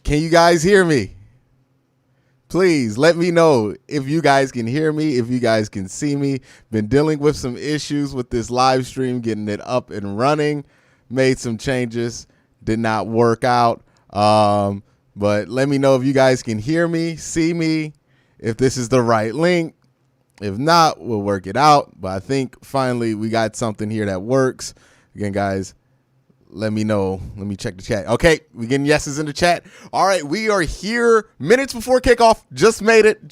Can you guys hear me? Please let me know if you guys can hear me, if you guys can see me. Been dealing with some issues with this live stream, getting it up and running. Made some changes, did not work out. But let me know if you guys can hear me, see me, if this is the right link. If not, we'll work it out. But I think finally we got something here that works. Again, guys, let me know. Let me check the chat. Okay, we getting yeses in the chat. All right, we are here minutes before kickoff. Just made it.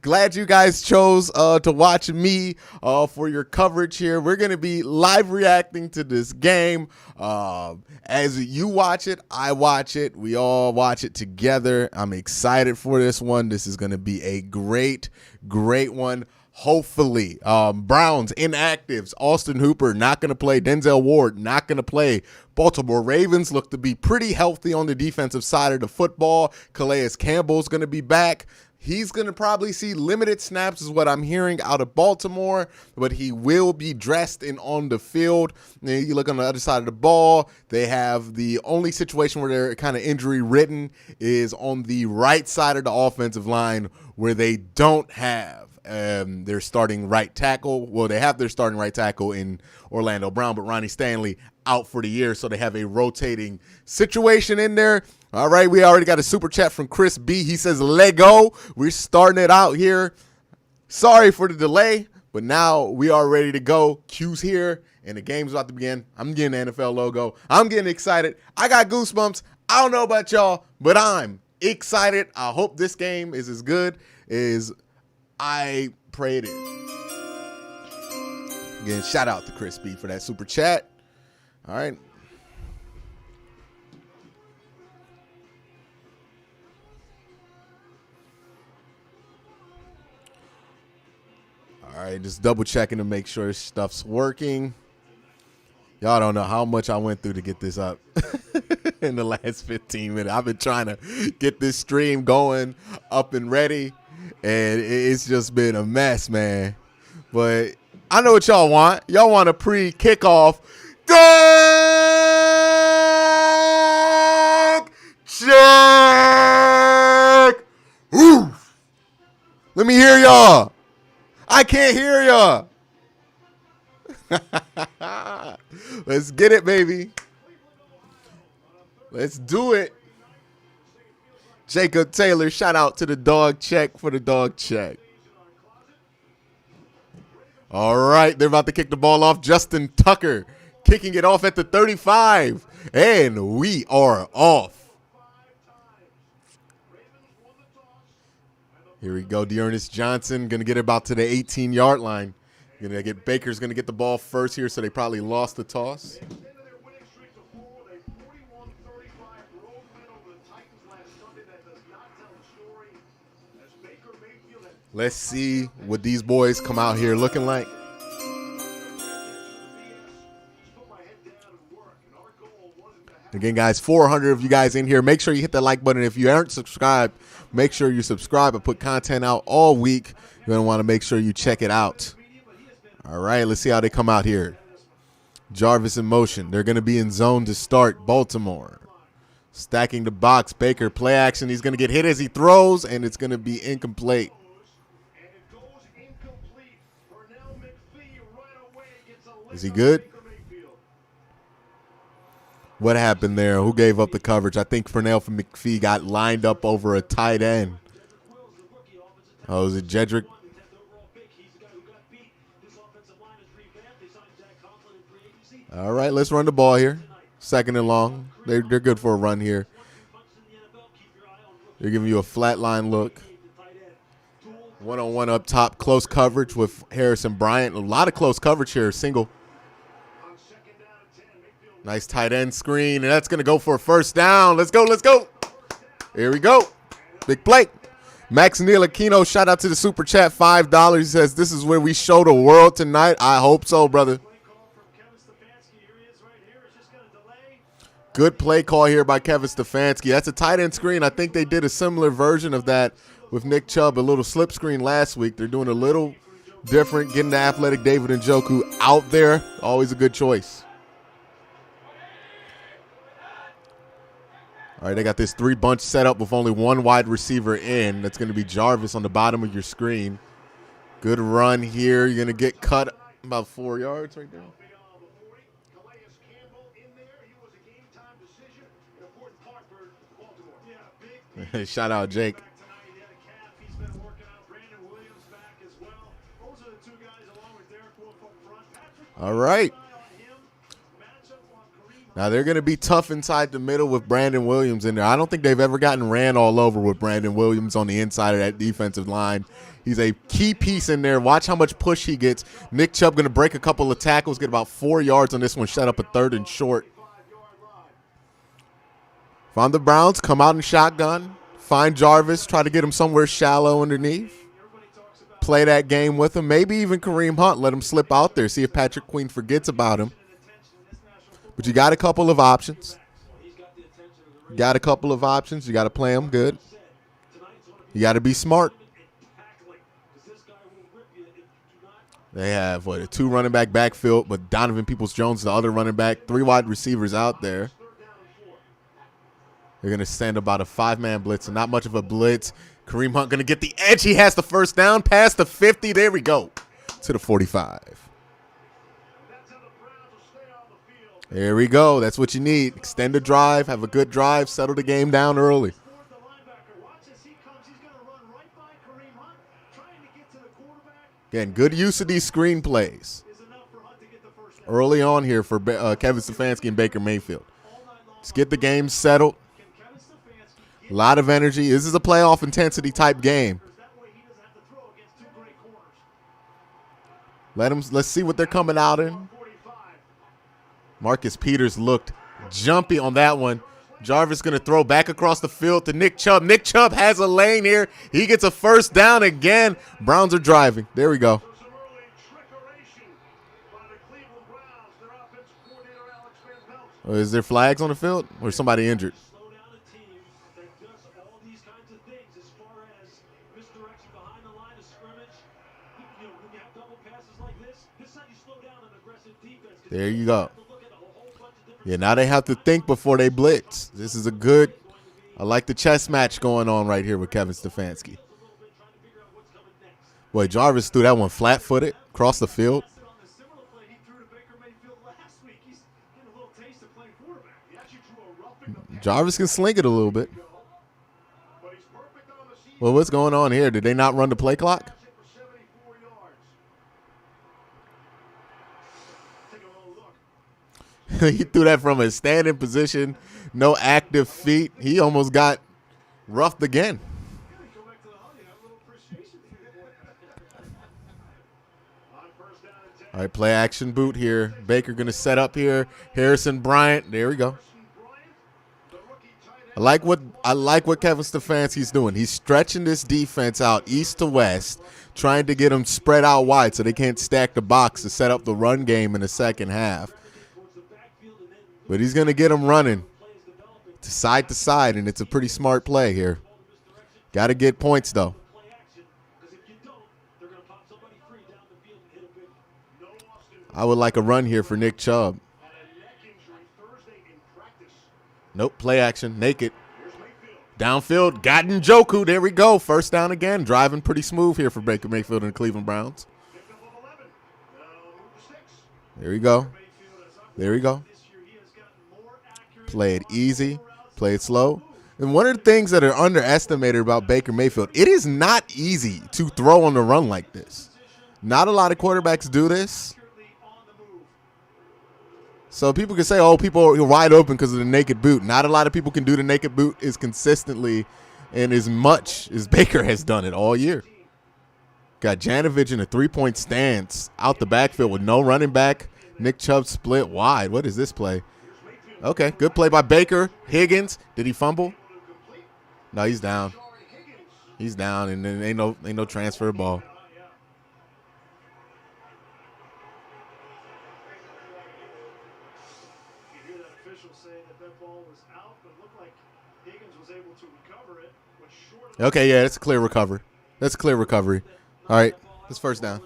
Glad you guys chose to watch me for your coverage here. We're going to be live reacting to this game. As you watch it, I watch it. We all watch it together. I'm excited for this one. This is going to be a great one. Hopefully, Browns inactives. Austin Hooper not going to play. Denzel Ward not going to play. Baltimore Ravens look to be pretty healthy on the defensive side of the football. Calais Campbell's going to be back. He's going to probably see limited snaps is what I'm hearing out of Baltimore, but he will be dressed and on the field. And you look on the other side of the ball, they have the only situation where they're kind of injury ridden is on the right side of the offensive line where they don't have their starting right tackle. Well, they have their starting right tackle in Orlando Brown, but Ronnie Stanley out for the year, so they have a rotating situation in there. All right, we already got a super chat from Chris B. He says, Lego, we're starting it out here. Sorry for the delay, but now we are ready to go. Q's here, and the game's about to begin. I'm getting the NFL logo. I'm getting excited. I got goosebumps. I don't know about y'all, but I'm excited. I hope this game is as good as I pray it is. Again, shout out to Chris B for that super chat. All right. All right, just double checking to make sure stuff's working. Y'all don't know how much I went through to get this up in the last 15 minutes. I've been trying to get this stream going up and ready, and it's just been a mess, man. But I know what y'all want. Y'all want a pre-kickoff dog check. Oof. Let me hear y'all. I can't hear y'all. Let's get it, baby. Let's do it. Jacob Taylor, shout out to the dog check for the dog check. All right, they're about to kick the ball off. Justin Tucker kicking it off at the 35. And we are off. Here we go. Dearness Johnson going to get it about to the 18-yard line. Baker's going to get the ball first here, so they probably lost the toss. Let's see what these boys come out here looking like. Again, guys, 400 of you guys in here. Make sure you hit that like button. If you aren't subscribed, make sure you subscribe. I put content out all week. You're going to want to make sure you check it out. All right, let's see how they come out here. Jarvis in motion. They're going to be in zone to start. Baltimore stacking the box. Baker, play action. He's going to get hit as he throws, and it's going to be incomplete. Is he good? What happened there? Who gave up the coverage? I think Fernell from McPhee got lined up over a tight end. Oh, is it Jedrick? All right, let's run the ball here. Second and long. They're good for a run here. They're giving you a flat line look. One-on-one up top, close coverage with Harrison Bryant. A lot of close coverage here, single. Nice tight end screen, and that's going to go for a first down. Let's go, let's go. Here we go. Big play. Max Neal Aquino, shout out to the super chat, $5. He says, this is where we show the world tonight. I hope so, brother. Good play call here by Kevin Stefanski. That's a tight end screen. I think they did a similar version of that with Nick Chubb, a little slip screen last week. They're doing a little different, getting the athletic David Njoku out there. Always a good choice. All right, they got this 3-bunch set up with only one wide receiver in. That's going to be Jarvis on the bottom of your screen. Good run here. You're going to get cut about 4 yards right there. Shout out Jake. All right. Now, they're going to be tough inside the middle with Brandon Williams in there. I don't think they've ever gotten ran all over with Brandon Williams on the inside of that defensive line. He's a key piece in there. Watch how much push he gets. Nick Chubb going to break a couple of tackles, get about 4 yards on this one, shut up a 3rd and short. Find the Browns, come out in shotgun. Find Jarvis, try to get him somewhere shallow underneath. Play that game with him. Maybe even Kareem Hunt, let him slip out there. See if Patrick Queen forgets about him. But you got a couple of options. You got to play them good. You got to be smart. They have, a 2 running back backfield, but Donovan Peoples-Jones, the other running back, 3 wide receivers out there. They're going to send about a 5-man blitz, and not much of a blitz. Kareem Hunt going to get the edge. He has the first down, past the 50. There we go, to the 45. There we go. That's what you need. Extend the drive, have a good drive, settle the game down early. Again, good use of these screen plays early on here for Kevin Stefanski and Baker Mayfield. Let's get the game settled. A lot of energy. This is a playoff intensity type game. Let's see what they're coming out in. Marcus Peters looked jumpy on that one. Jarvis going to throw back across the field to Nick Chubb. Nick Chubb has a lane here. He gets a first down again. Browns are driving. There we go. Is there flags on the field or is somebody injured? There you go. Yeah, now they have to think before they blitz. This is a good, I like the chess match going on right here with Kevin Stefanski. Boy, Jarvis threw that one flat-footed across the field. Jarvis can sling it a little bit. Well, what's going on here? Did they not run the play clock? He threw that from a standing position, no active feet. He almost got roughed again. All right, play action boot here. Baker going to set up here. Harrison Bryant. There we go. I like what Kevin Stefanski's doing. He's stretching this defense out east to west, trying to get them spread out wide so they can't stack the box to set up the run game in the second half. But he's going to get them running to side, and it's a pretty smart play here. Got to get points, though. I would like a run here for Nick Chubb. Nope, play action, naked. Downfield, got Njoku. There we go. First down again. Driving pretty smooth here for Baker Mayfield and the Cleveland Browns. There we go. There we go. Play it easy. Play it slow. And one of the things that are underestimated about Baker Mayfield, it is not easy to throw on the run like this. Not a lot of quarterbacks do this. So people can say, oh, people are wide open because of the naked boot. Not a lot of people can do the naked boot as consistently and as much as Baker has done it all year. Got Janovich in a 3-point stance out the backfield with no running back. Nick Chubb split wide. What is this play? Okay, good play by Baker. Higgins, did he fumble? No, he's down. He's down, and then ain't no transfer ball. Okay, yeah, that's a clear recovery. That's a clear recovery. All right, that's first down.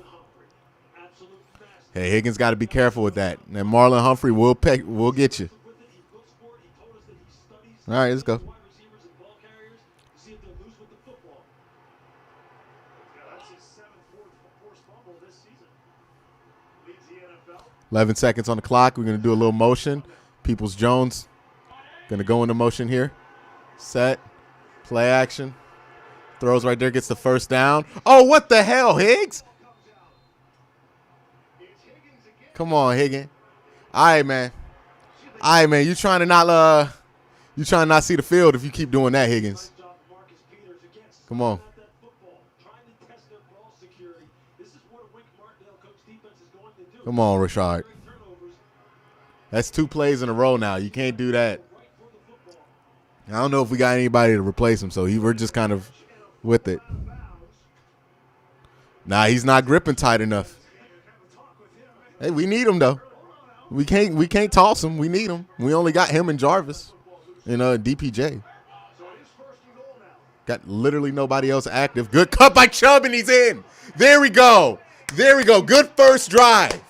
Hey, Higgins got to be careful with that. And Marlon Humphrey will get you. All right, let's go. 11 seconds on the clock. We're going to do a little motion. Peoples-Jones going to go into motion here. Set. Play action. Throws right there. Gets the first down. Oh, what the hell, Higgs? Come on, Higgins. All right, man. You trying to not see the field if you keep doing that, Higgins. Come on. Come on, Rashard. That's 2 plays in a row now. You can't do that. I don't know if we got anybody to replace him, so we're just kind of with it. Nah, he's not gripping tight enough. Hey, we need him though. We can't toss him. We need him. We only got him and Jarvis, and DPJ. Got literally nobody else active. Good cut by Chubb, and he's in. There we go. Good first drive.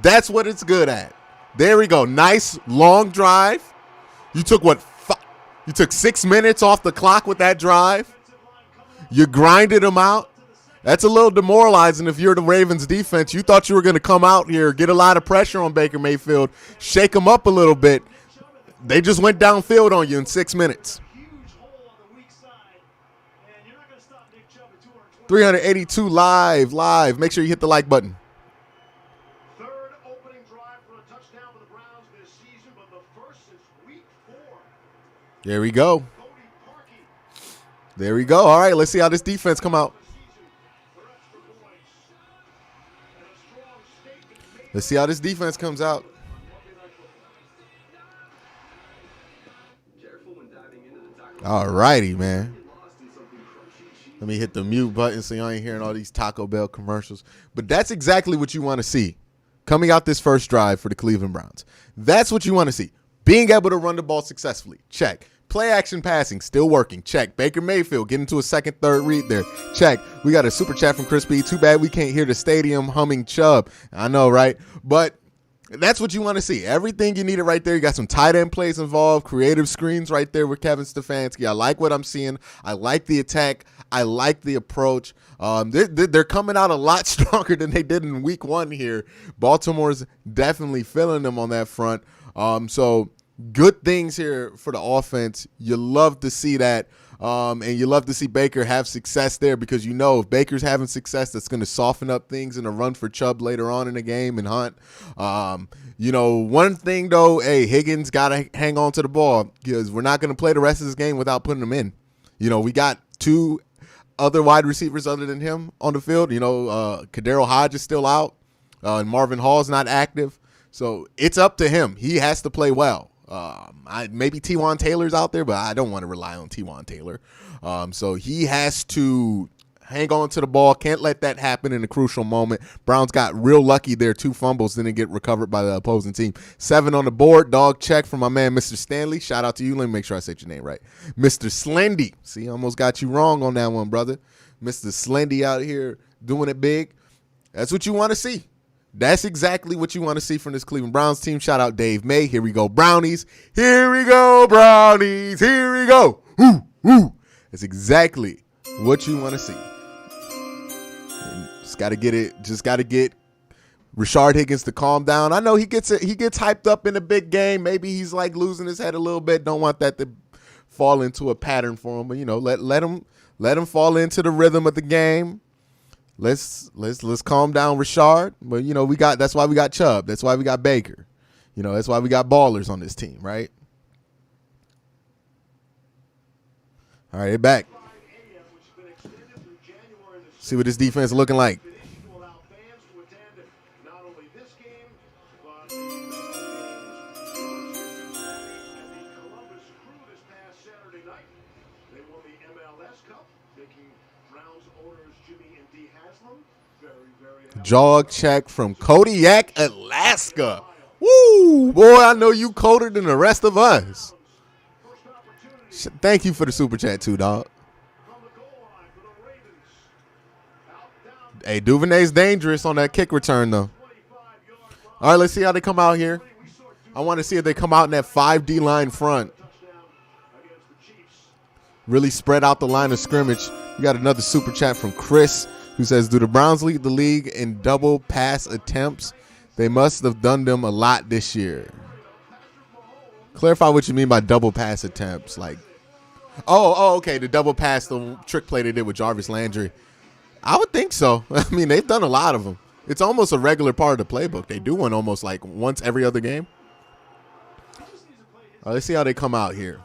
That's what it's good at. There we go. Nice long drive. You took You took 6 minutes off the clock with that drive. You grinded them out. That's a little demoralizing if you're the Ravens defense. You thought you were going to come out here, get a lot of pressure on Baker Mayfield, shake him up a little bit. They just went downfield on you in 6 minutes. 382 live. Make sure you hit the like button. Third opening drive for a touchdown for the Browns this season, but the first since week 4. There we go. All right, let's see how this defense come out. Let's see how this defense comes out. All righty, man. Let me hit the mute button so y'all ain't hearing all these Taco Bell commercials. But that's exactly what you want to see coming out this first drive for the Cleveland Browns. That's what you want to see. Being able to run the ball successfully. Check. Play action passing, still working. Check. Baker Mayfield getting to a second, third read there. Check. We got a super chat from Chris B. Too bad we can't hear the stadium humming Chubb. I know, right? But that's what you want to see. Everything you needed right there. You got some tight end plays involved, creative screens right there with Kevin Stefanski. I like what I'm seeing. I like the attack. I like the approach. They're coming out a lot stronger than they did in week 1 here. Baltimore's definitely feeling them on that front. So good things here for the offense. You love to see that. And you love to see Baker have success there because you know if Baker's having success, that's going to soften up things in a run for Chubb later on in the game and Hunt. One thing though, Higgins got to hang on to the ball because we're not going to play the rest of this game without putting him in. We got 2 other wide receivers other than him on the field. Kadero Hodge is still out and Marvin Hall's not active. So it's up to him. He has to play well. Maybe Tywan Taylor's out there, but I don't want to rely on Tywan Taylor. So he has to hang on to the ball. Can't let that happen in a crucial moment. Browns got real lucky there. 2 fumbles didn't get recovered by the opposing team. 7 on the board. Dog check from my man, Mr. Stanley. Shout out to you. Let me make sure I said your name right. Mr. Slendy. See, I almost got you wrong on that one, brother. Mr. Slendy out here doing it big. That's what you want to see. That's exactly what you want to see from this Cleveland Browns team. Shout out Dave May. Here we go, Brownies. Here we go, Brownies. Here we go. Ooh, ooh. That's exactly what you want to see. Just got to get it. Just got to get Rashard Higgins to calm down. I know he gets hyped up in a big game. Maybe he's like losing his head a little bit. Don't want that to fall into a pattern for him. But let him fall into the rhythm of the game. Let's calm down Rashard. But that's why we got Chubb. That's why we got Baker. That's why we got ballers on this team, right? All right, they're back. See what this defense is looking like. Jog check from Kodiak, Alaska. Woo! Boy, I know you colder than the rest of us. Thank you for the super chat too, dog. Hey, Duvernay's dangerous on that kick return, though. All right, let's see how they come out here. I want to see if they come out in that 5D line front. Really spread out the line of scrimmage. We got another super chat from Chris who says, do the Browns lead the league in double pass attempts? They must have done them a lot this year. Clarify what you mean by double pass attempts. Like, okay, the double pass, the trick play they did with Jarvis Landry. I would think so. I mean, they've done a lot of them. It's almost a regular part of the playbook. They do one almost like once every other game. Let's see how they come out here.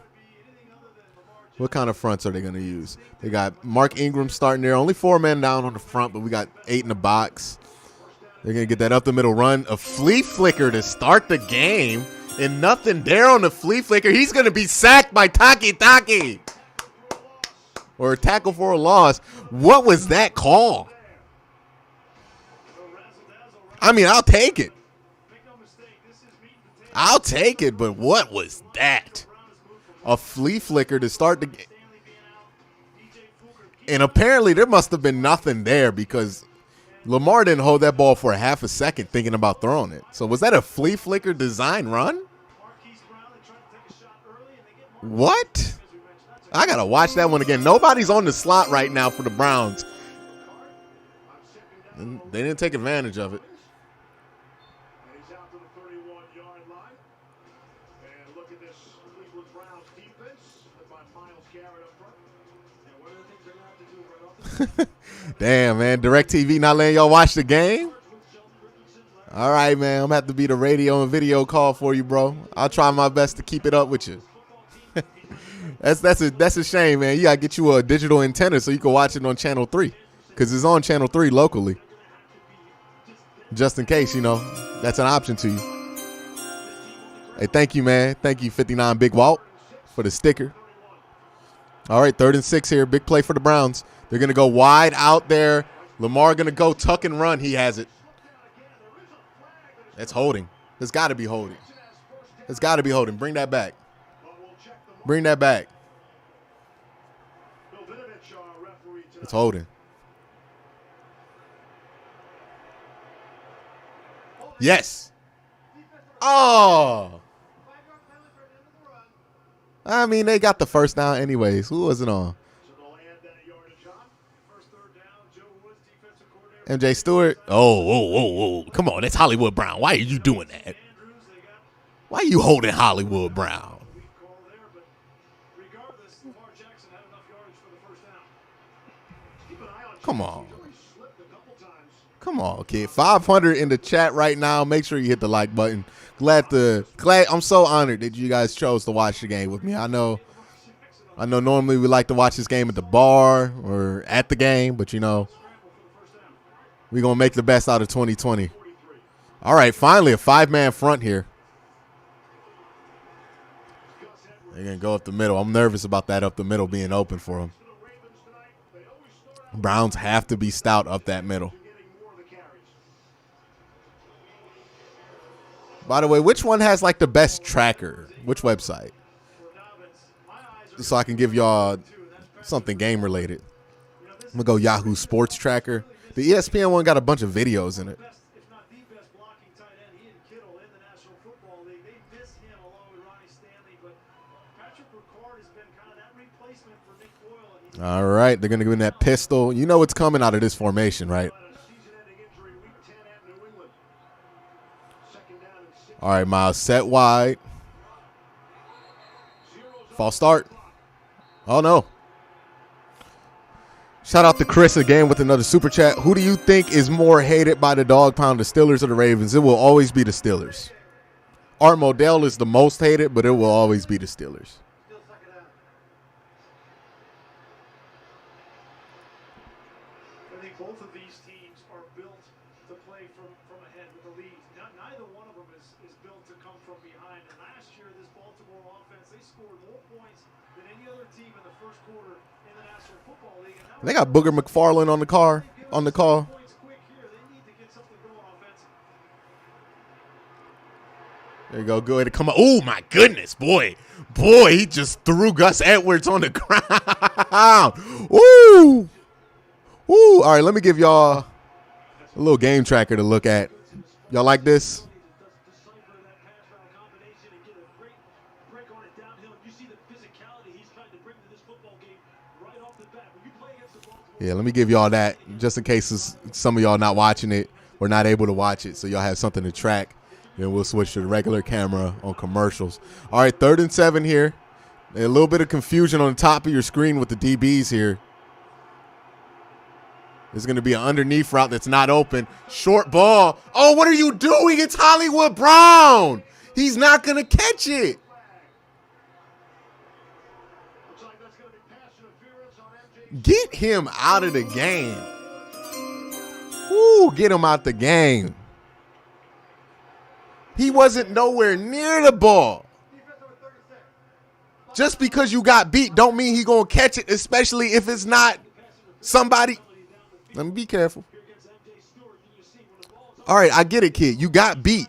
What kind of fronts are they going to use? They got Mark Ingram starting there. Only 4 men down on the front, but we got 8 in the box. They're going to get that up the middle run. A flea flicker to start the game. And nothing there on the flea flicker. He's going to be sacked by Taki. Or a tackle for a loss. What was that call? I mean, I'll take it. I'll take it, but what was that? A flea flicker to start the game. And apparently there must have been nothing there because Lamar didn't hold that ball for a half a second thinking about throwing it. So was that a flea flicker design run? What? I got to watch that one again. Nobody's on the slot right now for the Browns. They didn't take advantage of it. Damn, man. DirecTV not letting y'all watch the game? All right, man. I'm going to have to be the radio and video call for you, bro. I'll try my best to keep it up with you. That's a shame, man. You got to get you a digital antenna so you can watch it on Channel 3 because it's on Channel 3 locally. Just in case, that's an option to you. Hey, thank you, man. Thank you, 59 Big Walt, for the sticker. All right, 3rd and 6 here. Big play for the Browns. They're going to go wide out there. Lamar going to go tuck and run. He has it. That's holding. There's got to be holding. It's got to be holding. Bring that back. Bring that back. It's holding. Yes. Oh. I mean, they got the first down anyways. Who was it on? MJ Stewart. Oh. Come on. That's Hollywood Brown. Why are you doing that? Why are you holding Hollywood Brown? Come on. Come on, kid. 500 in the chat right now. Make sure you hit the like button. Glad I'm so honored that you guys chose to watch the game with me. I know normally we like to watch this game at the bar or at the game, but we're going to make the best out of 2020. All right, finally a 5-man front here. They're going to go up the middle. I'm nervous about that up the middle being open for them. Browns have to be stout up that middle. By the way, which one has like the best tracker? Which website? So I can give y'all something game related. I'm going to go Yahoo Sports Tracker. The ESPN one got a bunch of videos in it. All right, they're going to go in that pistol. You know what's coming out of this formation, right? All right, Miles, set wide. False start. Oh, no. Shout out to Chris again with another super chat. Who do you think is more hated by the dog pound, the Steelers or the Ravens? It will always be the Steelers. Art Modell is the most hated, but it will always be the Steelers. I think both of these teams are built to play from ahead with the lead. Neither one of them is built to come from behind. And last year, this Baltimore offense, they scored more points than any other team in the first quarter in the National Football League. And they got Booger McFarland on the call. There you go. Go ahead and come on. Oh, my goodness, boy. Boy, he just threw Gus Edwards on the ground. Woo. Woo. All right, let me give y'all a little game tracker to look at. Y'all like this? Yeah, let me give y'all that just in case some of y'all not watching it or not able to watch it, so y'all have something to track. Then we'll switch to the regular camera on commercials. All right, 3rd and 7 here. A little bit of confusion on the top of your screen with the DBs here. There's going to be an underneath route that's not open. Short ball. Oh, what are you doing? It's Hollywood Brown. He's not going to catch it. Get him out of the game. Woo, get him out the game. He wasn't nowhere near the ball. Just because you got beat don't mean he's going to catch it, especially if it's not somebody. Let me be careful. All right, I get it, kid. You got beat.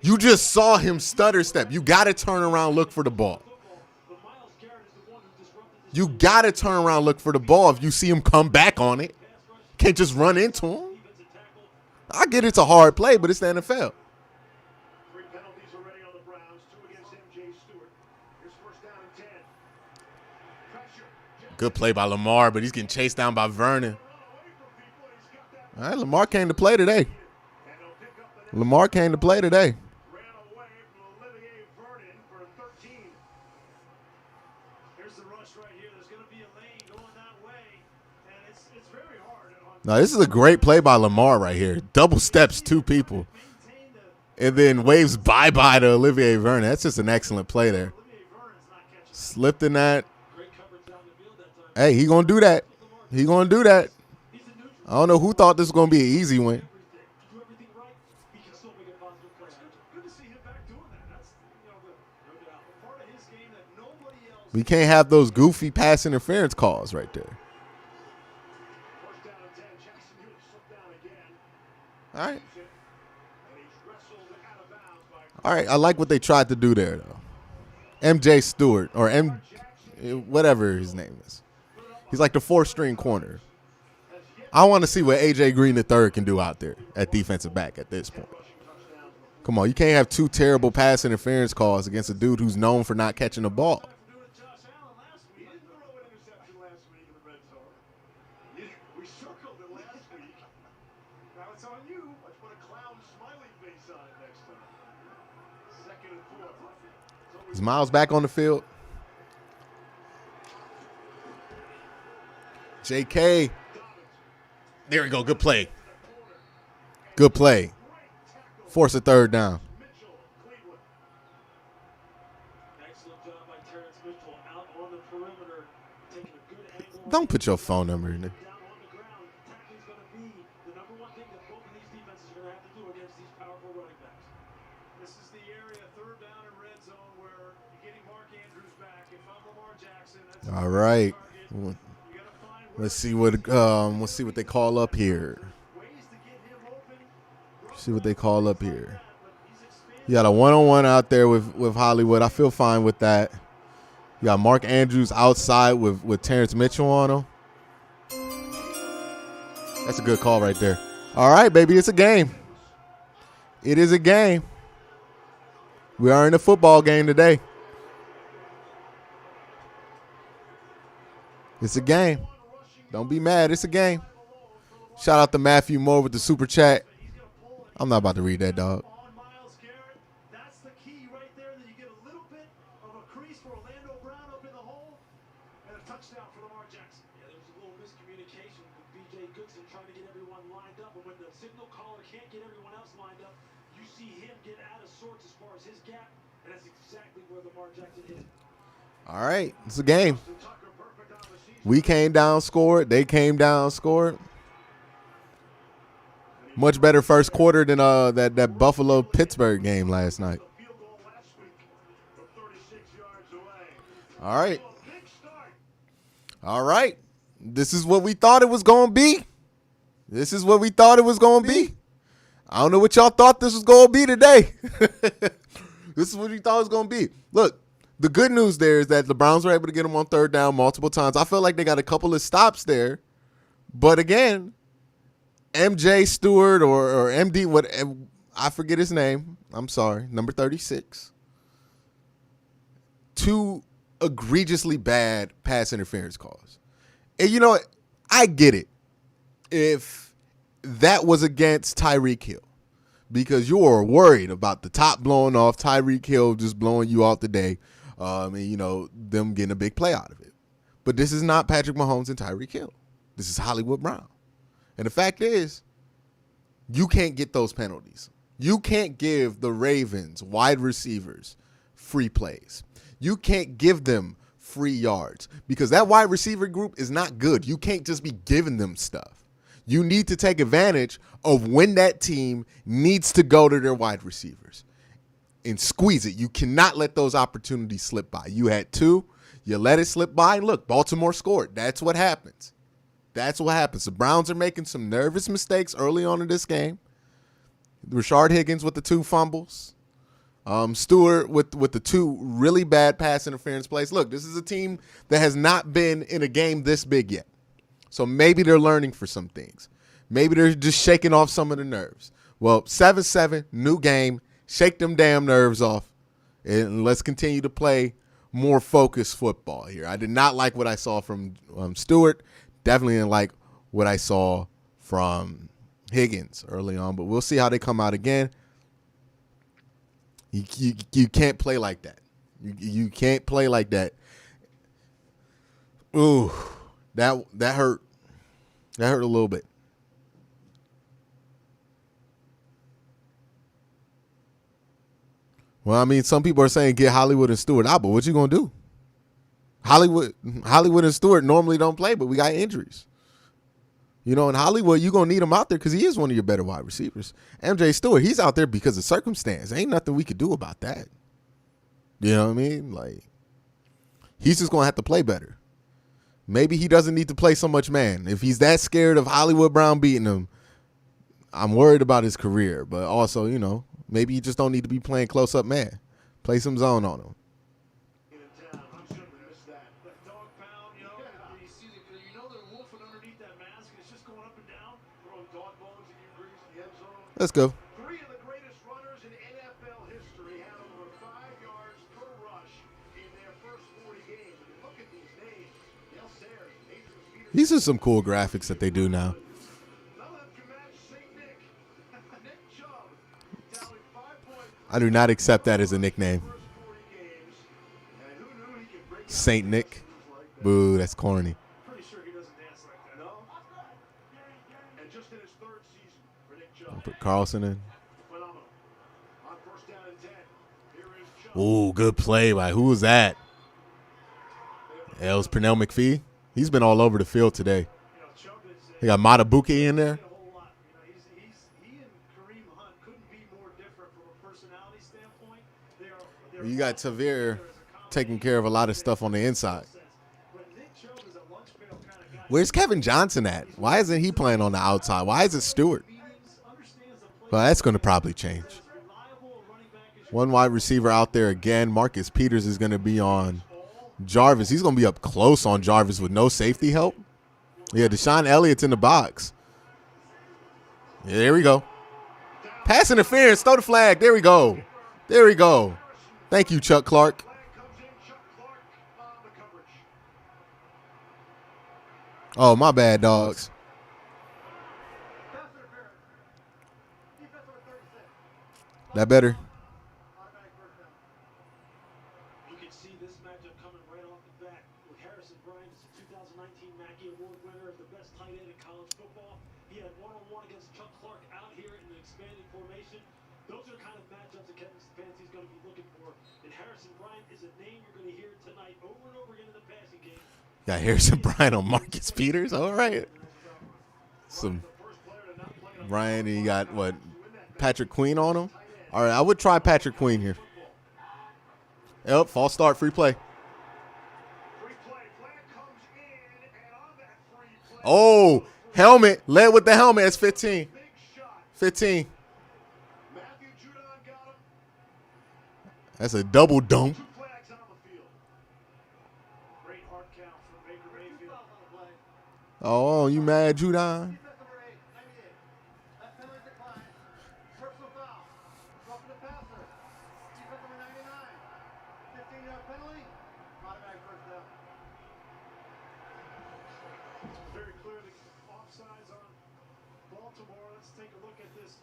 You just saw him stutter step. You got to turn around, look for the ball. You got to turn around, look for the ball if you see him come back on it. Can't just run into him. I get it's a hard play, but it's the NFL. Good play by Lamar, but he's getting chased down by Vernon. All right, Lamar came to play today. Lamar came to play today. Now, this is a great play by Lamar right here. Double steps 2 people. And then waves bye-bye to Olivier Vernon. That's just an excellent play there. Slipped in that. Hey, he going to do that. He going to do that. I don't know who thought this was going to be an easy win. We can't have those goofy pass interference calls right there. All right. All right, I like what they tried to do there, though. MJ Stewart, or whatever his name is. He's like the 4th-string corner. I want to see what A.J. Green III can do out there at defensive back at this point. Come on, you can't have 2 terrible pass interference calls against a dude who's known for not catching the ball. Is Miles back on the field? J.K. There we go. Good play. Good play. Force a 3rd down. Don't put your phone number in there. All right. Let's see what they call up here. See what they call up here. You got a 1-on-1 out there with Hollywood. I feel fine with that. You got Mark Andrews outside with Terrence Mitchell on him. That's a good call right there. All right, baby, it's a game. It is a game. We are in a football game today. It's a game. Don't be mad. It's a game. Shout out to Matthew Moore with the super chat. I'm not about to read that, dog. That's the key right there, that you get a little bit of a crease for Orlando Brown up in the hole, and a touchdown for Lamar Jackson. Yeah, there was a little miscommunication with B.J. Goodson trying to get everyone lined up, and when the signal caller can't get everyone else lined up, you see him get out of sorts as far as his gap, and that's exactly where Lamar Jackson hit it. All right, it's a game. We came down, scored. They came down, scored. Much better first quarter than that Buffalo-Pittsburgh game last night. All right. All right. This is what we thought it was going to be. This is what we thought it was going to be. I don't know what y'all thought this was going to be today. This is what you thought it was going to be. Look, the good news there is that the Browns were able to get them on 3rd down multiple times. I feel like they got a couple of stops there. But again, MJ Stewart or MD, what I forget his name. I'm sorry, number 36. 2 egregiously bad pass interference calls. And you know what? I get it if that was against Tyreek Hill because you're worried about the top blowing off, Tyreek Hill just blowing you off today, and, you know, them getting a big play out of it. But this is not Patrick Mahomes and Tyreek Hill. This is Hollywood Brown. And the fact is, you can't get those penalties. You can't give the Ravens wide receivers free plays. You can't give them free yards because that wide receiver group is not good. You can't just be giving them stuff. You need to take advantage of when that team needs to go to their wide receivers and squeeze it. You cannot let those opportunities slip by. You had two. You let it slip by. Look, Baltimore scored. That's what happens. That's what happens. The Browns are making some nervous mistakes early on in this game. Rashard Higgins with the 2 fumbles. Stewart with the 2 really bad pass interference plays. Look, this is a team that has not been in a game this big yet. So maybe they're learning for some things. Maybe they're just shaking off some of the nerves. Well, 7-7, new game. Shake them damn nerves off. And let's continue to play more focused football here. I did not like what I saw from Stewart. Definitely didn't like what I saw from Higgins early on, but we'll see how they come out again. You can't play like that. You can't play like that. Ooh, that hurt. That hurt a little bit. Well, I mean, some people are saying get Hollywood and Stewart out, but what you gonna do? Hollywood and Stewart normally don't play, but we got injuries. You know, in Hollywood, you're going to need him out there because he is one of your better wide receivers. MJ Stewart, he's out there because of circumstance. Ain't nothing we could do about that. You know what I mean? Like, he's just going to have to play better. Maybe he doesn't need to play so much man. If he's that scared of Hollywood Brown beating him, I'm worried about his career. But also, you know, maybe you just don't need to be playing close-up man. Play some zone on him. Let's go. 3 of the greatest runners in NFL history had over 5 yards per rush in their first 40 games. Look at these names. Dale Sayers, These are some cool graphics that they do now. I do not accept that as a nickname. Saint Nick. Boo, that's corny. Pretty sure he doesn't dance like that. No. And just in his 3rd season for Nick Chubb. I'll put Carlson in. Phenomenal. On 1st down and 10. Here is Chubb. Ooh, good play by who was that? It was Pernell McPhee. He's been all over the field today. He got Matabuki in there. He and Kareem Hunt couldn't be more different from a personality standpoint. You got Tavir taking care of a lot of stuff on the inside. Where's Kevin Johnson at? Why isn't he playing on the outside? Why is it Stewart? Well, that's going to probably change. One wide receiver out there again. Marcus Peters is going to be on Jarvis. He's going to be up close on Jarvis with no safety help. Yeah, Deshaun Elliott's in the box. Yeah, there we go. Pass interference. Throw the flag. There we go. There we go. Thank you, Chuck Clark. Oh, my bad, dogs. That better? You can see this matchup coming right off the bat with Harrison Bryant, 2019 Mackey Award winner of the best tight end in college football. He had one-on-one against Chuck Clark out here in the expanded formation. Those are the kind of matchups that Kevin Stefanski is going to be looking for. And Harrison Bryant is a name you're going to hear tonight over and over again in the passing game. Got Harrison Bryant on Marcus Peters. All right. Some Bryant, and you got, what, Patrick Queen on him? All right, I would try Patrick Queen here. Yep, false start, free play. Oh, helmet. Led with the helmet. It's 15. 15. That's a double dunk. Oh, you mad, Judon? Very clearly offsides on Baltimore. Let's take a look at this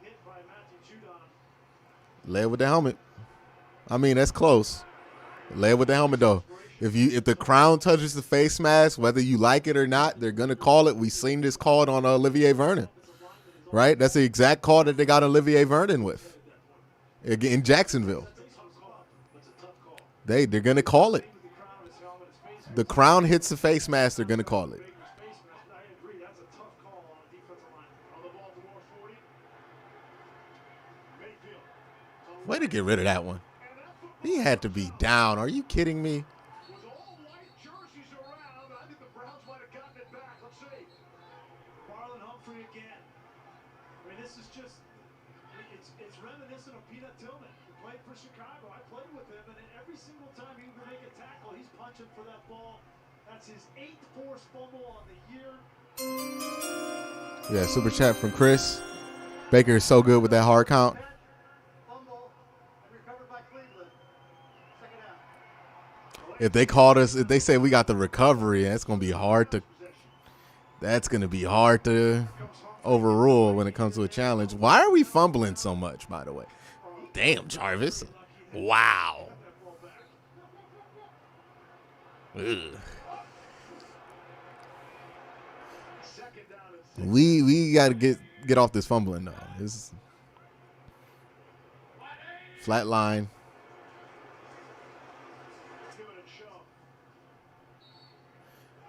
hit by Matthew Judon. Led with the helmet. I mean, that's close. Led with the helmet though. If the crown touches the face mask, whether you like it or not, they're gonna call it. We've seen this called on Olivier Vernon, right? That's the exact call that they got Olivier Vernon with in Jacksonville. They're gonna call it. The crown hits the face mask, they're gonna call it. I agree. That's a tough call on the defensive line. On the Baltimore 40. Mayfield. Way to get rid of that one. He had to be down. Are you kidding me? With all white jerseys around, I think the Browns might have gotten it back. Let's see. Marlon Humphrey again. I mean, this is just, it's reminiscent of Peanut Tillman, who played for Chicago. I played with him, and every single time he would make a tackle, he's punching for that ball. That's his 8th forced fumble on the year. Yeah, super chat from Chris. Baker is so good with that hard count. Fumble and recovered by Cleveland. Second down. If they called us, if they say we got the recovery, that's gonna be hard to. That's gonna be hard to overrule when it comes to a challenge. Why are we fumbling so much, by the way? Damn, Jarvis. Wow. Ugh. We got to get off this fumbling though. It's flat line.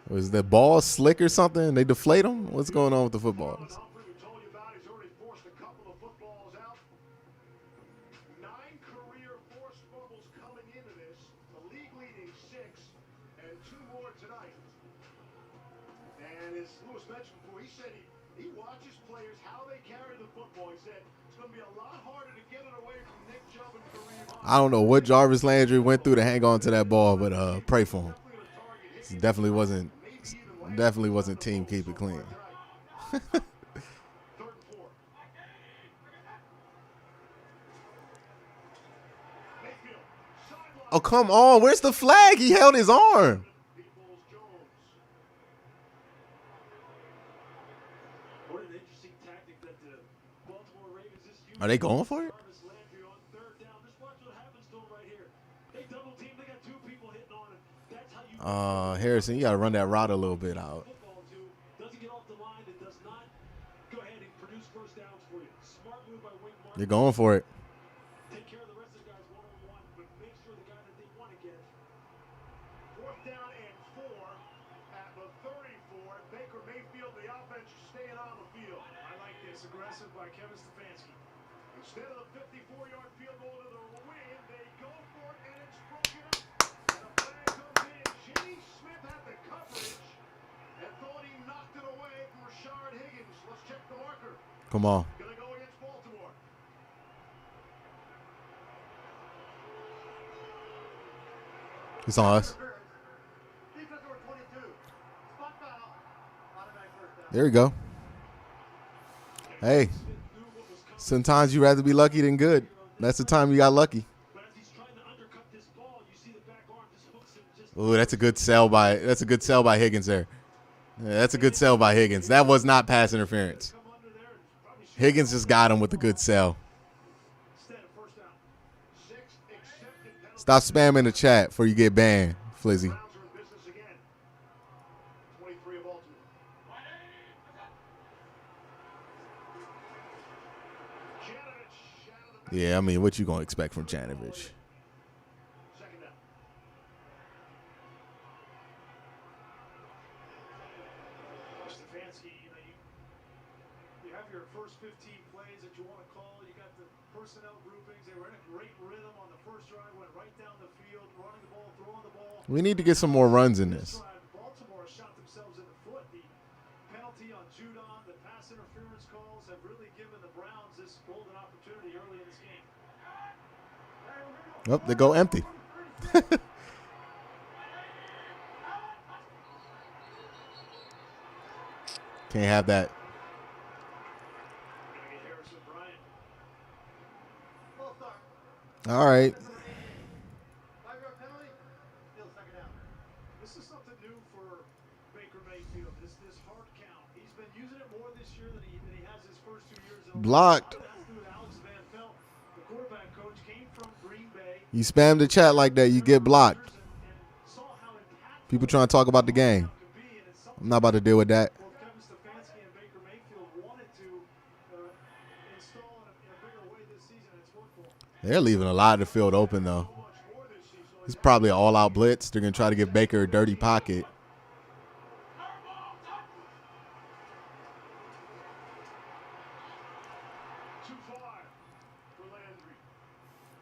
Was the ball slick or something? They deflate them? What's going on with the footballs? I don't know what Jarvis Landry went through to hang on to that ball, but pray for him. It definitely wasn't team keep it clean. Oh, come on. Where's the flag? He held his arm. Are they going for it? Harrison, you got to run that route a little bit out. You're going for it. Take care of the rest of the guys one-on-one, but make sure the guy that they want to get. 4th down and 4 at the 34. Baker Mayfield, the offense is staying on the field. I like this. Aggressive by Kevin Stefanski. Instead of the 54-yard field goal to the win, they go for it, and it's broken up. And a flag comes in. Jimmy Smith had the coverage and thought he knocked it away from Rashard Higgins. Let's check the marker. Come on. Going to go against Baltimore. It's on us. There we go. Hey, sometimes you'd rather be lucky than good. That's the time you got lucky. Ooh, that's a good sell by Higgins there. Yeah, that's a good sell by Higgins. That was not pass interference. Higgins just got him with a good sell. Stop spamming the chat before you get banned, Flizzy. Yeah, I mean, what you gonna expect from Janovich? Stefanski, you have your first 15 plays that you want to call. You got the personnel groupings. They were in a great rhythm on the first drive, went right down the field, running the ball, throwing the ball. We need to get some more runs in this. Baltimore shot themselves in the foot. The penalty on Judon, the pass interference calls have really given the Browns this golden opportunity early in this game. Oh, they go empty. Can't have that. All right. This is something new for Baker Mayfield. This this year than he has his first 2 years in the league. Blocked. That's due to Alex Van Pelt, the quarterback coach, came from Green Bay. You spam the chat like that, you get blocked. And saw how impactful People trying to talk about the game. could be, and it's something I'm not about to deal with that. both Kevin Stefanski and Baker Mayfield wanted to install in a bigger way this season, and it's worked for them. They're leaving a lot of the field open, though. It's probably an all-out blitz. They're going to try to give Baker a dirty pocket.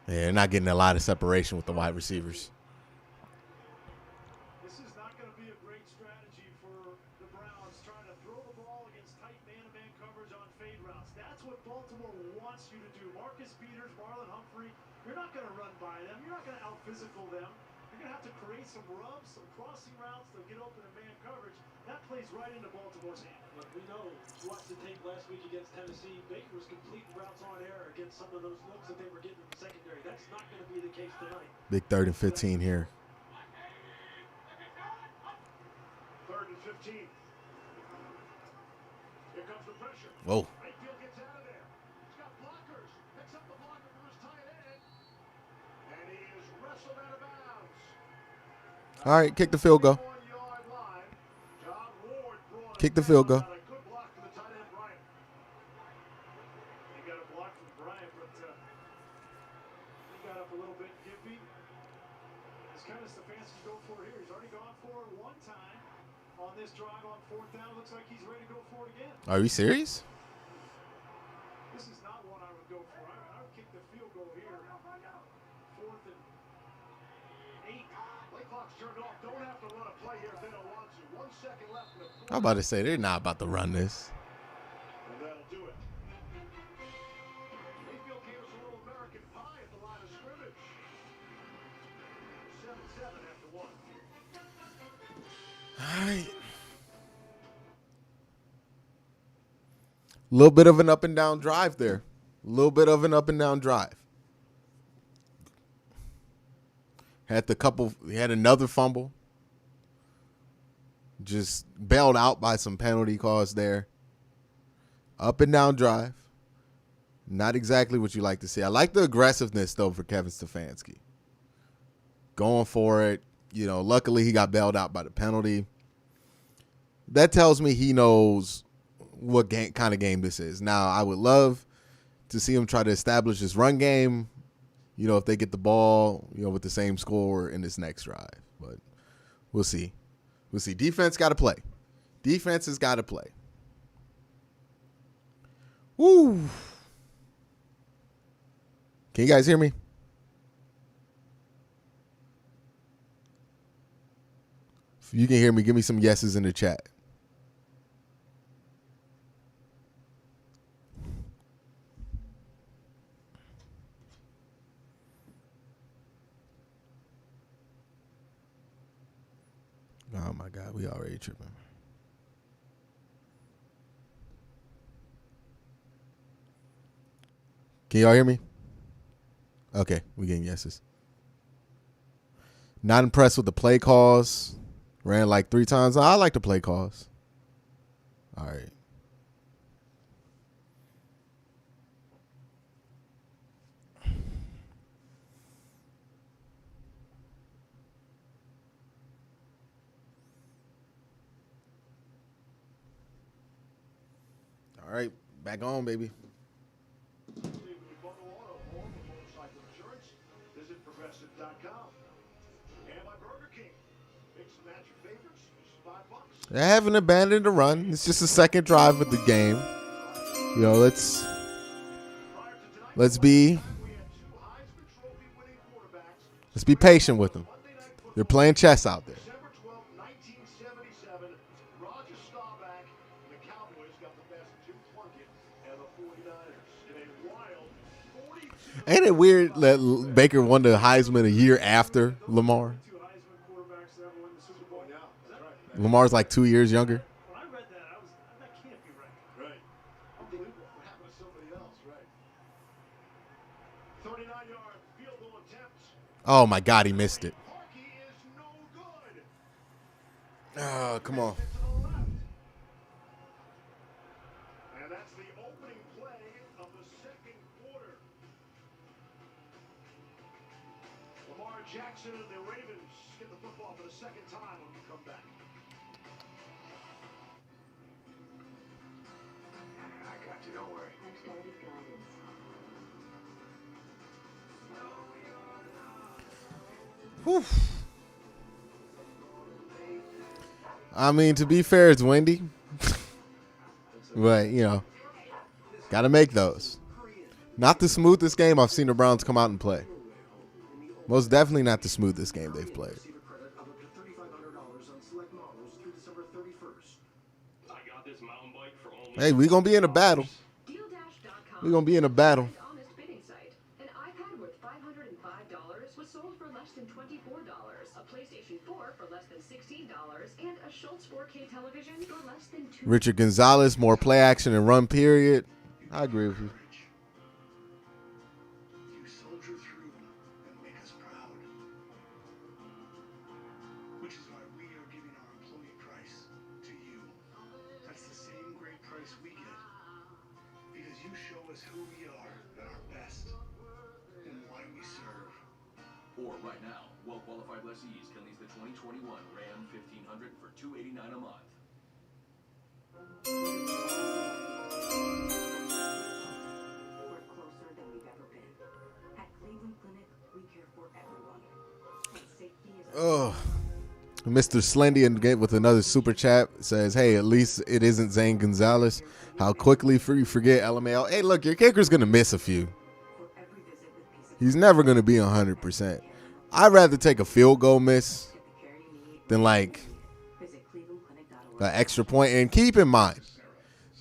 Yeah, they're not getting a lot of separation with the wide receivers. This is not going to be a great strategy for the Browns, trying to throw the ball against tight man-to-man coverage on fade routes. That's what Baltimore wants you to do. Marcus Peters, Marlon Humphrey, you're not going to run by them. You're not going to out-physical them. You're going to have to create some rubs, some crossing routes to get open in man coverage. That plays right into Baltimore's hand. Look, we know, watched the tape last week against Tennessee. Baker was completing routes on air against some of those looks that they were getting in the secondary. That's not going to be the case tonight. Big 3rd and 15 here. 3rd and 15. Here comes the pressure. Whoa. Mayfield gets out of there. He's got blockers. Picks up the blocker for his tight end. And he is wrestled out of bounds. All right, kick the field goal. Kick the field goal. He got a block from Bryant, but he got up a little bit gimpy. As Kevin Stefanski go for it here. He's already gone for it one time on this drive on 4th down. Looks like he's ready to go for it again. Are you serious? This is not one I would go for. I would kick the field goal here. 4th and 8. Play clock's turned off. Don't have to run a play here if they don't want to. 1 second left in the I'm about to say they're not about to run this. and that'll do it. Mayfield gave us a little American pie at the line of scrimmage. 7-7 after 1. All right. A little bit of an up and down drive there. A little bit of an up and down drive. He had another fumble. Just bailed out by some penalty calls there. Up and down drive. Not exactly what you like to see. I like the aggressiveness, though, for Kevin Stefanski. Going for it. You know, luckily he got bailed out by the penalty. That tells me he knows what kind of game this is. Now, I would love to see him try to establish his run game, you know, if they get the ball, you know, with the same score in this next drive. But we'll see. We'll see. Defense got to play. Defense has got to play. Woo. Can you guys hear me? If you can hear me, give me some yeses in the chat. Oh, my God. We already tripping. Can y'all hear me? Okay. We getting yeses. Not impressed with the play calls. Ran like 3 times. I like the play calls. All right. All right, back on, baby. Visit Progressive.com. And my Burger King. Mix and match your favorites. $5. They haven't abandoned the run. It's just the second drive of the game. You know, let's be patient with them. They're playing chess out there. December 12, 1977, Roger Staubach and the Cowboys got the best of Jim Plunkett and the 49ers in a wild 42. Ain't it weird that Baker won the Heisman a year after Lamar? 2 Heisman quarterbacks that won the Super Bowl. Yeah, that's right. Lamar's like 2 years younger. When I read that, that can't be right. Right. Unbelievable. What happened to somebody else, right? 39-yard field goal attempt. Oh, my God, he missed it. Parkey is no good. Oh, come on. To the left. Jackson and the Ravens get the football for the second time when we come back. I got you, don't worry. Whew. I mean, to be fair, it's windy. But, you know, got to make those. Not the smoothest game I've seen the Browns come out and play. Most definitely not the smoothest game they've played. Hey, we're going to be in a battle. We're going to be in a battle. An iPad worth $505 was sold for less than $24, a PlayStation 4 for less than $16, and a Schultz 4K television for less than $2. Richard Gonzalez, more play action and run period. I agree with you. You soldier through and make us proud. Which is why we are giving our employee price to you. That's the same great price we get. Because you show us who we are at our best and why we serve. Or right now, well-qualified lessees can lease the 2021 Ram 1500 for $289 a month. We're closer than we've ever been. At Cleveland Clinic, we care for everyone. Safety is Oh, Mr. Slendy with another super chat says, hey, at least it isn't Zane Gonzalez. How quickly you forget LMAO. Hey, look, your kicker's going to miss a few. for every visit with PCP. He's never going to be 100%. I'd rather take a field goal miss Get the care you need. than like Visit clevelandclinic.org. an extra point. And keep in mind,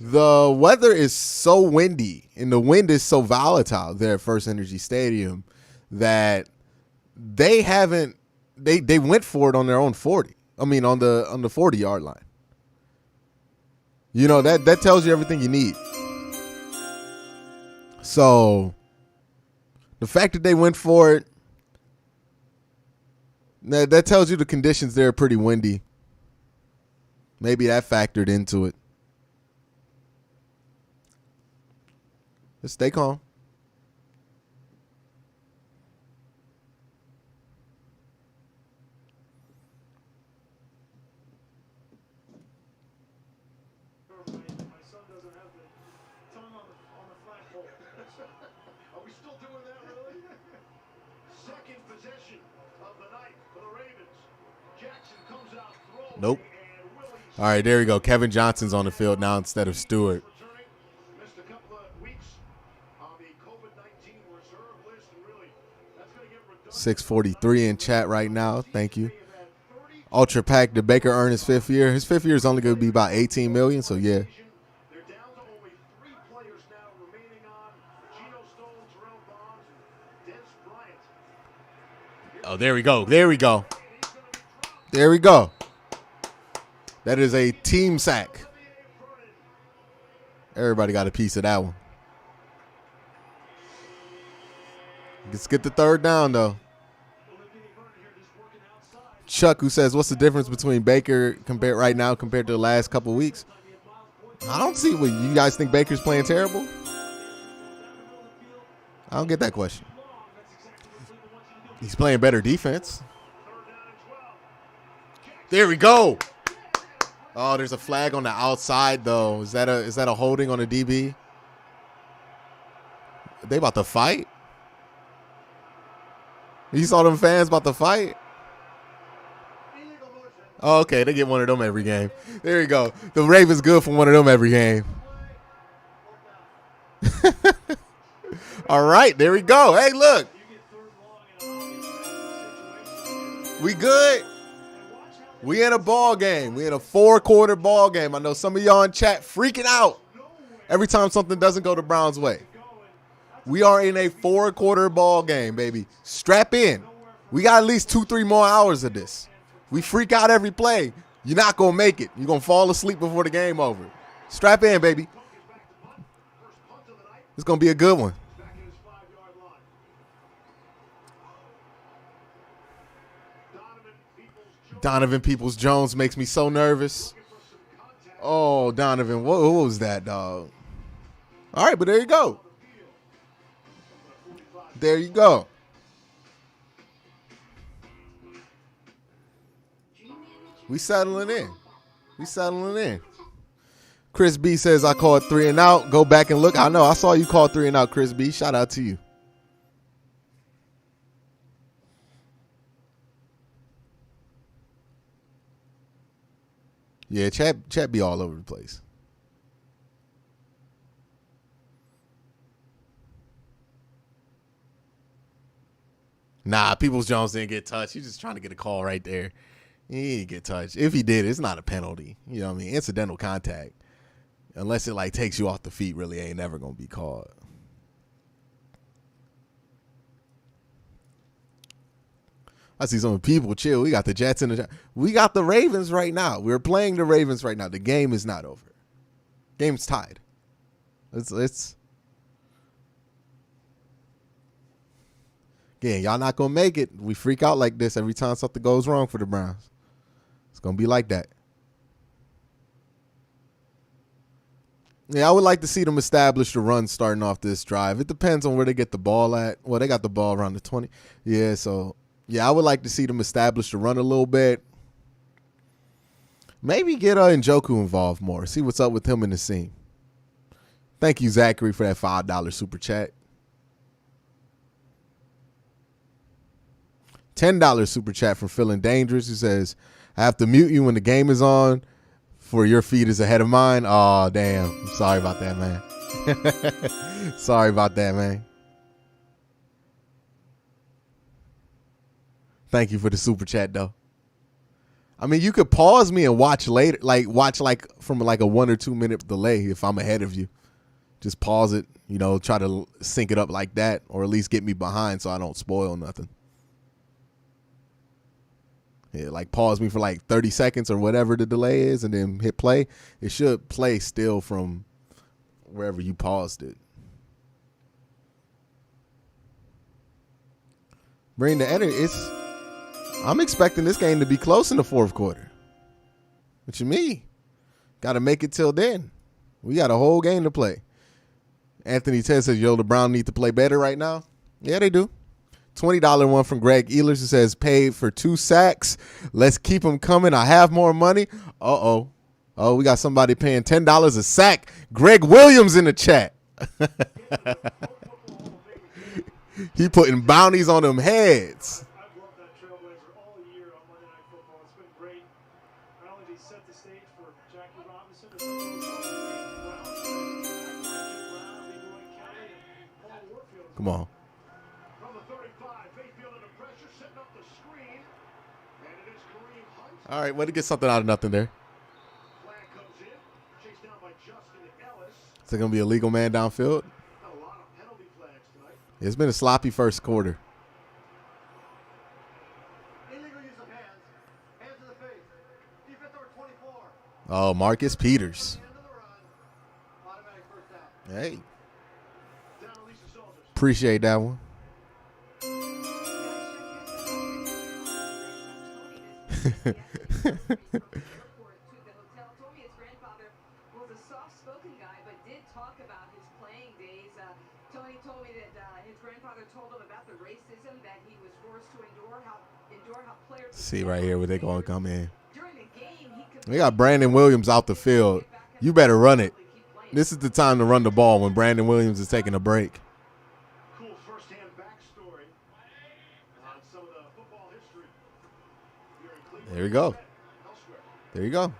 the weather is so windy and the wind is so volatile there at First Energy Stadium that they haven't they went for it on their own 40. I mean on the 40-yard line. You know, that tells you everything you need. So the fact that they went for it, that tells you the conditions there are pretty windy. Maybe that factored into it. Just stay calm. My son doesn't have the tongue on the flagpole. Are we still doing that, really? Second possession of the night for the Ravens. Jackson comes out throwing. Nope. And Willie All right, there we go. Kevin Johnson's on the field now instead of Stewart. returning. Missed a couple of weeks on the COVID-19 reserve list, and really, that's going to get redundant. 643 in chat right now. Thank you. Ultra Pack, did Baker earn his fifth year? His fifth year is only going to be about $18 million, so yeah. They're down to only 3 players now remaining on. Geno Stone, Terrell Bonds, and Des Bryant. Oh, there we go. There we go. There we go. That is a team sack. Everybody got a piece of that one. Let's get the third down, though. Chuck, who says, what's the difference between Baker compared to the last couple of weeks? I don't see what you guys think Baker's playing terrible. I don't get that question. He's playing better defense. There we go. Oh, there's a flag on the outside though. Is that a holding on a DB? They about to fight? You saw them fans about to fight? Oh, okay, they get one of them every game. There you go. The Ravens good for one of them every game. All right, there we go. Hey, look. We good. We in a ball game. We in a 4-quarter ball game. I know some of y'all in chat freaking out every time something doesn't go the Browns' way. We are in a 4-quarter ball game, baby. Strap in. We got at least 2-3 more hours of this. We freak out every play. You're not going to make it. You're going to fall asleep before the game over. Strap in, baby. It's going to be a good one. Donovan Peoples-Jones makes me so nervous. Oh, Donovan, what was that, dog? All right, but there you go. There you go. We settling in. We settling in. Chris B says I called 3 and out. Go back and look. I know. I saw you call 3 and out, Chris B. Shout out to you. Yeah, chat be all over the place. Nah, Peoples Jones didn't get touched. He's just trying to get a call right there. He didn't get touched. If he did, it's not a penalty. You know what I mean? Incidental contact. Unless it like takes you off the feet, really ain't never gonna be called. I see some people chill. We got the Jets and we got the Ravens right now. We're playing the Ravens right now. The game is not over. Game's tied. It's yeah, y'all not gonna make it. We freak out like this every time something goes wrong for the Browns. It's gonna be like that. Yeah, I would like to see them establish the run starting off this drive. It depends on where they get the ball at. Well, they got the ball around the 20. Yeah, so yeah, I would like to see them establish the run a little bit. Maybe get Njoku involved more. See what's up with him in the scene. Thank you, Zachary, for that $5 super chat. $10 super chat from Feeling Dangerous, who says, I have to mute you when the game is on, for your feed is ahead of mine. Oh, damn. I'm sorry about that, man. Sorry about that, man. Thank you for the super chat, though. I mean, you could pause me and watch later, watch from a 1 or 2 minute delay if I'm ahead of you. Just pause it, try to sync it up like that, or at least get me behind so I don't spoil nothing. Yeah, pause me for 30 seconds or whatever the delay is and then hit play. It should play still from wherever you paused it. Bring the energy. I'm expecting this game to be close in the fourth quarter. What you mean? Got to make it till then. We got a whole game to play. Anthony Ted says, the Brown need to play better right now. Yeah, they do. $20 one from Greg Ehlers, who says, paid for 2 sacks. Let's keep them coming. I have more money. Uh-oh. Oh, we got somebody paying $10 a sack. Greg Williams in the chat. He putting bounties on them heads. I've loved that Trailblazer all year on Monday Night Football. It's been great. Not only did he set the stage for Jackie Robinson, but come on. From the 35, Mayfield under pressure, setting up the screen. And it is Kareem Hunt. All right, way to get something out of nothing there. Flag comes in, chased down by Justin Ellis. Is it going to be a legal man downfield? Got a lot of penalty flags tonight. It's been a sloppy first quarter. Illegal use of hands. Hands to the face. Defense number 24. Oh, Marcus Peters. End of the run. Automatic first down. Hey, Down to Lisa Salters. appreciate that one. Told me his grandfather was a soft-spoken guy, but did talk about his playing days. Tony told me that his grandfather told him about the racism that he was forced to endure, how players. See right here where they going to come in. During the game, We got Brandon Williams out the field. You better run it. This is the time to run the ball when Brandon Williams is taking a break. Cool first-hand backstory on some of the football history here in Cleveland. There you go. Elsewhere. There you go.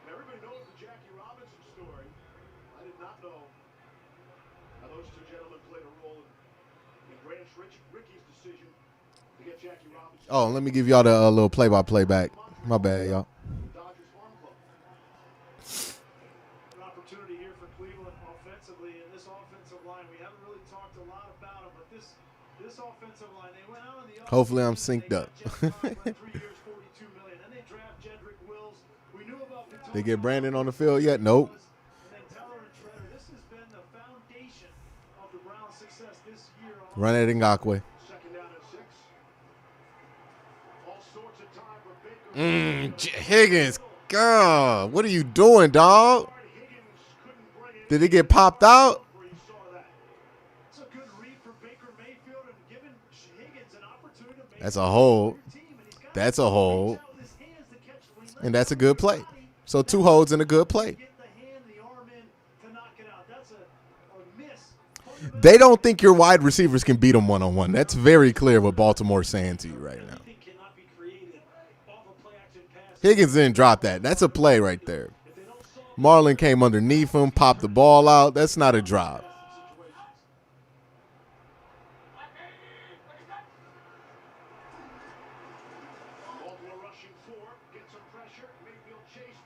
Everybody knows the Jackie Robinson story. I did not know how those two gentlemen played a role in Grant Ricky's decision to get Jackie Robinson. Oh, let me give y'all the little play-by-play back. My bad, y'all. Dodgers Farm Club. An opportunity here for Cleveland offensively in this offensive line. We haven't really talked a lot about them, but this offensive line, they went out on the Hopefully I'm offseason, synced they up. got Jeff Carr for 3 years, $42 million. Then they draft Jedrick Wills. We knew about They get Brandon on the field yet? Nope. and then Teller and Treader. This has been the foundation of the Browns' success this year. Run it Ngakwe. Second down and 6. All sorts of time for Baker. Higgins. God, what are you doing, dog? Higgins couldn't bring it. Did it get popped out? Where you saw that. It's a good read for Baker Mayfield and giving Higgins an opportunity to make That's a hold. team, and he's got That's a hold. out with his hands to catch. When he And that's a good play. So 2 holds and a good play. Get the hand, the arm in to knock it out. That's a miss. They don't think your wide receivers can beat them one-on-one. That's very clear what Baltimore's saying to you right now. Everything cannot be created off a play action pass. Higgins didn't drop that. That's a play right there. Marlon came underneath him, popped the ball out. That's not a drop. Baltimore rushing 4, get some pressure. Mayfield chase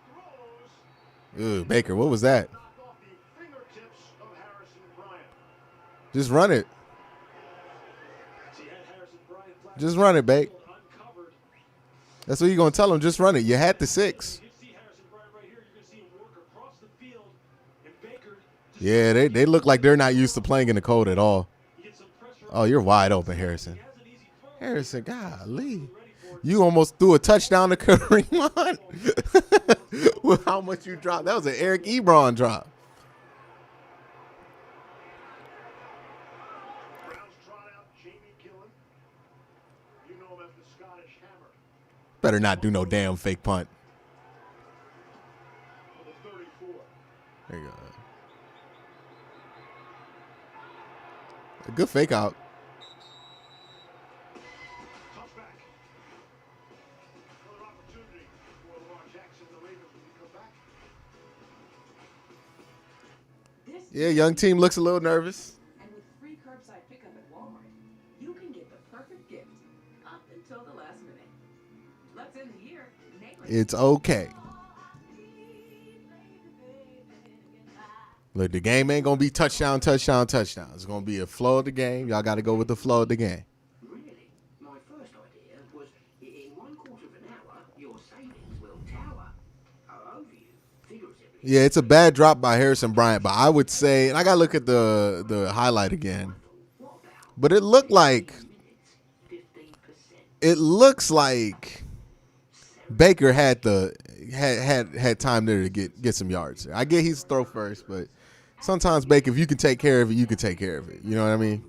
throws. Ooh, Baker, what was that? Knocked off the fingertips of Harrison Bryant. Just run it. He had Harrison Bryant flat Just run it, Bake. uncovered. That's what you're going to tell him. Just run it. You had the 6. You see Harrison Bryant right here. You're going to see him work across the field, and Baker. Yeah, they look like they're not used to playing in the cold at all. Gets some pressure. Oh, you're wide open, Harrison. He has an easy throw. Harrison, golly. Ready for it. You almost threw a touchdown to Kareem Hunt. With how much you dropped. That was an Eric Ebron drop. Browns trot out Jamie Gillen. You know him as the Scottish Hammer. Better not do no damn fake punt. The 34. There you go. A good fake out. Touchback. Another opportunity for Lamar Jackson, the Ravens, when we come back. Yeah, young team looks a little nervous. And with free curbside pickup at Walmart, you can get the perfect gift up until the last minute. Let's end the year nailing it. It's okay. Look, the game ain't going to be touchdown, touchdown, touchdown. It's going to be a flow of the game. Y'all got to go with the flow of the game. Really? My first idea was in 1/4 of an hour, your savings will tower. Over you, figuratively. Yeah, it's a bad drop by Harrison Bryant, but I would say, and I got to look at the highlight again. But it looked like, 15%. it looks like Baker had time there to get some yards. I get he's throw first, but sometimes, Baker, if you can take care of it, you can take care of it. You know what I mean?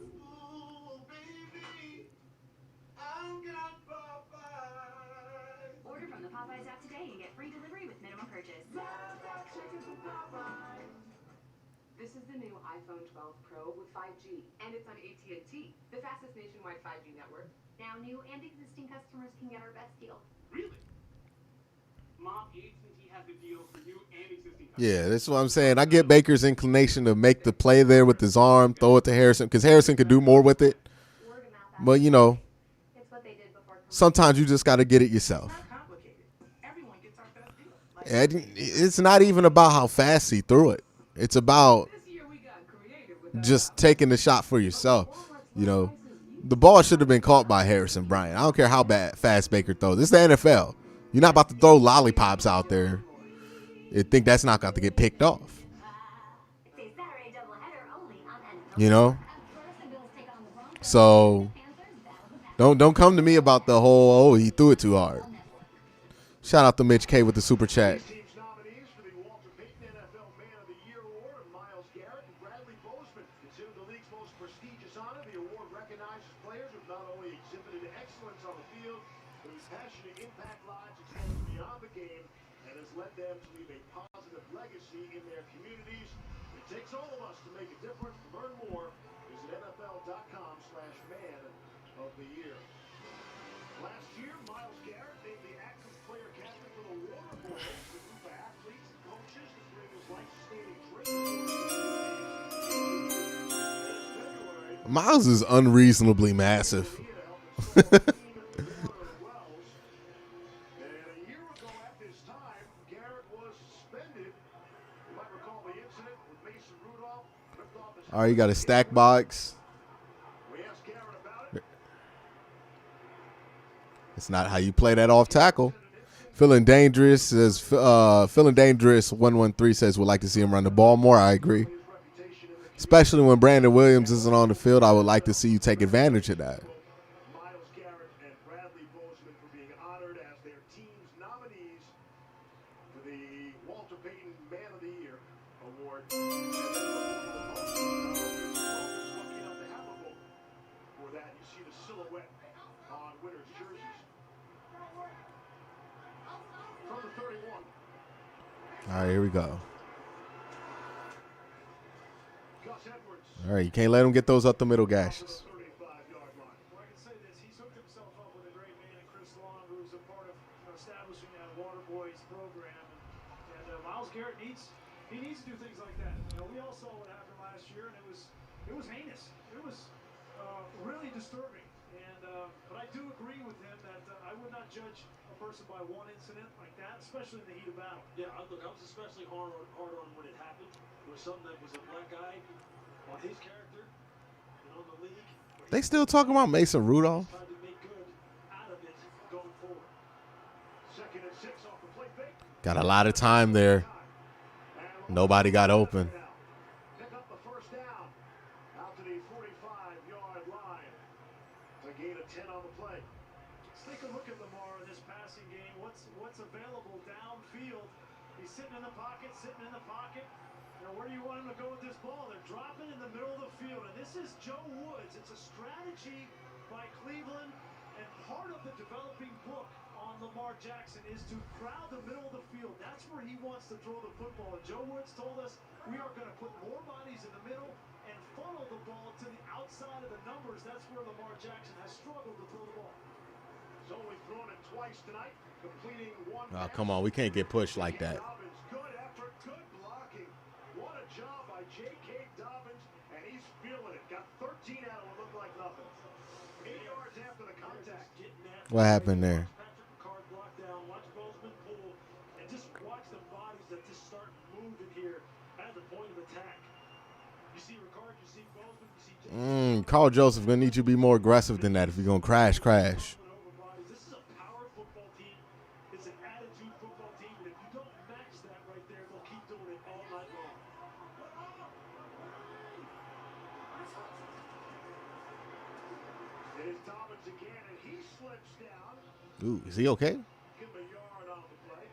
Order from the Popeyes app today and get free delivery with minimum purchase. This is the new iPhone 12 Pro with 5G, and it's on AT&T, the fastest nationwide 5G network. Now new and existing customers can get our best deal. Really? Mom, AT&T has the deal for you and existing customers. Yeah, that's what I'm saying. I get Baker's inclination to make the play there with his arm, throw it to Harrison, because Harrison could do more with it. Word of mouth. But, you know, It's what they did before. sometimes you just got to get it yourself. Complicated. Everyone gets our best deal. And it's not even about how fast he threw it. It's about This year we got creative with just taking the shot for yourself. You know, the ball should have been caught by Harrison Bryant. I don't care how fast Baker throws. This is the NFL. You're not about to throw lollipops out there and think that's not going to get picked off. It's a Saturday doubleheader only on NFL. You know? So don't come to me about the whole, he threw it too hard. Shout out to Mitch K with the super chat. Team's nominees for the Walter Payton NFL Man of the Year Award are Myles Garrett and Bradley Bozeman. Considered the league's most prestigious honor, the award recognizes players who not only exhibited excellence on the field, but whose passionate impact lives extends beyond the game and has led them to leave a positive legacy in their communities. It takes all of us to make a difference. To learn more, visit NFL.com/Man of the Year. Last year, Myles Garrett named the active player captain for the Water Boys, a group of athletes and coaches to bring his life-sustaining drinking. Miles is unreasonably massive. And a year ago at this time, Garrett was suspended. You might recall the incident with Mason Rudolph. Ripped off his All right, you got a stack box. We asked Garrett about it. It's not how you play that off tackle. Feeling dangerous says feeling dangerous 113 says would like to see him run the ball more. I agree. His reputation in the Especially when Brandon Williams isn't on the field, I would like to see you take advantage of that. Myles Garrett and Bradley Bozeman for being honored as their team's nominees for the Walter Payton Man of the Year Award. And then lucky enough to have a vote for that. You see the silhouette on winners' jerseys. from the 31. All right, here we go. Gus Edwards. All right, you can't let him get those up the middle gashes. 35-yard line. Well, I can say this. He's hooked himself up with a great man in Chris Long, who's a part of establishing that Waterboys program. And Myles Garrett needs to do things like that. We all saw what happened last year, and it was heinous. It was really disturbing. And but I do agree with him that I would not judge a person by one incident like that, especially in the heat of battle. Yeah, look, I was especially hard on when it happened. It was something that was a black guy on his character and on the league. They still talking about Mason Rudolph? Tried to make good out of it going forward. 2nd and 6 off the play fake. Got a lot of time there. Nobody got open. Pick up the first down out to the 45-yard line. A gain of 10 on the play. Let's take a look at Lamar in this passing game. What's available downfield? He's sitting in the pocket. Where do you want him to go with this ball? They're dropping in the middle of the field, and this is Joe Woods. It's a strategy by Cleveland, and part of the developing book on Lamar Jackson is to crowd the middle of the field. That's where he wants to throw the football. And Joe Woods told us we are going to put more bodies in the middle and funnel the ball to the outside of the numbers. That's where Lamar Jackson has struggled to throw the ball. He's only thrown it twice tonight, completing one. Oh, come on. We can't get pushed like that. Good effort, good blocking. What a job by J.K. Dobbins, and he's feeling it. Got 13 out of what looked like nothing. 8 yards after the contact. What happened there? Patrick Ricard block down, watch Bozeman pull, and just watch the bodies that just start moving here at the point of attack. You see Ricard, you see Bozeman, you see Carl Joseph gonna need you to be more aggressive than that if you're gonna crash. This is a power football team. It's an attitude football team, and if you don't match that right there, they'll keep doing it all night long. It is Dobbins again, and he slips down. Ooh, is he okay? Give him a yard on the play.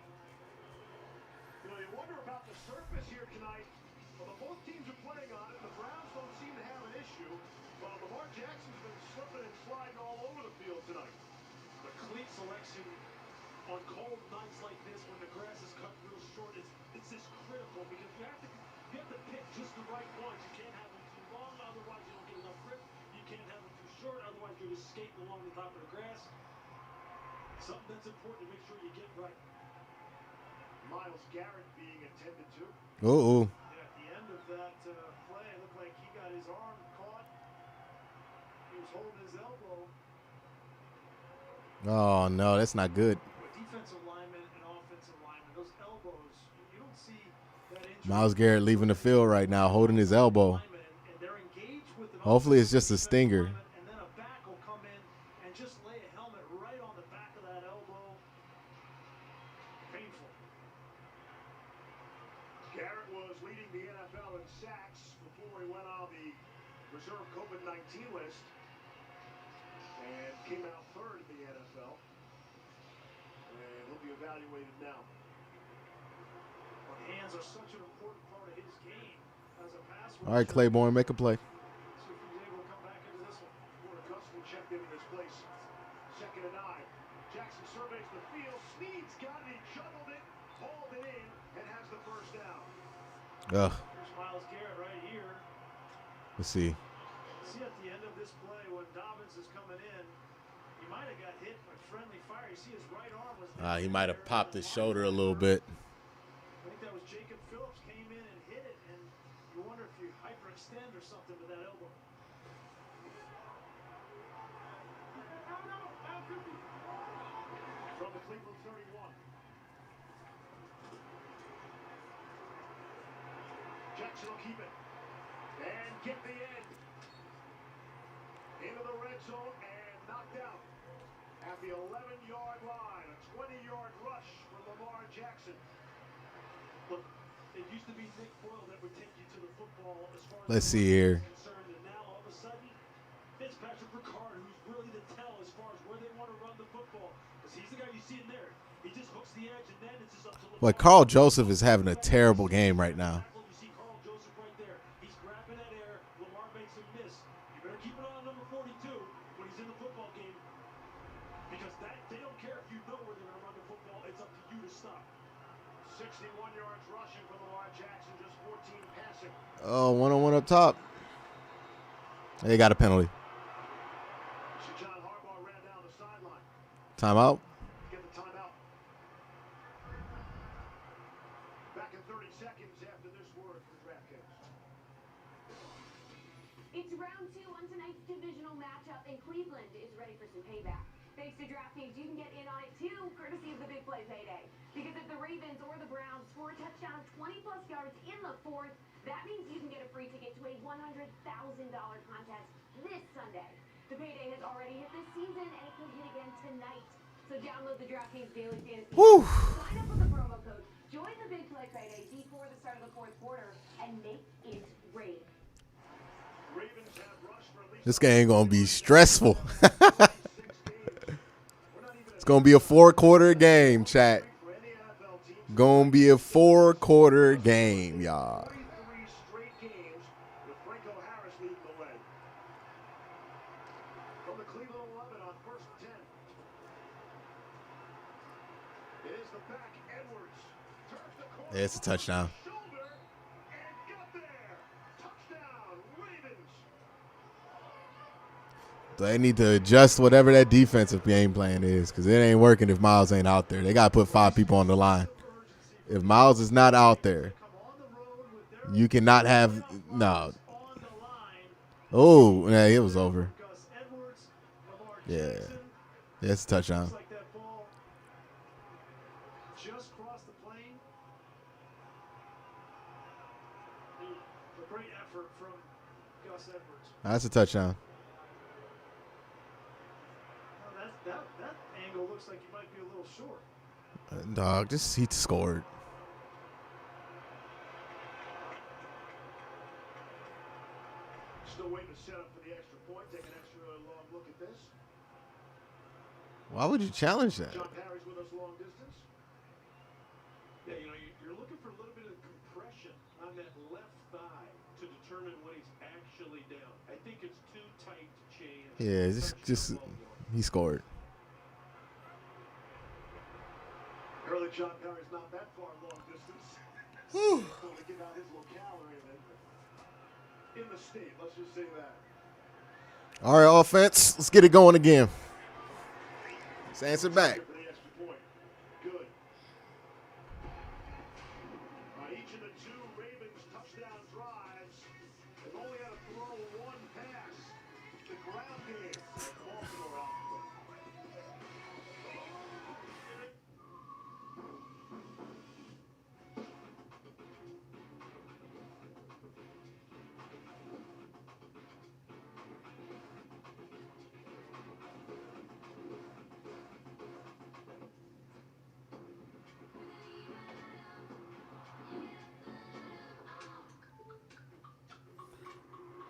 You wonder about the surface here tonight. Well, both teams are playing on it. The Browns don't seem to have an issue. But Lamar Jackson's been slipping and sliding all over the field tonight. The cleat selection on cold nights like this, when the grass is cut real short, it's just critical because you have to pick just the right ones. You can't have them too long, otherwise you don't get enough grip. You can't have them too short, otherwise you're just skating along the top of the grass. Something that's important to make sure you get right. Myles Garrett being attended to. Uh-oh. And at the end of that play, it looked like he got his arm caught. He was holding his elbow. Oh, no, that's not good. Defensive lineman and offensive lineman, those elbows, you don't see that injury. Myles Garrett leaving the field right now, holding his elbow. And they're engaged with an Hopefully it's just a stinger. and then a back will come in and just lay a helmet right on the back of that elbow. Painful. Garrett was leading the NFL in sacks before he went on the reserve COVID-19 list and came out third in the NFL. And he'll be evaluated now. Well, hands are such an important part of his game as a pass rusher. All right, Claiborne, make a play. See if he's able to come back into this one. Augustine checked into this place. 2nd and 9. Jackson surveys the field. Snead's got it. He juggled it, hauled it in, and has the first down. Ugh. Here's Myles Garrett right here. Let's see. See at the end of this play when Dobbins is coming in, he might have got hit by friendly fire. You see his right arm was He might have popped his shoulder a little bit. I think that was Jacob Phillips came in and hit it, and you wonder if you hyperextend or something with that elbow. From the Cleveland 31. Jackson will keep it. And get the end. Into the red zone and knocked out. At the 11-yard line. A 20-yard rush for Lamar Jackson. Look, it used to be Nick Boyle that would take you to the football as far as Let's see here. concerned, and now all of a sudden, it's Patrick Ricard who's really the tell as far as where they want to run the football. Because he's the guy you see in there. He just hooks the edge, and then it's just up to Lamar. But Carl Joseph is having a terrible game right now. You see Carl Joseph right there. He's grabbing that air. Lamar makes him miss. You better keep it on number 42 when he's in the football game. Because they don't care if you know where they're going to run the football. It's up to you to stop. 61 yards rushing for Lamar Jackson, just 14 passing. Oh, 1-on-1 up top. They got a penalty. John Harbaugh ran down the sideline. Timeout. Get the timeout. Back in 30 seconds after this word for DraftKings. It's round 2 on tonight's divisional matchup, and Cleveland is ready for some payback. Thanks to DraftKings, you can get in on it too, courtesy of the Big Play Payday. Because if the Ravens or the Browns score a touchdown of 20-plus yards in the fourth, that means you can get a free ticket to a $100,000 contest this Sunday. The payday has already hit this season, and it can hit again tonight. So download the DraftKings Daily Fantasy app, sign up with the promo code, join the Big Play Payday before the start of the fourth quarter, and make it rain. Ravens have rushed for at least This game gonna be stressful. It's gonna be a 4-quarter game, chat. Gonna be a 4-quarter game, y'all. 43 straight games with Franco Harris leading the way. From the Cleveland 11 on 1st and 10. It is the back, Edwards. Turns the corner. It's a touchdown. Shoulder and got there. Touchdown, Ravens. They need to adjust whatever that defensive game plan is, because it ain't working if Miles ain't out there. They got to put 5 people on the line. If Miles is not out there, you cannot have – no. Oh, yeah, it was over. Yeah. It's a touchdown. Like that ball just crossed the plane. A great effort from Gus Edwards. That's a touchdown. That angle looks like you might be a little short. Dog, just he scored. Still waiting to set up for the extra point. Take an extra long look at this. Why would you challenge that? John Parry's with us long distance. Yeah, you're looking for a little bit of compression on that left thigh to determine when he's actually down. I think it's too tight to change. Yeah, just he scored. Early John Parry's not that far long distance. So to give out his locale in the state, let's just say that. All right, offense, let's get it going again. Let's answer back. For the extra point. Good. On each of the 2 Ravens touchdown drives, they've only had to throw 1 pass. The ground game at Baltimore out.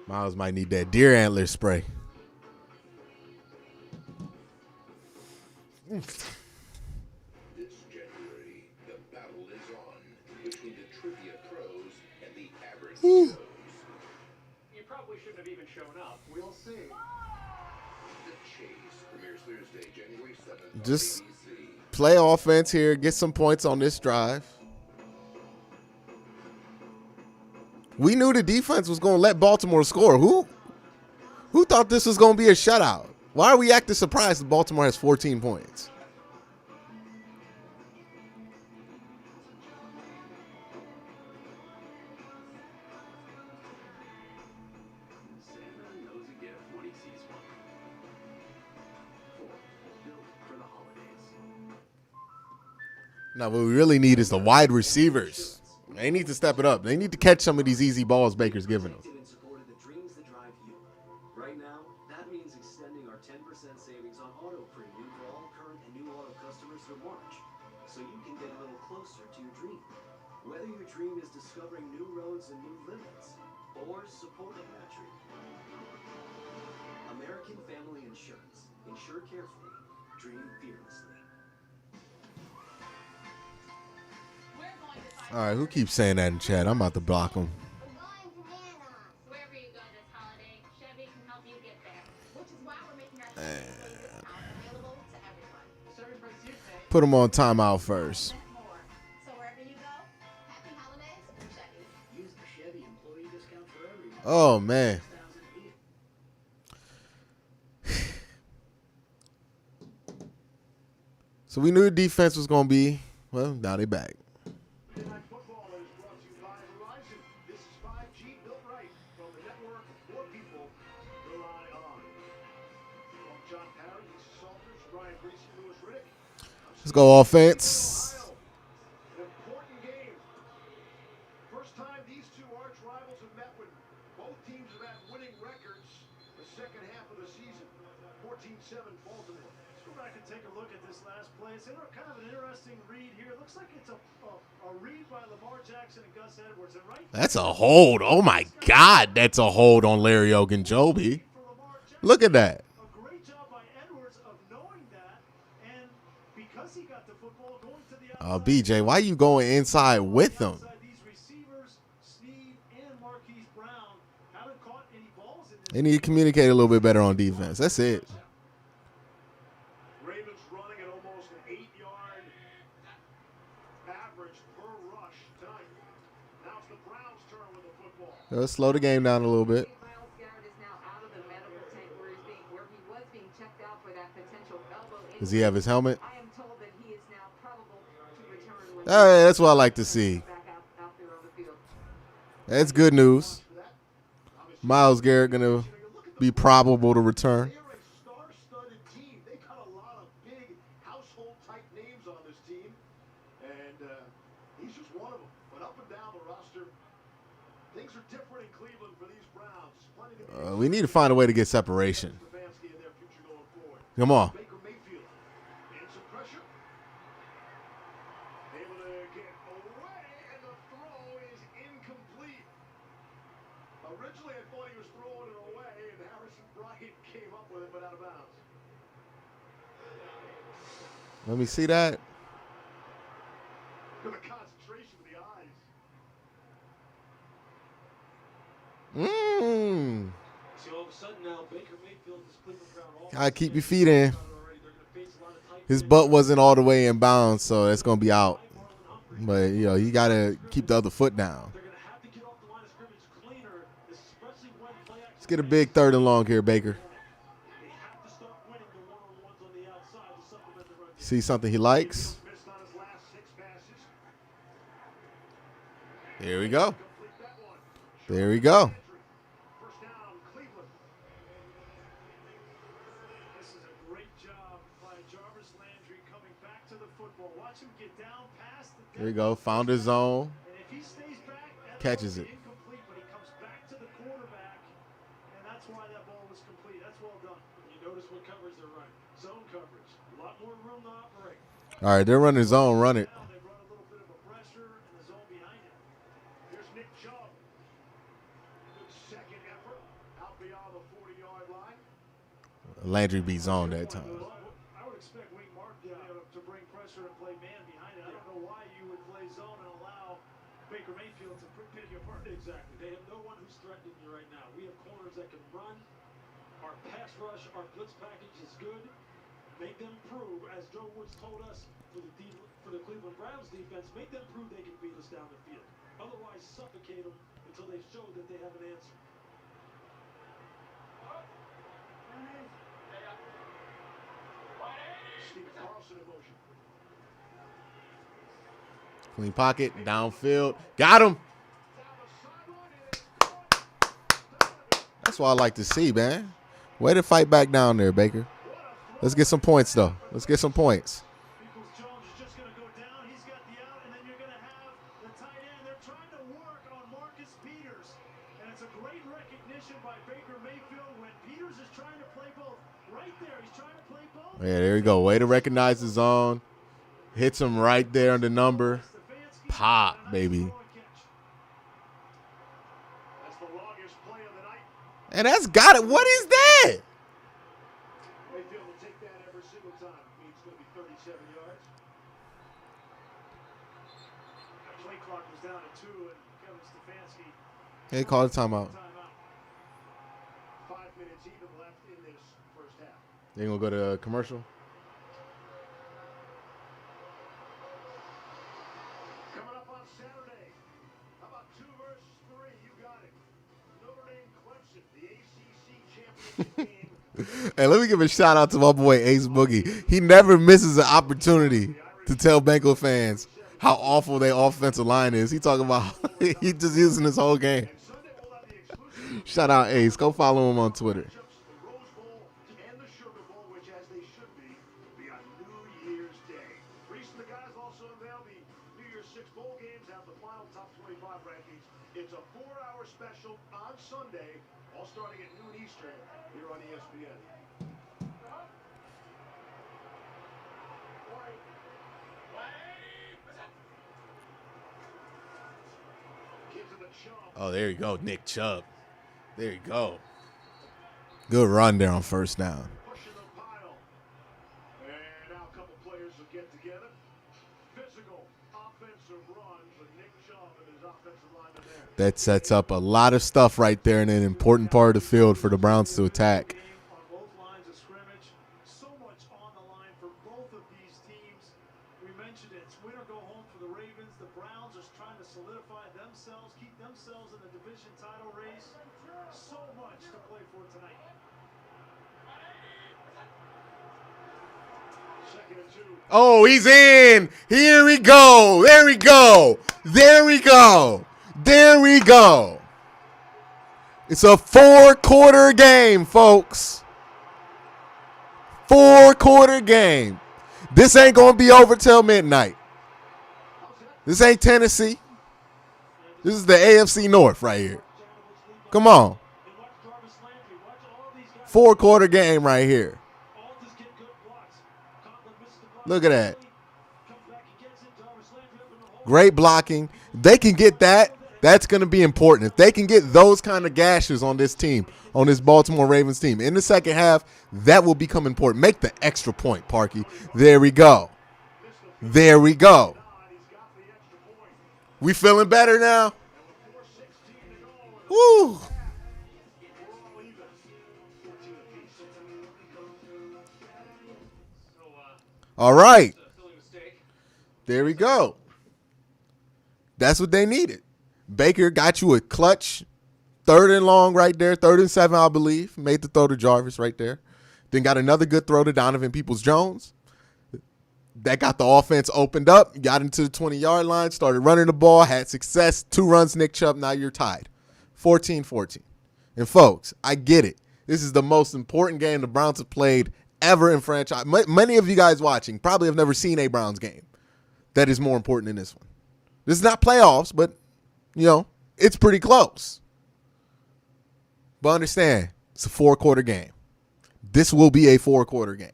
Miles might need that deer antler spray. This January, the battle is on between the trivia pros and the average Joes. You probably shouldn't have even shown up. We'll see. The Chase premieres Thursday, January 7th. Just on ABC. play offense here, get some points on this drive. We knew the defense was going to let Baltimore score. Who thought this was going to be a shutout? Why are we acting surprised that Baltimore has 14 points? Santa knows a gift when he sees one. 4. Built for the holidays. Now, what we really need is the wide receivers. They need to step it up. They need to catch some of these easy balls Baker's giving them. In support of the dreams that drive you. Right now, that means extending our 10% savings on auto premium for all current and new auto customers through March, so you can get a little closer to your dream. Whether your dream is discovering new roads and new limits, or supporting that dream. American Family Insurance. Insure carefully. Dream fearlessly. All right, who keeps saying that in chat? I'm about to block them. Wherever you go this holiday, Chevy can help you get there. Which is why we're making our discount available to everyone. Put them on timeout first. So wherever you go, Oh, man. So we knew the defense was going to be, well, now they back. Monday Night Football is brought to you by Verizon. This is 5G built right from the network more people rely on. From John Parry, Lisa Salters, Brian Greasy, Lewis Riddick. Let's go offense. An important game. First time these two arch rivals have met when both teams have had winning records the second half of the season. 14-7 Baltimore. Let's go back and take a look at this last play. It's kind of an interesting read here. It looks like it's a read by Lamar Jackson and Gus Edwards. And right, That's a hold. Oh, my God. That's a hold on Larry Ogunjobi. Look at that. a great job by Edwards of knowing that. And because he got the football going to the outside. BJ, why you going inside with them? These receivers, Snead and Marquise Brown, haven't caught any balls in this. They need to communicate a little bit better on defense. That's it. Ravens running at almost an 8-yard average per rush tonight. Now it's the Browns' turn with the football. Let's slow the game down a little bit. Miles Garrett is now out of the medical tent where he was being checked out for that potential elbow injury. Does he have his helmet? I am told that he is now probable to return when Hey, that's what I like to see. back out there on the field. That's good news. Miles Garrett going to be probable to return. They're a star-studded team. They got a lot of big household-type names on this team, and he's just one of them. But up and down the roster, things are different in Cleveland for these Browns. Plenty to We need to find a way to get separation. Stefanski and their future going forward. Come on. Baker Mayfield and some pressure. Able to get away, and the throw is incomplete. Originally, I thought he was throwing it away, and Harrison Bryant came up with it, but out of bounds. Let me see that. Look at the concentration of the eyes. See, all of a sudden now, Baker Mayfield is Cleveland Brown. Gotta keep your feet in. His butt wasn't all the way in bounds, so it's going to be out. But, you know, you got to keep the other foot down. They're going to have to get off the line of scrimmage cleaner, especially when play action. Let's get a big 3rd and long here, Baker. They have to start winning the one-on-ones on the outside to supplement the run game. See something he likes. Missed on his last 6 passes. There we go. Complete that one. There we go. First down, Cleveland. This is a great job by Jarvis Landry coming back to the football. Watch him get down past the There we go. Found his zone. and if he stays back, that Catches ball it. will be incomplete, but he comes back to the quarterback, and that's why that ball was complete. That's well done. You notice what coverage they're running. Zone coverage. A lot more room to operate. All right, they're running zone. Run it. Now they run a little bit of a pressure in the zone behind him. Here's Nick Chubb. Good second effort. Out beyond the 40-yard line. Landry be zone that time. I would expect Wink Martindale to bring pressure and play man behind it. I don't know why you would play zone and allow Baker Mayfield to pick you apart. Exactly. They have no one who's threatening you right now. We have corners that can run. Our pass rush, our blitz package is good. Make them prove, as Joe Woods told us for the Cleveland Browns defense, make them prove they can beat us down the field. Otherwise, suffocate them until they show that they have an answer. Steve Carlson in motion. Clean pocket, downfield. Got him. That's what I like to see, man. Way to fight back down there, Baker. Let's get some points, though. Let's get some points. Jones is just going to go down. He's got the out, and then you're going to have the tight end. They're trying to work on Marcus Peters, and it's a great recognition by Baker Mayfield when Peters is trying to play both. Right there, he's trying to play both. Yeah, there you go. Way to recognize the zone. Hits him right there on the number. Pop, baby. That's the longest play of the night. And that's got it. What is that? Mayfield will take that every single time. Means it's going to be 37 yards. The play clock was down at 2, and Kevin Stefanski. Hey, call the timeout. 5 minutes even left in this first half. They gonna go to commercial. Coming up on Saturday, how about 2 versus 3? You got it. Notre Dame Hey, let me give a shout out to my boy Ace Boogie. He never misses an opportunity to tell Bengal fans how awful their offensive line is. He talking about he just using this whole game. Shout out Ace. Go follow him on Twitter. The Rose Bowl and the Sugar Bowl, which as they should be on New Year's Day. Reese and the guys also unveil the New Year's 6 bowl games, have the final top 25 rankings. It's a 4-hour special on Sunday, all starting at noon Eastern here on ESPN. Oh, there you go, Nick Chubb. There you go. Good run there on first down. Pushing the pile. And now a couple players will get together. Physical offensive runs with Nick Chubb and his offensive lineman there. That sets up a lot of stuff right there in an important part of the field for the Browns to attack. On both lines of scrimmage. So much on the line for both of these teams. We mentioned it. It's win or go home for the Ravens. The Browns are trying to solidify themselves, keep themselves in the division title race. So much to play for tonight. Second and 2. Oh, he's in. Here we go. There we go. There we go. There we go. It's a 4-quarter game, folks. 4-quarter game. This ain't going to be over till midnight. This ain't Tennessee. This is the AFC North right here. Come on. 4-quarter game right here. Look at that. Great blocking. They can get that. That's going to be important. If they can get those kind of gashes on this team, on this Baltimore Ravens team, in the second half, that will become important. Make the extra point, Parky. There we go. There we go. We feeling better now? Woo. All right. There we go. That's what they needed. Baker got you a clutch 3rd and long right there, 3rd and 7, I believe. Made the throw to Jarvis right there. Then got another good throw to Donovan Peoples-Jones. That got the offense opened up, got into the 20-yard line, started running the ball, had success. 2 runs, Nick Chubb. Now you're tied. 14-14. And, folks, I get it. This is the most important game the Browns have played ever in franchise. Many of you guys watching probably have never seen a Browns game that is more important than this one. This is not playoffs, but, you know, it's pretty close. But understand, it's a 4-quarter game. This will be a 4-quarter game.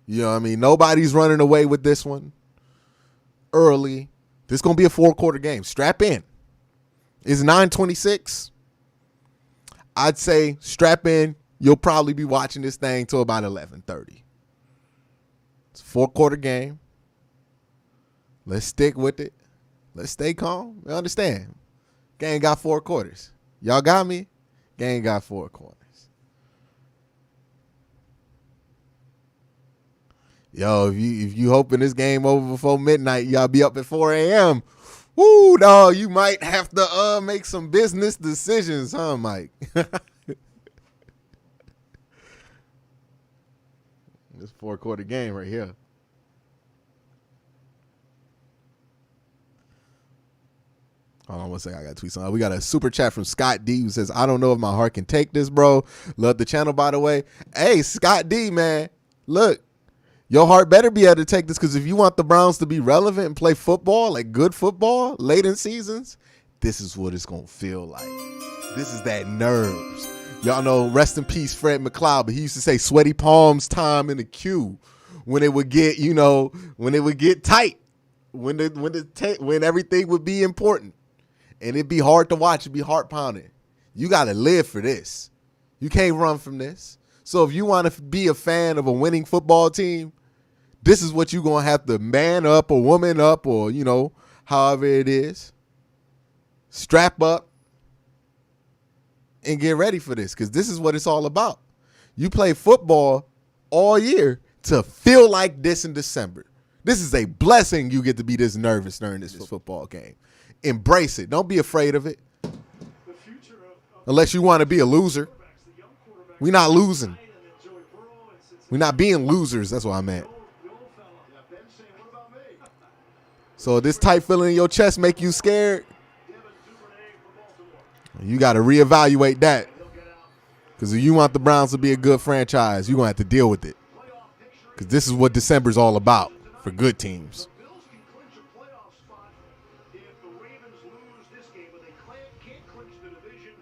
You know what I mean? Nobody's running away with this one early. This is going to be a 4-quarter game. Strap in. It's 9:26. I'd say strap in. You'll probably be watching this thing till about 11:30. It's a 4-quarter game. Let's stick with it. Let's stay calm. You understand? Game got 4 quarters. Y'all got me? Game got 4 quarters. Yo, if you hoping this game over before midnight, y'all be up at 4 a.m. Woo, dog, you might have to make some business decisions, huh, Mike? This 4-quarter game right here. Hold on one second. I got to tweet something. We got a super chat from Scott D who says, I don't know if my heart can take this, bro. Love the channel, by the way. Hey, Scott D, man. Look, your heart better be able to take this, because if you want the Browns to be relevant and play football, like good football, late in seasons, this is what it's going to feel like. This is that nerves. Y'all know, rest in peace, Fred McLeod, but he used to say sweaty palms time in the queue when it would get, you know, when it would get tight, when everything would be important. And it'd be hard to watch. It'd be heart pounding. You got to live for this. You can't run from this. So if you want to be a fan of a winning football team, this is what you're going to have to man up or woman up, or, you know, however it is. Strap up and get ready for this, because this is what it's all about. You play football all year to feel like this in December. This is a blessing you get to be this nervous during this football game. Embrace it. Don't be afraid of it. Unless you want to be a loser. We're not losing. We're not being losers. That's what I meant. The old fella. Yeah, Ben's saying, what about me? So this tight feeling in your chest make you scared? Devin Duvernay for Baltimore. You got to reevaluate that. He'll get out. Because if you want the Browns to be a good franchise, you're going to have to deal with it. Playoff picture. Because this is what December's all about for good teams. The Bills can clinch a playoff spot if the Ravens lose this game, but they can't clinch the division.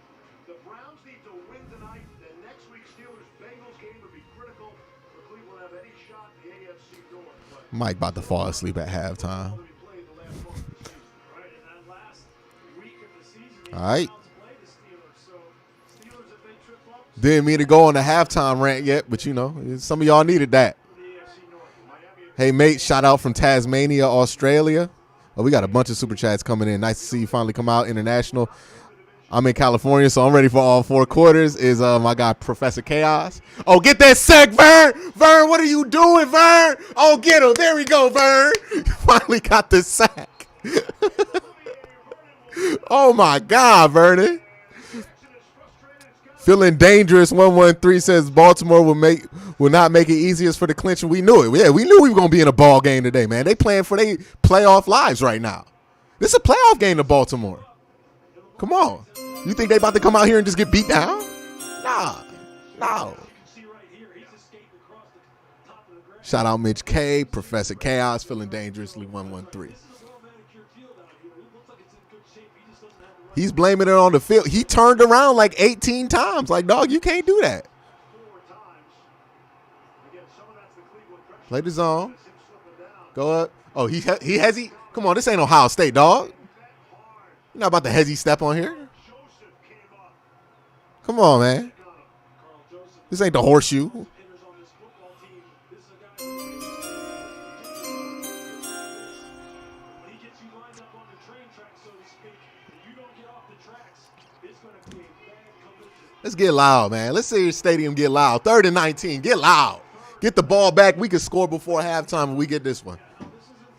The Browns need to win tonight. The next week's Steelers-Bengals game would be critical for Cleveland to have any shot in the AFC North. But Mike about to fall asleep at halftime. we played the last month of the season. Right, and that last week of the season, All right. Browns play the Steelers. So Steelers, if they trip up, Didn't mean to go on the halftime rant yet, but you know, some of y'all needed that. the AFC North, Miami. Hey, mate, shout out from Tasmania, Australia. Oh, we got a bunch of super chats coming in. Nice to see you finally come out international. I'm in California, so I'm ready for all 4 quarters. Is my guy, Professor Chaos. Oh, get that sack, Vern. Vern, what are you doing, Vern? Oh, get him. There we go, Vern. Finally got the sack. Oh, my God, Vernon. Feeling dangerous. 113 says Baltimore will not make it easiest for the clinching. We knew it. Yeah, we knew we were gonna be in a ball game today, man. They playing for their playoff lives right now. This is a playoff game to Baltimore. Come on. You think they about to come out here and just get beat down? Nah. No. See right here, he's escaping across the top of the grass. Shout out Mitch K, Professor Chaos, feeling dangerously 113. This is a well-manicured field out here. It looks like it's in good shape. He just doesn't have the right He's blaming it on the field. He turned around like 18 times. Like, dog, you can't do that. 4 times. Again, some of that's the Cleveland pressure. Play the zone. That's him slipping down. Go up. Oh, he hezzy. Come on, this ain't Ohio State, dog. You're not about to hezzy step on here. Joseph came up. Come on, man. Got him. Carl Joseph. This ain't the horseshoe. Hitters on this football team. This is a guy who when he gets you lined up on the train track, so to speak, and you don't get off the tracks, it's going to be a bad collision. Let's get loud, man. Let's see your stadium get loud. 3rd and 19. Get loud. Get the ball back. We can score before halftime and we get this one.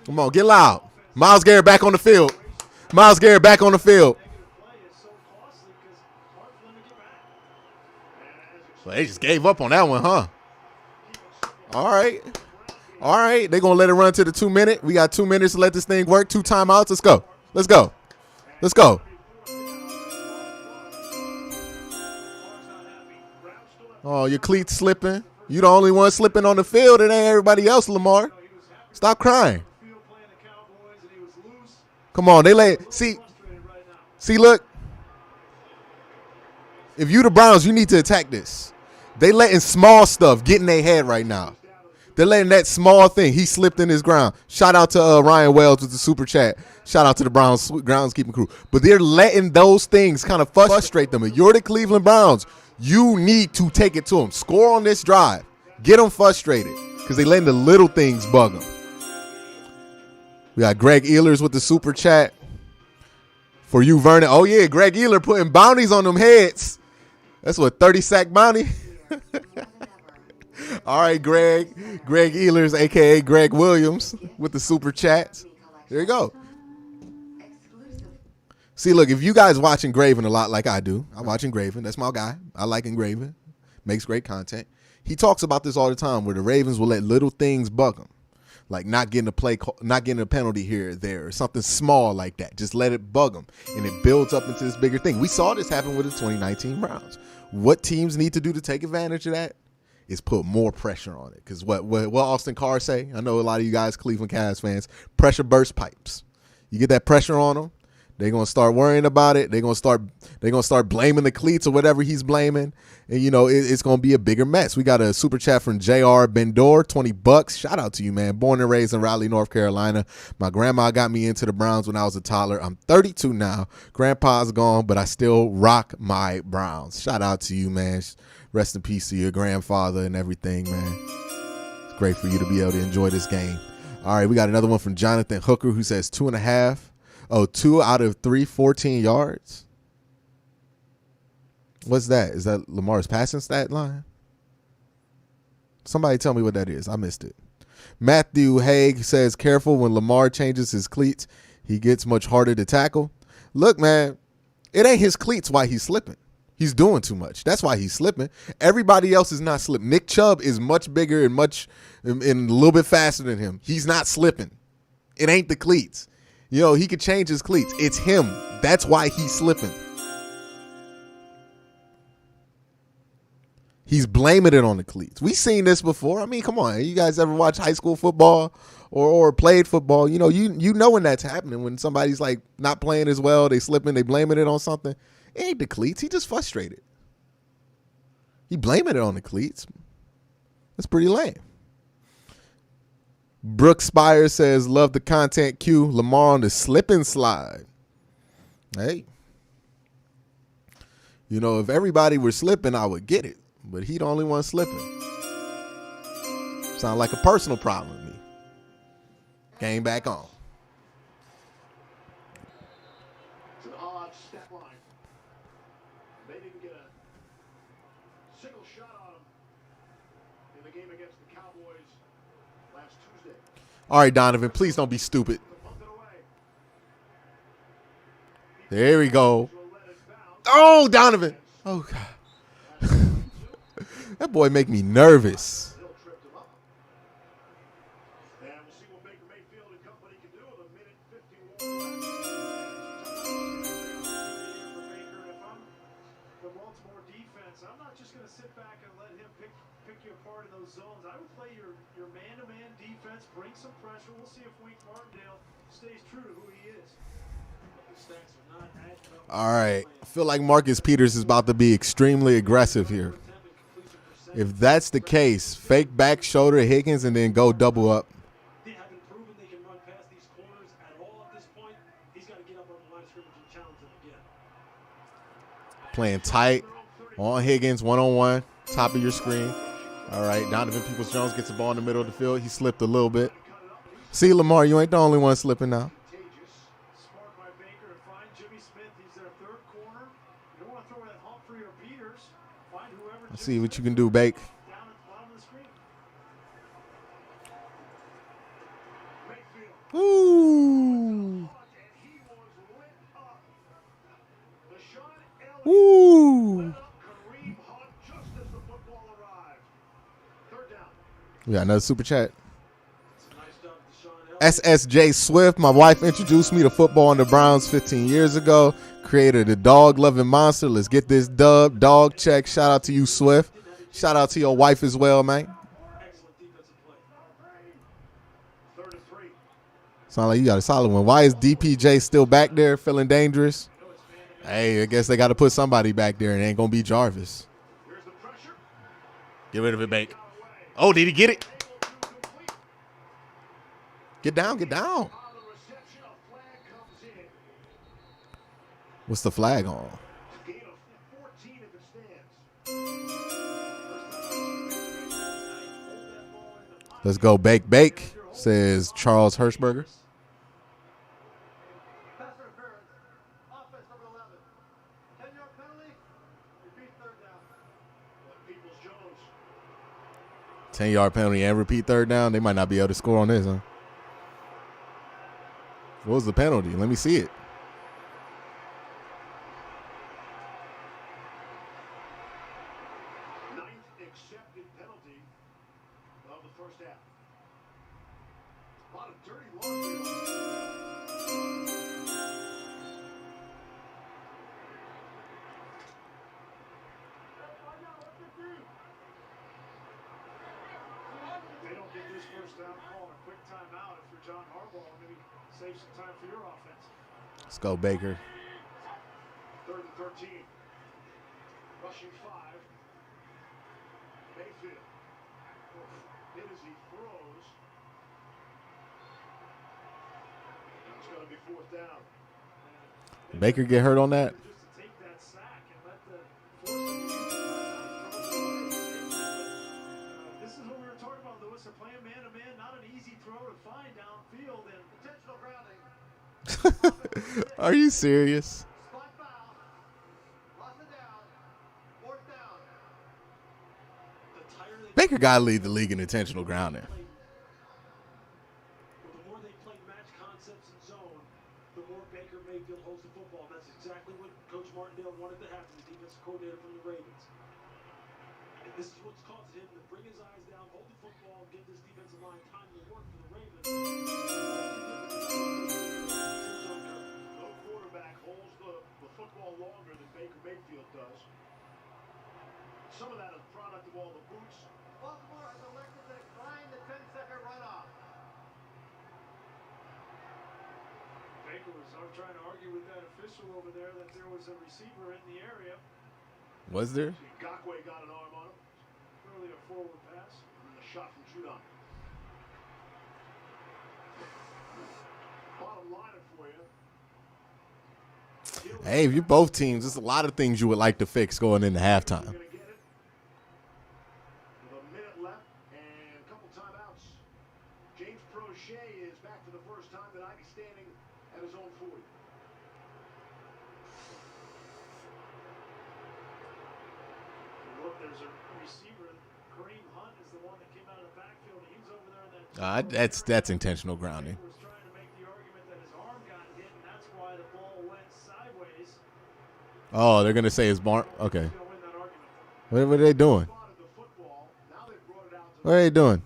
Come on, get loud. Myles Garrett back on the field. Myles Garrett back on the field. Play is so costly because hard for them to get back. Well, they just gave up on that one, huh? All right. All right. They're going to let it run to the 2 minute. We got 2 minutes to let this thing work. 2 timeouts. Let's go. Let's go. Let's go. Oh, your cleats slipping. You the only one slipping on the field. It ain't everybody else, Lamar. Stop crying. Field playing the Cowboys and he was loose. Come on. They let see. Frustrated right now. See, look. If you the Browns, you need to attack this. They letting small stuff get in their head right now. They're letting that small thing. He slipped in his ground. Shout out to Ryan Wells with the super chat. Shout out to the Browns groundskeeping crew. But they're letting those things kind of frustrate them. If you're the Cleveland Browns, you need to take it to them. Score on this drive. Get them frustrated because they letting the little things bug them. We got Greg Ehlers with the super chat. For you, Vernon. Oh, yeah, Greg Ehler putting bounties on them heads. That's what, 30-sack bounty? All right, Greg. Greg Ehlers, a.k.a. Greg Williams, with the super chats. There you go. See, look, if you guys watch Engraven a lot like I do, I watch Engraven. That's my guy. I like Engraven. Makes great content. He talks about this all the time where the Ravens will let little things bug them. Like not getting a penalty here or there, or something small like that. Just let it bug them, and it builds up into this bigger thing. We saw this happen with the 2019 Browns. What teams need to do to take advantage of that is put more pressure on it. Because what Austin Carr say? I know a lot of you guys Cleveland Cavs fans. Pressure burst pipes. You get that pressure on them, they're gonna start worrying about it. They're gonna start blaming the cleats or whatever he's blaming, and you know it's gonna be a bigger mess. We got a super chat from J.R. Bendor, $20. Shout out to you, man. Born and raised in Raleigh, North Carolina. My grandma got me into the Browns when I was a toddler. I'm 32 now. Grandpa's gone, but I still rock my Browns. Shout out to you, man. Rest in peace to your grandfather and everything, man. It's great for you to be able to enjoy this game. All right, we got another one from Jonathan Hooker who says 2.5. Oh, 2 out of 3, 14 yards. What's that? Is that Lamar's passing stat line? Somebody tell me what that is. I missed it. Matthew Haig says, careful when Lamar changes his cleats. He gets much harder to tackle. Look, man, it ain't his cleats why he's slipping. He's doing too much. That's why he's slipping. Everybody else is not slipping. Nick Chubb is much bigger and a little bit faster than him. He's not slipping. It ain't the cleats. You know, he could change his cleats. It's him. That's why he's slipping. He's blaming it on the cleats. We've seen this before. I mean, come on. You guys ever watch high school football or played football? You know, you know when that's happening. When somebody's like not playing as well, they slipping, they blaming it on something. It ain't the cleats. He just frustrated. He blaming it on the cleats. That's pretty lame. Brooke Spire says, love the content Q. Lamar on the slip and slide. Hey. You know, if everybody were slipping, I would get it. But he the only one slipping. Sound like a personal problem to me. Came back on. It's an odd stat line. They didn't get a single shot on him in the game against the Cowboys last Tuesday. All right, Donovan, please don't be stupid. There we go. Oh, Donovan. Oh, God. That boy make me nervous. The Baltimore defense, I'm not just going to sit back and let him pick you apart in those zones. I would play your man-to-man defense, bring some pressure. We'll see if Wink Martindale stays true to who he is. The stats are not all right. I feel like Marcus Peters is about to be extremely aggressive here. If that's the case, fake back shoulder Higgins and then go double up. They haven't proven they can run past these corners at all at this point. He's got to get up on the line of scrimmage and challenge them again. Playing tight on Higgins, one-on-one, top of your screen. All right, Donovan Peoples-Jones gets the ball in the middle of the field. He slipped a little bit. See, Lamar, you ain't the only one slipping now. Smart by Baker to find Jimmy Smith. He's their third corner. You don't want to throw that Humphrey or Peters. Find whoever. Let's see what you can do, Bake. Down at the bottom of the screen. Mayfield. Ooh. And he was lit up. Deshaun Elliott Ooh. lit up Kareem Hunt just as the football arrived. Third down. We got another super chat. Nice job, Deshaun Elliott. SSJ Swift. My wife introduced me to football and the Browns 15 years ago. Created a dog-loving monster. Let's get this dub. Dog check. Shout out to you, Swift. Shout out to your wife as well, man. Excellent defensive play. Third and 3. Sound like you got a solid one. Why is DPJ still back there feeling dangerous? Hey, I guess they got to put somebody back there, and it ain't going to be Jarvis. Here's the pressure. Get rid of it, Bake. Oh, did he get it? Get down, get down. On the reception, a flag comes in. What's the flag on? Gain of 14 if it stands. Let's go, Bake, Bake, says Charles Hirschberger. Pass interference. Offense number 11. 10-yard penalty. Repeat third down. Peoples-Jones. 10-yard penalty and repeat third down. They might not be able to score on this, huh? What was the penalty? Let me see it. Ninth accepted penalty of the first half. A lot of dirty laundry. They don't get this first down, call a quick timeout if you're John Harbaugh. Maybe save some time for your offense. Let's go, Baker. Third and 13. Rushing 5. Mayfield. Hit as he throws. Now it's going to be fourth down. Baker get hurt on that? Just to take that sack and let the force him to use it. This is what we were talking about, Lewis. They're playing man-to-man. Not an easy throw to find downfield. And intentional grounding. Are you serious? Spot foul. Lost it down. Fourth down. Baker got to lead the league in intentional grounding. The more they play match concepts and zone, the more Baker Mayfield holds the football. That's exactly what Coach Martindale wanted to happen. The defense offensive coordinator from the Ravens. And this is what's caused him to bring his eyes down, hold the football, give this defensive line time to work for the Ravens. No quarterback holds the football longer than Baker Mayfield does. Some of that is a product of all the boots. Baltimore has elected to decline the 10-second runoff. Baker was trying to argue with that official over there that there was a receiver in the area. Was there? Gakwe got an arm on him. Clearly a forward pass. And a shot from Judon. Bottom line for you. Hey, if you're both teams, there's a lot of things you would like to fix going into halftime. With a minute left and a couple timeouts. James Prochet is back for the first time tonight. He's standing at his own 40. Look, there's a receiver. Kareem Hunt is the one that came out of the backfield. He's over there in that. That's intentional grounding. Was trying to make the argument that his arm got hit, and that's why the ball went sideways. Oh, they're gonna say his barn. Okay. He's gonna win that argument. What are they doing? Spotted the football. Now they've brought it out to What are they doing?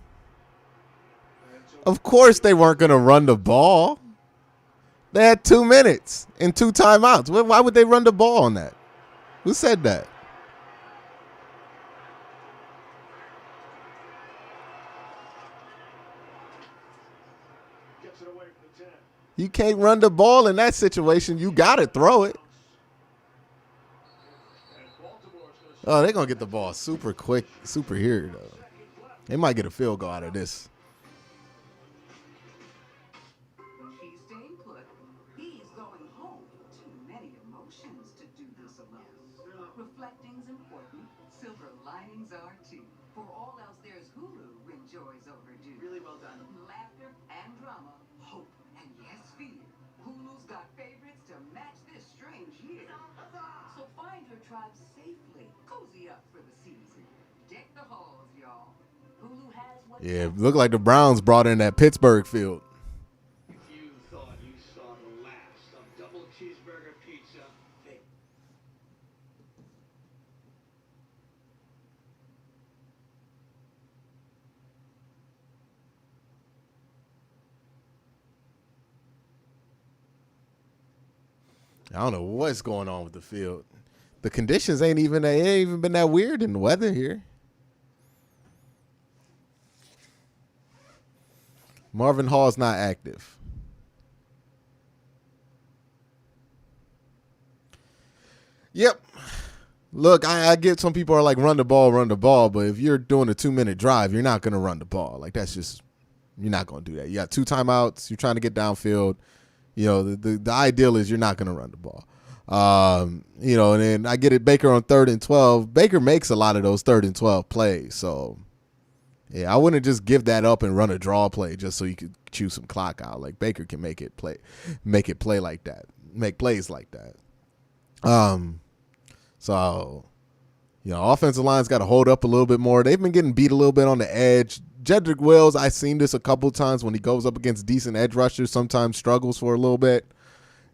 Of course they weren't gonna run the ball. They had 2 minutes and 2 timeouts. Why would they run the ball on that? Who said that? gets it away from the 10. You can't run the ball in that situation. You got to throw it. Oh, they're going to get the ball super quick, super here, though. They might get a field goal out of this. He's staying put. He's going home. Too many emotions to do this alone. Reflecting's important. Silver linings are too. For all else, there's Hulu when joy's overdue. Really well done. Laughter and drama, hope and yes, fear. Hulu's got favorites to match this strange year. So find your tribe safely. Cozy up for the season. Deck the halls, y'all. Hulu has what. Yeah, it looked like the Browns brought in that Pittsburgh field. You thought you saw the last of double cheeseburger pizza. Hey. I don't know what's going on with the field. The conditions ain't even been that weird in the weather here. Marvin Hall's not active. Yep. Look, I get some people are like run the ball, but if you're doing a 2-minute drive, you're not gonna run the ball. Like that's just you're not gonna do that. You got 2 timeouts. You're trying to get downfield. You know, the ideal is you're not going to run the ball. You know, and then I get it, Baker on 3rd and 12. Baker makes a lot of those 3rd and 12 plays. So, yeah, I wouldn't just give that up and run a draw play just so you could chew some clock out. Like Baker can make it play like that, make plays like that. So, you know, offensive line's got to hold up a little bit more. They've been getting beat a little bit on the edge. Jedrick Wills, I've seen this a couple times when he goes up against decent edge rushers, sometimes struggles for a little bit.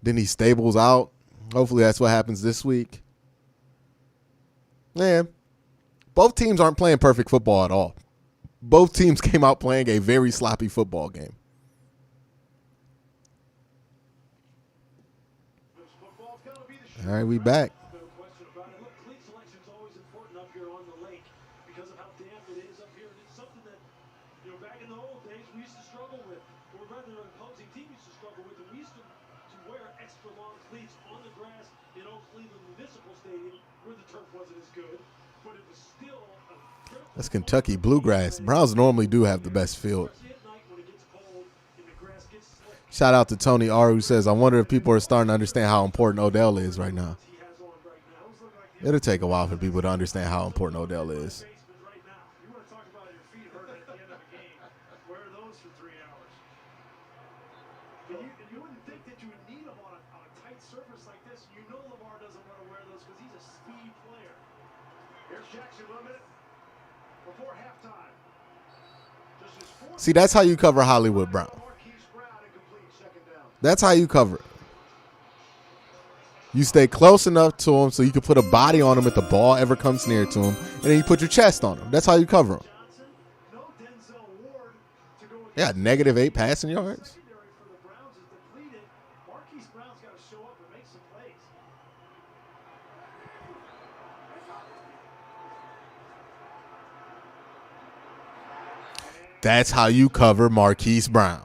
Then he stables out. Hopefully that's what happens this week. Yeah. Both teams aren't playing perfect football at all. Both teams came out playing a very sloppy football game. All right, we back. That's Kentucky bluegrass. Browns normally do have the best field. Shout out to Tony R, who says, I wonder if people are starting to understand how important Odell is right now. It'll take a while for people to understand how important Odell is. You wouldn't think that you would need him on a tight surface like this. You know Lamar doesn't want to wear those because he's a speed player. Here's Jackson 1 minute before halftime. See, that's how you cover Hollywood Brown. That's how you cover it. You stay close enough to him so you can put a body on him if the ball ever comes near to him, and then you put your chest on him. That's how you cover him. Yeah, -8 passing yards. That's how you cover Marquise Brown.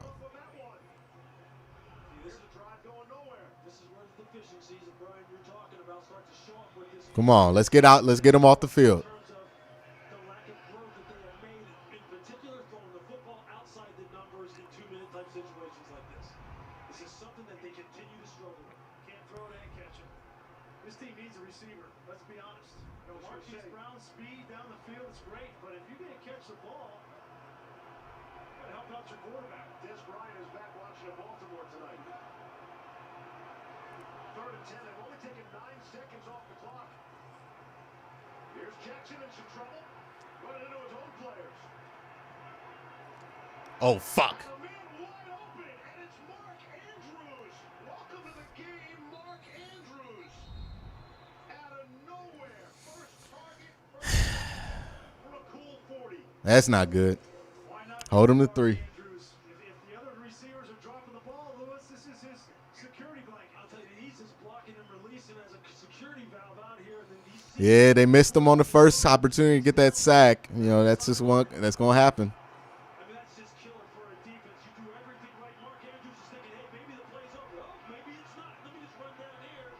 Come on, let's get out. Let's get him off the field. This team needs a receiver. Let's be honest. You know, Marquise Brown's speed down the field is great, but if you can't catch the ball, you gotta help out your quarterback. Des Bryant is back watching at Baltimore tonight. 3rd and 10. They've only taken 9 seconds off the clock. Here's Jackson in some trouble. Running into his own players. Oh, fuck. The man wide open, and it's Mark Andrews. Welcome to the game, Mark Andrews. Out of nowhere. First target, for a cool 40. That's not good. Hold him to 3. Andrews. If the other receivers are dropping the ball, Lewis, this is his security blanket. I'll tell you, he's just blocking and releasing as a security valve out here. Yeah, they missed him on the first opportunity to get that sack. You know, that's just one that's going to happen. I mean, that's just killer for a defense. You do everything right. Mark Andrews is thinking, hey, maybe the play's over. Oh, maybe it's not. Let me just run down here.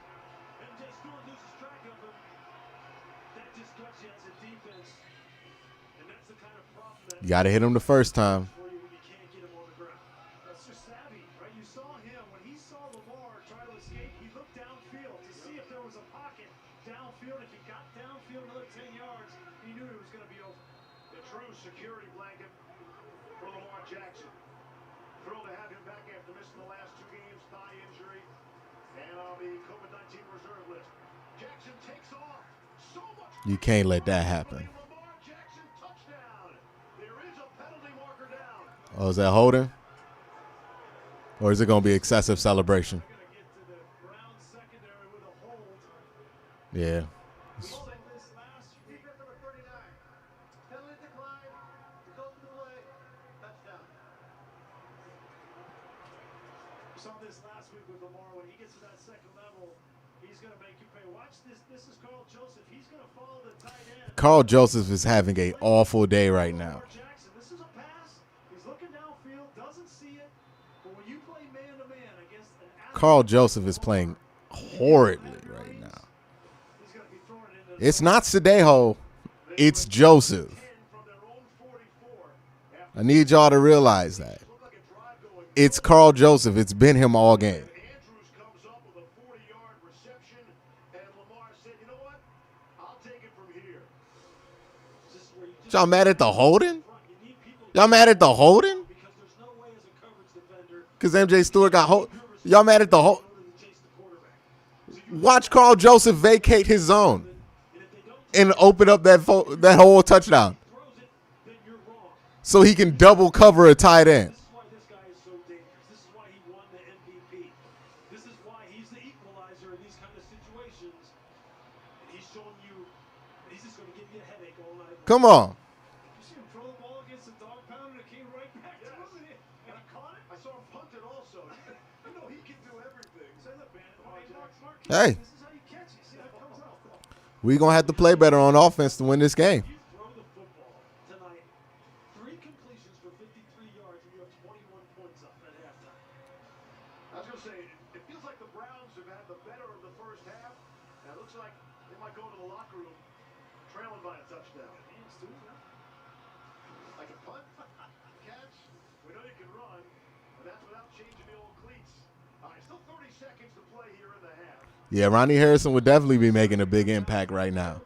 And just Stewart loses track of him. That just cuts you as a defense. And that's the kind of problem that You got to hit him the first time. for you when you can't get him on the ground. That's just savvy, right? You saw him when he saw Lamar try to escape. He looked downfield to see if there was a pocket downfield. If he got downfield another 10 yards, he knew it was going to be over. The true security blanket for Lamar Jackson. Thrilled to have him back after missing the last 2 games, thigh injury, and on the COVID-19 reserve list. Jackson takes off. So much. You can't let that happen. Lamar Jackson touchdown. There is a penalty marker down. Oh, is that holding? Or is it going to be excessive celebration? Going to get to the Browns secondary with a hold. Yeah. This last defense number 39. Penalty decline. Result of the play. Touchdown. We saw this last week with Lamar. When he gets to that second level, he's going to make you pay. Watch this. This is Carl Joseph. He's going to follow the tight end. Carl Joseph is having an awful day right now. Jackson, this is a pass. He's looking downfield, doesn't see it. But when you play man-to-man against an Carl Joseph is playing horridly right now. he's going to be throwing it into It's not Sadejo. It's Joseph. 10 from their own 44. I need y'all to realize that. It's Carl Joseph. It's been him all game. Andrews comes up with a 40-yard reception, and Lamar said, you know what? I'll take it from here. This is where you just Y'all mad at the holding? you need people Y'all mad at the holding? because there's no way as a coverage defender Because MJ Stewart got hold. Y'all mad at the hold? to chase the quarterback. So you Watch Carl Joseph vacate his zone and if they don't and open up that that whole touchdown throws it, then you're wrong. so he can double cover a tight end. This is why this guy is so dangerous. This is why he won the MVP. This is why he's the equalizer in these kind of situations. And he's showing you that he's just going to give you a headache all night long. Come on. You see him throw the ball against the dog pound and it came right back to him. And I caught it. I saw him punt it also. You know he can do everything. Say, look, man. Mark, Hey. this is how you catch it. See how it comes out. We going to have to play better on offense to win this game. You throw the football tonight, 3 completions for 53 yards, and you have 21 points up at halftime. I was going to say, it feels like the Browns have had the better of the first half, and it looks like they might go to the locker room trailing by a touchdown. Hands too, like a punt, catch. We know you can run, but that's without changing the old cleats. All right, still 30 seconds to play here in the half. Yeah, Ronnie Harrison would definitely be making a big impact right now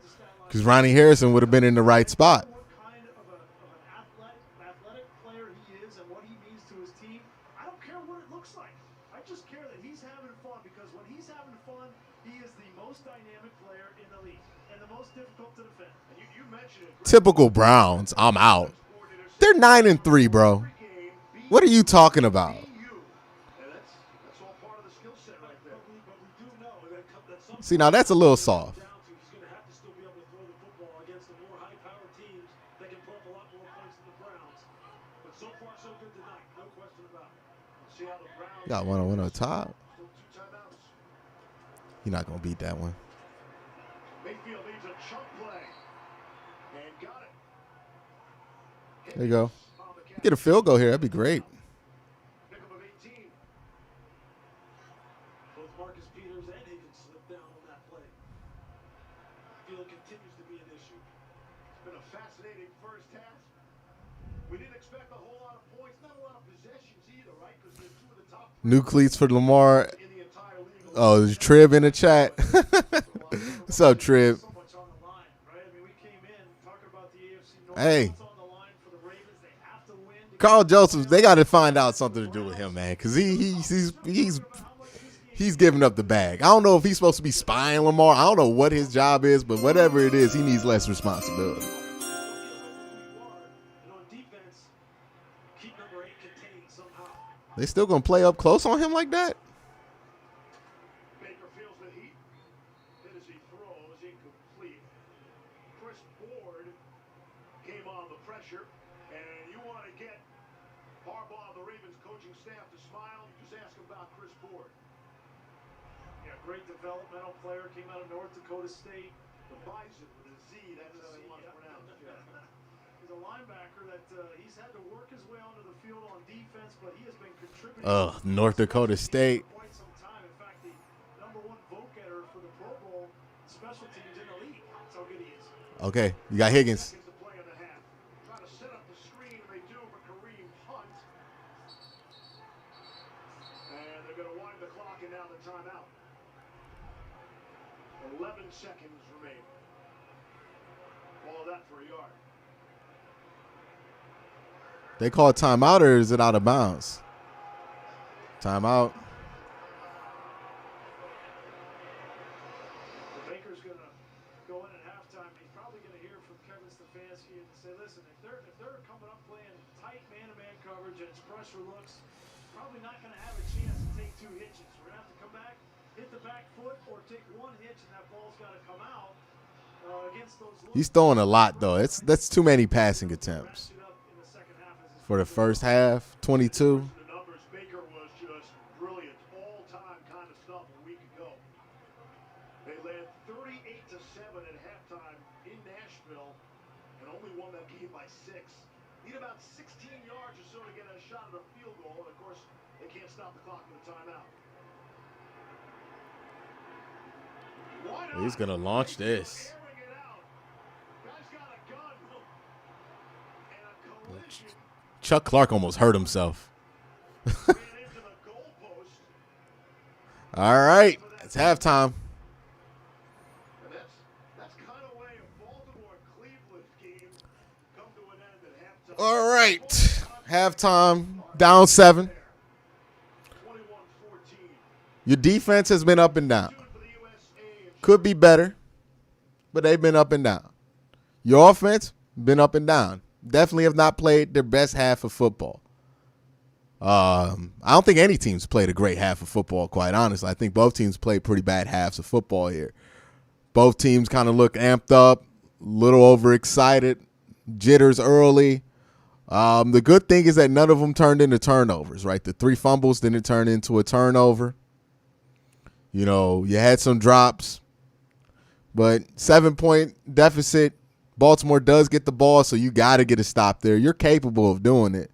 because Ronnie Harrison would have been in the right spot. What kind of an athletic player he is and what he means to his team. I don't care what it looks like. I just care that he's having fun because when he's having fun, he is the most dynamic player in the league and the most difficult to defend. And you mentioned it. Typical Browns. I'm out. They're 9-3, bro. What are you talking about? And that's all part of the skill set right there. But we do know that See, now that's a little soft. Down to, he's going to have to still be able to throw the football against the more high-powered teams that can put up a lot more points than the Browns. But so far, so good tonight. No question about it. Let's see how the Browns. You got 1-on-1 on top. Still 2 timeouts. You're not gonna beat that one. Mayfield needs a chunk play. And got it. There you go. Get a field goal here. That'd be great. Pickup of 18. Both Marcus Peters and Higgins slipped down on that play. Field continues to be an issue. It's been a fascinating first half. We didn't expect a whole lot of points, not a lot of possessions either, right? Because they're 2 of the top New cleats for Lamar. in the entire league. Oh, there's Trib in the chat. What's up, Trib? So much on the line, right? I mean, we came in talking about the AFC North. Hey. What's on the line for the Ravens? They have to win. Carl Joseph, they got to find out something to do with him, man, because he's giving up the bag. I don't know if he's supposed to be spying Lamar. I don't know what his job is, but whatever it is, he needs less responsibility. And on defense, keep number 8 contained somehow. They still gonna play up close on him like that? Baker feels the heat. Hit as he throws, incomplete. Chris Board came on the pressure, and you want to get Harbaugh, the Ravens coaching staff, to smile. You just ask about Chris Board. Yeah, great developmental player, came out of North Dakota State. The Bison with a Z, that's how he wants to pronounce it. He's a linebacker that he's had to work his way onto the field on defense, but he has been contributing. North Dakota State. For quite some time. In fact, the #1 vote getter for the Pro Bowl special teams in the league. That's how good he is. Okay, you got Higgins. Seconds to play in the half. Trying to set up the screen, and they do for Kareem Hunt. And they're going to wind the clock, and now the timeout. 11 seconds remain. All of that for a yard. They call it timeout, or is it out of bounds? Timeout. Baker's going to go in at halftime. He's probably going to hear from Kevin Stefanski and say, listen, if they're coming up playing tight man-to-man coverage and it's pressure looks, probably not going to have a chance to take 2 hitches. We're going to have to come back, hit the back foot, or take 1 hitch, and that ball's got to come out against those looks. He's throwing a lot, though. That's too many passing attempts. For the first half, 22. The numbers, Baker was just brilliant, all-time kind of stuff a week ago. They led 38-7 at halftime in Nashville and only won that game by 6. Need about 16 yards or so to get a shot at a field goal, and of course, they can't stop the clock with a timeout. He's gonna launch this. Airing it out. Guy's got a gun. And a collision. Chuck Clark almost hurt himself. Ran into the goalpost. All right, it's halftime. And that's kind of way a Baltimore-Cleveland game come to an end at halftime. All right, halftime, down 7. 21-14. Your defense has been up and down. Could be better, but they've been up and down. Your offense, been up and down. Definitely have not played their best half of football. I don't think any team's played a great half of football, quite honestly. I think both teams played pretty bad halves of football here. Both teams kind of look amped up, a little overexcited, jitters early. The good thing is that none of them turned into turnovers, right? The 3 fumbles didn't turn into a turnover. You know, you had some drops, but 7-point deficit. Baltimore does get the ball, so you got to get a stop there. You're capable of doing it.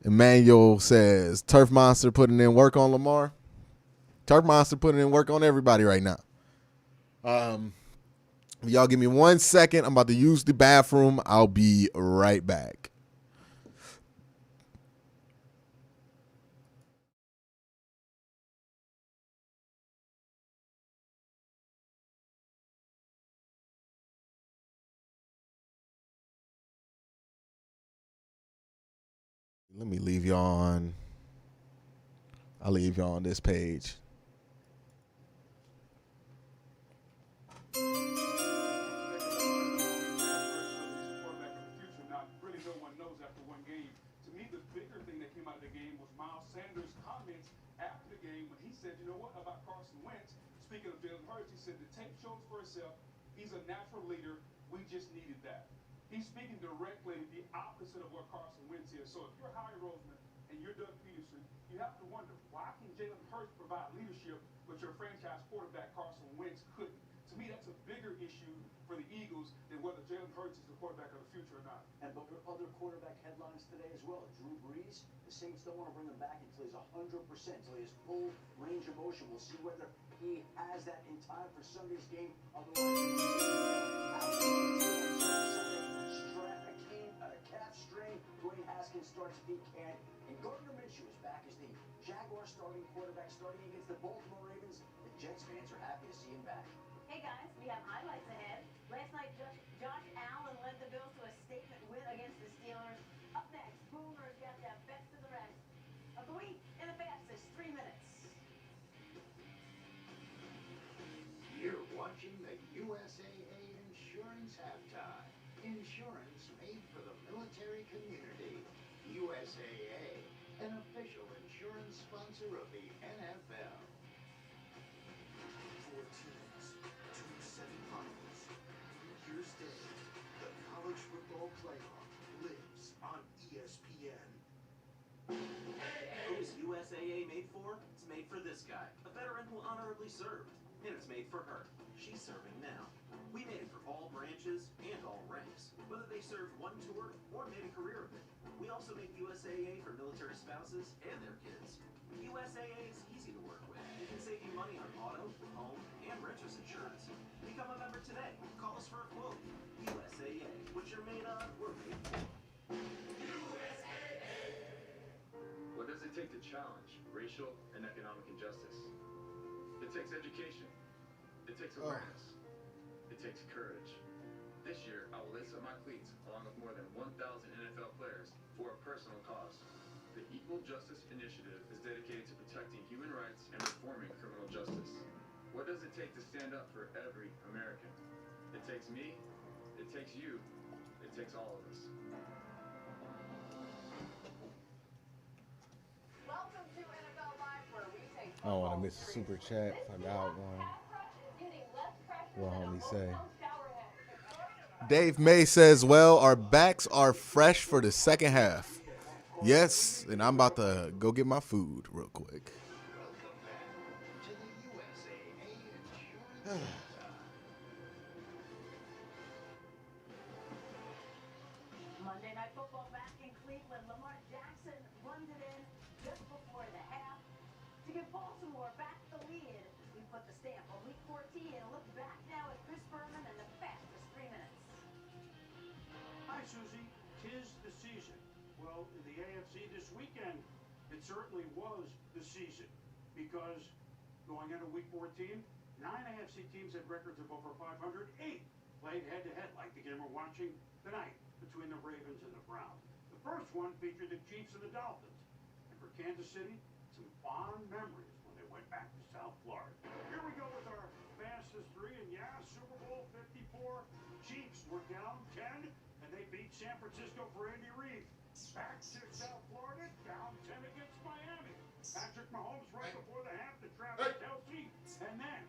Emmanuel says, Turf Monster putting in work on Lamar. Turf Monster putting in work on everybody right now. Y'all give me 1 second. I'm about to use the bathroom. I'll be right back. Let me leave y'all on. I'll leave y'all on this page. Really, no one knows after one game. To me, the bigger thing that came out of the game was Miles Sanders' comments after the game when he said, you know what, about Carson Wentz, speaking of Jalen Hurts, he said the tape shows for itself. He's a natural leader. We just needed that. He's speaking directly the opposite of what Carson Wentz is. So if you're Howie Roseman and you're Doug Peterson, you have to wonder, why can Jalen Hurts provide leadership, but your franchise quarterback Carson Wentz couldn't? To me, that's a bigger issue for the Eagles than whether Jalen Hurts is the quarterback of the future or not. And but other quarterback headlines today as well. Drew Brees, the Saints don't want to bring him back until he's 100%, until he has full range of motion. We'll see whether he has that in time for Sunday's game. Otherwise, calf strain. Dwayne Haskins starts if he can. And Gardner Minshew is back as the Jaguars starting quarterback, starting against the Baltimore Ravens. The Jets fans are happy to see him back. Hey guys, we have highlights ahead. Last night, Josh Allen led the Bills to a statement win against the Steelers. Up next, Boomer's got the best of the rest of the week in the fastest 3 minutes. You're watching the USAA Insurance Halftime. Insurance made for the military community. USAA, an official insurance sponsor of the NFL. 4 teams, 2 semifinals. Here's Dave. The college football playoff lives on ESPN. Who's USAA made for? It's made for this guy, a veteran who honorably served. And it's made for her. She's serving now. We made it for all branches and all ranks, whether they served one tour or made a career of it. We also make USAA for military spouses and their kids. USAA is easy to work with. We can save you money on auto, home, and renter's insurance. Become a member today. Call us for a quote. USAA. What you're made of, we're made for. What does it take to challenge racial and economic injustice? It takes education. It takes awareness. It takes courage. This year, I will lace up my cleats along with more than 1,000 NFL players for a personal cause. The Equal Justice Initiative is dedicated to protecting human rights and reforming criminal justice. What does it take to stand up for every American? It takes me. It takes you. It takes all of us. Welcome to NFL Live, where we take I don't want to miss a super chat. I got one. What homie say? Dave May says, well, our backs are fresh for the second half. Yes, and I'm about to go get my food real quick. Monday Night Football back in Cleveland. Lamar Jackson runs it in just before the half to give Baltimore back the lead. We put the stamp on week 14 and look back now at Chris Berman and the fastest 3 minutes. Hi, Susie. 'Tis the season. Well, in the AFC this weekend, it certainly was the season because going into week 14, 9 AFC teams had records of over 500. 8 played head-to-head like the game we're watching tonight between the Ravens and the Browns. The first one featured the Chiefs and the Dolphins. And for Kansas City, some fond memories when they went back to South Florida. Here we go with our fastest 3, and yeah, Super Bowl 54. Chiefs were down 10, and they beat San Francisco for Andy Reid. Back to South Florida, down 10 against Miami. Patrick Mahomes right before the half to Travis Kelce, and then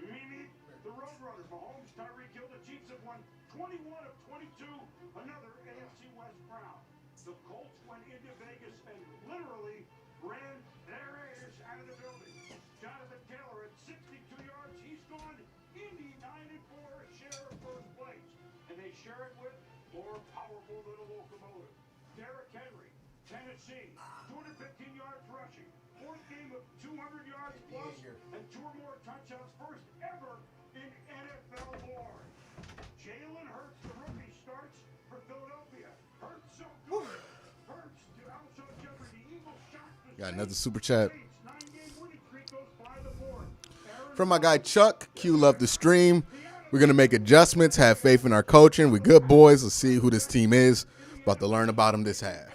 Mimi, the Roadrunner. Mahomes, Tyreek Hill, the Chiefs have won 21 of 22. Another AFC West Brown. The Colts went into Vegas and literally ran their ass out of the building. Jonathan Taylor at 62 yards. He's gone Indy 9-4, share of first place. And they share it with more powerful than a locomotive. Derrick Henry, Tennessee, 215 yards rushing. 4th game of 200 yards plus and 2 or more touchdowns. First ever in NFL lore. Jalen Hurts, the rookie, starts for Philadelphia. Hurts so good. Hurts to Alshon Jeffrey. The Eagles shot the Got another super chat. 9-game winning streak goes by the board. From my guy Chuck, Q love the stream. We're going to make adjustments, have faith in our coaching. We're good boys. Let's see who this team is. About to learn about them this half.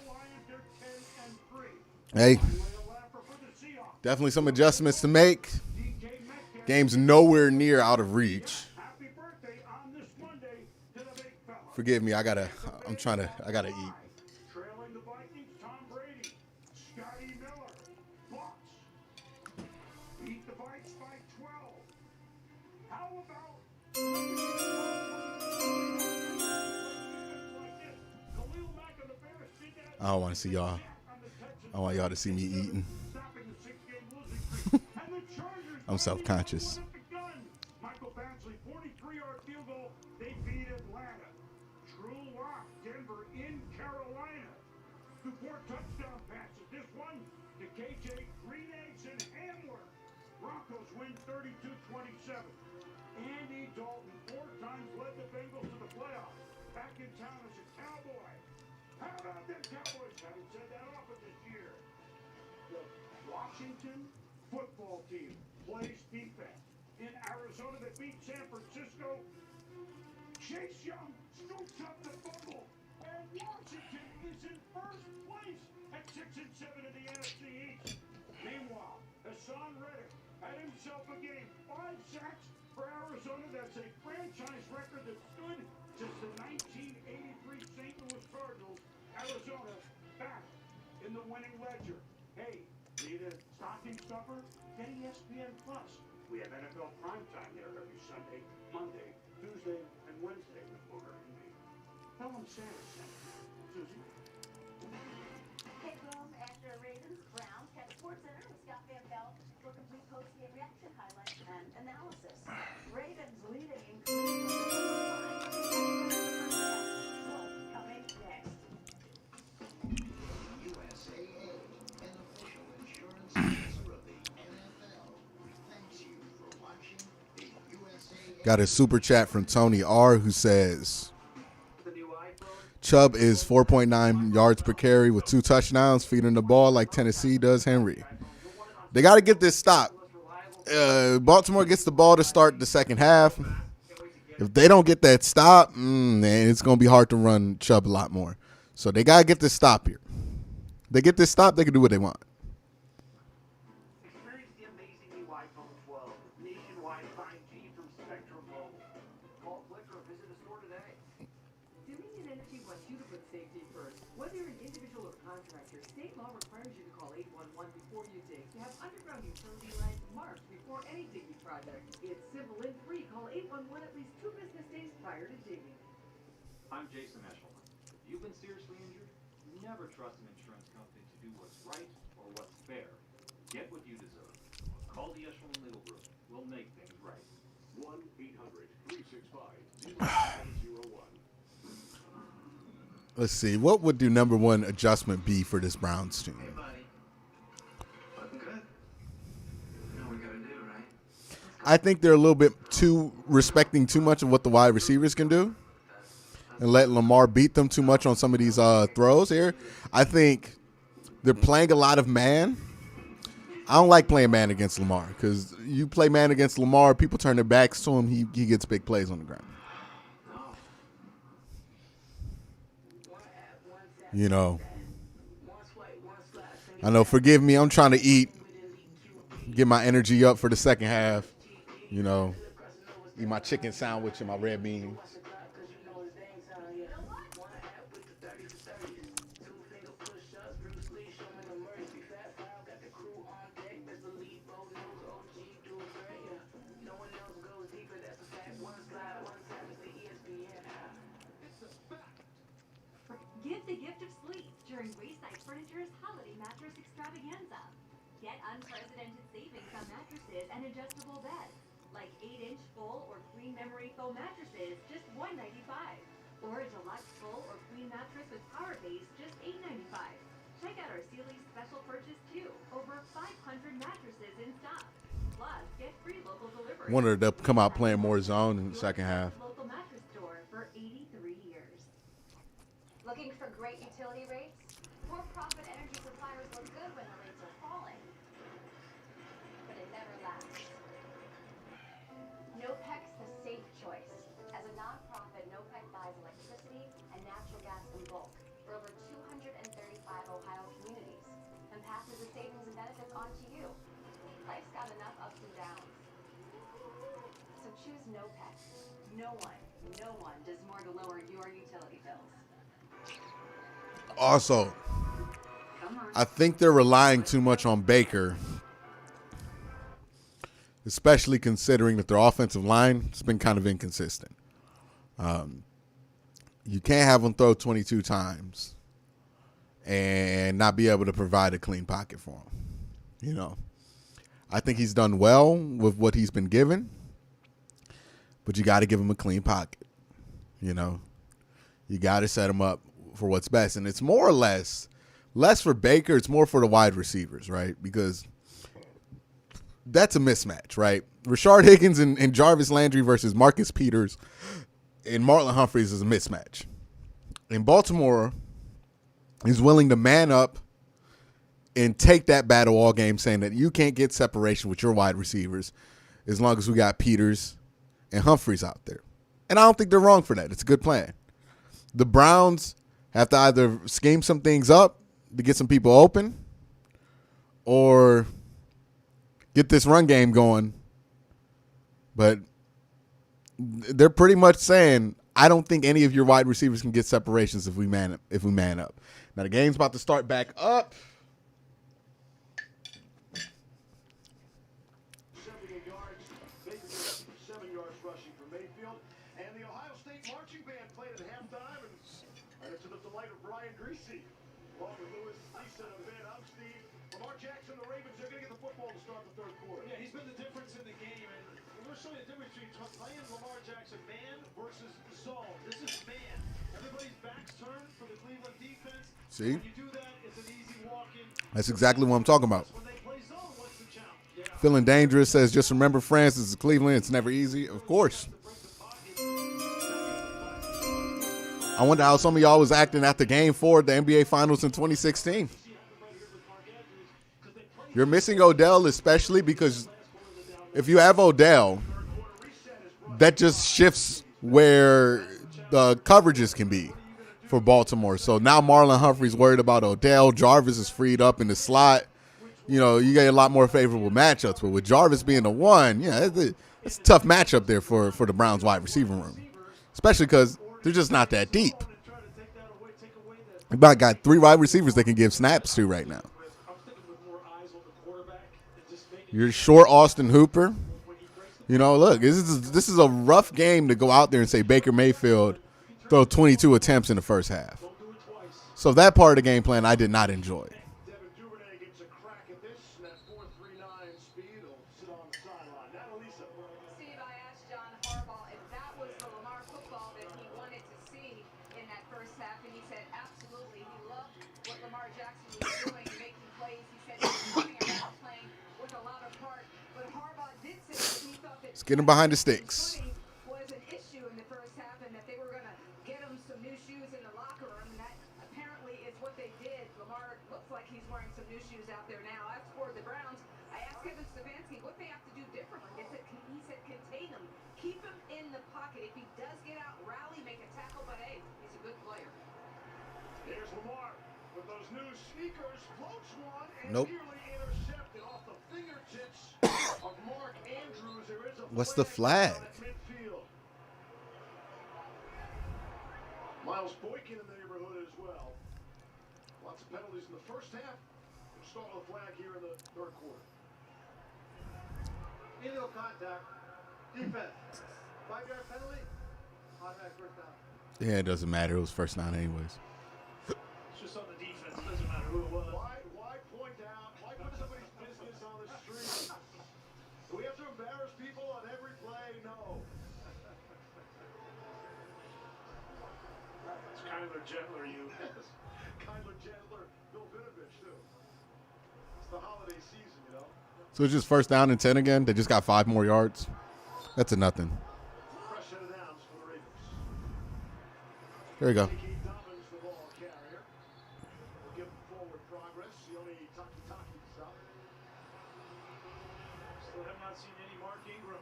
Hey, definitely some adjustments to make. Game's nowhere near out of reach. Forgive me, I gotta eat. Trailing the Vikings, Tom Brady, Scotty Miller, Bucks beat the Vikes by 12. I don't want to see y'all. I want y'all to see me eating. I'm self-conscious. Michael Batchley, 43-yard field goal. They beat Atlanta. Drew Lock, Denver in Carolina. 2 touchdown passes. This one to KJ, Green Eggs, and Hamler. Broncos win 32-27. Andy Dalton 4 times led the Bengals to the playoffs. Back in town as a Cowboy. How about them Cowboys? Haven't said that often this year. The Washington football team plays defense. In Arizona, that beat San Francisco. Chase Young scoops up the fumble. And Washington is in first place at 6-7 in the NFC East. Meanwhile, Hassan Reddick had himself a game. 5 sacks for Arizona. That's a franchise record that stood since the 1983 St. Louis Cardinals. Arizona back in the winning ledger. Hey, need a stocking stuffer? Get ESPN Plus. We have NFL primetime there every Sunday, Monday, Tuesday, and Wednesday with Booger and me. Tell them Santa sent you. Susie? Hey, boom, after Ravens, Browns, catch SportsCenter with Scott Van Pelt for complete post-game reaction highlights and analysis. Ravens leading in coming next. USAA, an official insurance sponsor of the NFL, thanks you for watching the USAA. Got a super chat from Tony R who says Chubb is 4.9 yards per carry with 2 touchdowns, feeding the ball like Tennessee does Henry. They got to get this stop. Baltimore gets the ball to start the second half. If they don't get that stop, man, it's going to be hard to run Chubb a lot more. So they got to get this stop here. They get this stop, they can do what they want. Experience the amazing new iPhone 12 with nationwide 5G from Spectrum Mobile. Call, click, or visit a store today. Dominion Energy wants you to put safety first. Whether you're an individual or contractor, state law requires you to call 811 before you dig to have underground utility lines marked before any digging project. It's simple and free. Call 811 at least 2 business days prior to digging. I'm Jason Eshelman. If you've been seriously injured, never trust an insurance company to do what's right or what's fair. Get what you deserve. Call the Eshelman Legal Group. We'll make things right. 1-800-365-0701. Let's see. What would the number one adjustment be for this Browns team? Hey, buddy. Looking good. You know what we gotta do, right? I think they're a little bit too respecting too much of what the wide receivers can do and let Lamar beat them too much on some of these throws here. I think they're playing a lot of man. I don't like playing man against Lamar because you play man against Lamar, people turn their backs to him, he gets big plays on the ground. You know, I know, forgive me, I'm trying to eat, get my energy up for the second half. You know, eat my chicken sandwich and my red bean. Give the gift of sleep during Wayside Furniture's Holiday Mattress Extravaganza. Get unprecedented savings on mattresses and adjustable beds, like 8-inch full or queen memory foam mattresses, just $195, or a deluxe full or queen mattress with power base, just $895. Check out our Sealy special purchase too. Over 500 mattresses in stock. Plus, get free local delivery. Wonder if they'll come out playing more zone in the second half. Local mattress store for 83 years. Looking for great utility rates? For-profit energy suppliers look good when the rates are falling. But it never lasts. NOPEC's the safe choice. As a non-profit, NOPEC buys electricity and natural gas in bulk for over 235 Ohio communities and passes the savings and benefits on to you. Life's got enough ups and downs. So choose NOPEC. No one does more to lower your utility bills. Also, I think they're relying too much on Baker especially considering that their offensive line has been kind of inconsistent. You can't have them throw 22 times and not be able to provide a clean pocket for him. You know, I think he's done well with what he's been given, but you got to give him a clean pocket. You know, you got to set him up for what's best. And it's more or less for Baker. It's more for the wide receivers, right? Because that's a mismatch, right? Rashard Higgins and Jarvis Landry versus Marcus Peters and Marlon Humphreys is a mismatch. And Baltimore is willing to man up and take that battle all game, saying that you can't get separation with your wide receivers as long as we got Peters and Humphreys out there. And I don't think they're wrong for that. It's a good plan. The Browns have to either scheme some things up to get some people open or get this run game going. But they're pretty much saying, I don't think any of your wide receivers can get separations if we man up. Now the game's about to start back up. 78 yards. Baker gets 7 yards rushing for Mayfield. And the Ohio State marching band played at halftime, and it's to the delight of Brian Greasy. Along with Lewis, Lisa, and Ben, I'm Steve. Lamar Jackson, the Ravens, they're going to get the football to start the third quarter. Yeah, he's been the difference in the game, and we're showing the difference between playing Lamar Jackson man versus zone. This is man. Everybody's back's turned for the Cleveland defense. See? When you do that, it's an easy walk-in. That's exactly what I'm talking about. When they play zone, what's the challenge? Yeah. Feeling dangerous says, just remember, France, this is Cleveland. It's never easy. Of course. I wonder how some of y'all was acting after Game 4 of the NBA Finals in 2016. You're missing Odell, especially because if you have Odell, that just shifts where the coverages can be for Baltimore. So now Marlon Humphrey's worried about Odell. Jarvis is freed up in the slot. You know, you get a lot more favorable matchups. But with Jarvis being the one, yeah, it's a tough matchup there for the Browns wide receiver room, especially because they're just not that deep. You about got 3 wide receivers they can give snaps to right now. You're short Austin Hooper. You know, look, this is a rough game to go out there and say Baker Mayfield throw 22 attempts in the first half. So that part of the game plan I did not enjoy. Steve, I asked John Harbaugh if that was the Lamar football that he wanted to see in that first half, and he said absolutely. He loved what Lamar Jackson was doing, making plays. He said he was running around playing with a lot of heart. But Harbaugh did say that he thought that Let's get him behind the sticks. was an issue in the first half, and that they were going to get him some new shoes in the locker room, and that apparently is what they did. Lamar looks like he's wearing some new shoes out there now. As for the Browns, I asked Kevin Stefanski what they have to do differently. He said contain him, keep him in the pocket. If he does get out, rally, make a tackle, but hey, he's a good player. Here's Lamar with those new sneakers, floats one, and Nope. nearly intercepted off the fingertips of Mark Andrews. There is a What's the flag? at midfield. Miles Boykin in the neighborhood as well. Lots of penalties in the first half. We'll start with a flag here in the third quarter. Illegal contact. Defense. 5-yard penalty. Automatic first down. Yeah, it doesn't matter. It was first down anyways. It's just on the defense. It doesn't matter who it was. Why point out? Why put somebody's business on the street? Do we have to embarrass people on every play? No. It's Kyler Gentler, you. Yes. Kyler Gentler, Bill Vinovich, too. It's the holiday season, you know. So it's just first down and 10 again. They just got 5 more yards. That's a nothing. Fresh set of downs for the Ravens. There you go. Dobbins, the ball carrier. We'll give him forward progress. Sione Taki's up. Still have not seen any Mark Ingram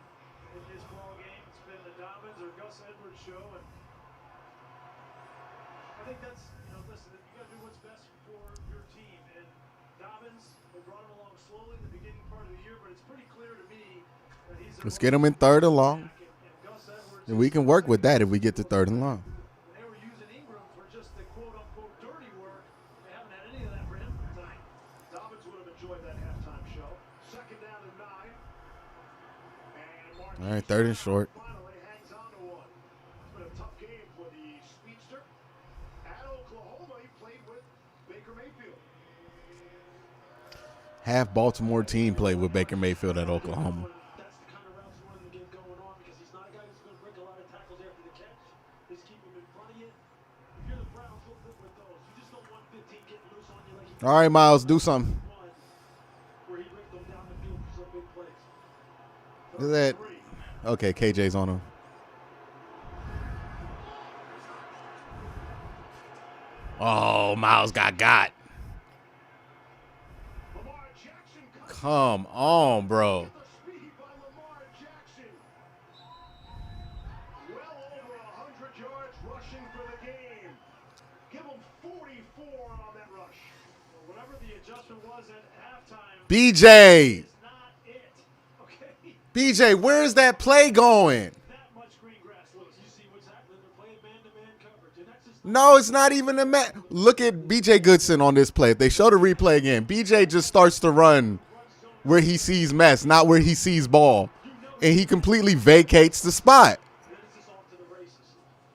in this ball game. It's been the Dobbins or Gus Edwards show, and I think that's, listen, you got to do what's best for your team. And Dobbins, they brought him along slowly in the beginning part of the year, but it's pretty clear to me that he's Let's get him in 3rd and long. And we can work with that if we get to 3rd and long. They were using Ingram for just the quote-unquote dirty work. They haven't had any of that for him tonight. Dobbins would have enjoyed that halftime show. Second down and 9. All right, 3rd and short. Finally hangs on to one. It's been a tough game for the speedster. At Oklahoma, he played with Baker Mayfield. Half Baltimore team played with Baker Mayfield at Oklahoma. That's the kind of routes you want him to get going on because he's not a guy who's going to break a lot of tackles after the catch. Just keep him in front of you. If you're the Browns, you'll live with those. You just don't want 15 getting loose on you like he All right, Miles, do something. where he ripped them down the field for some big plays. Is that okay? KJ's on him. Oh, Miles got. Come on, bro. Well over 100 yards rushing for the game. Give him 44 on that rush. Well, whatever the adjustment was at halftime, BJ. it's not it. Okay? BJ, where's that play going? That much green grass. Look, you see what's happening. They're playing man-to-man coverage. And that's just No, it's not even a man. Look at BJ Goodson on this play. If they show the replay again, BJ just starts to run where he sees mess, not where he sees ball. And he completely vacates the spot. Then it's just off to the races.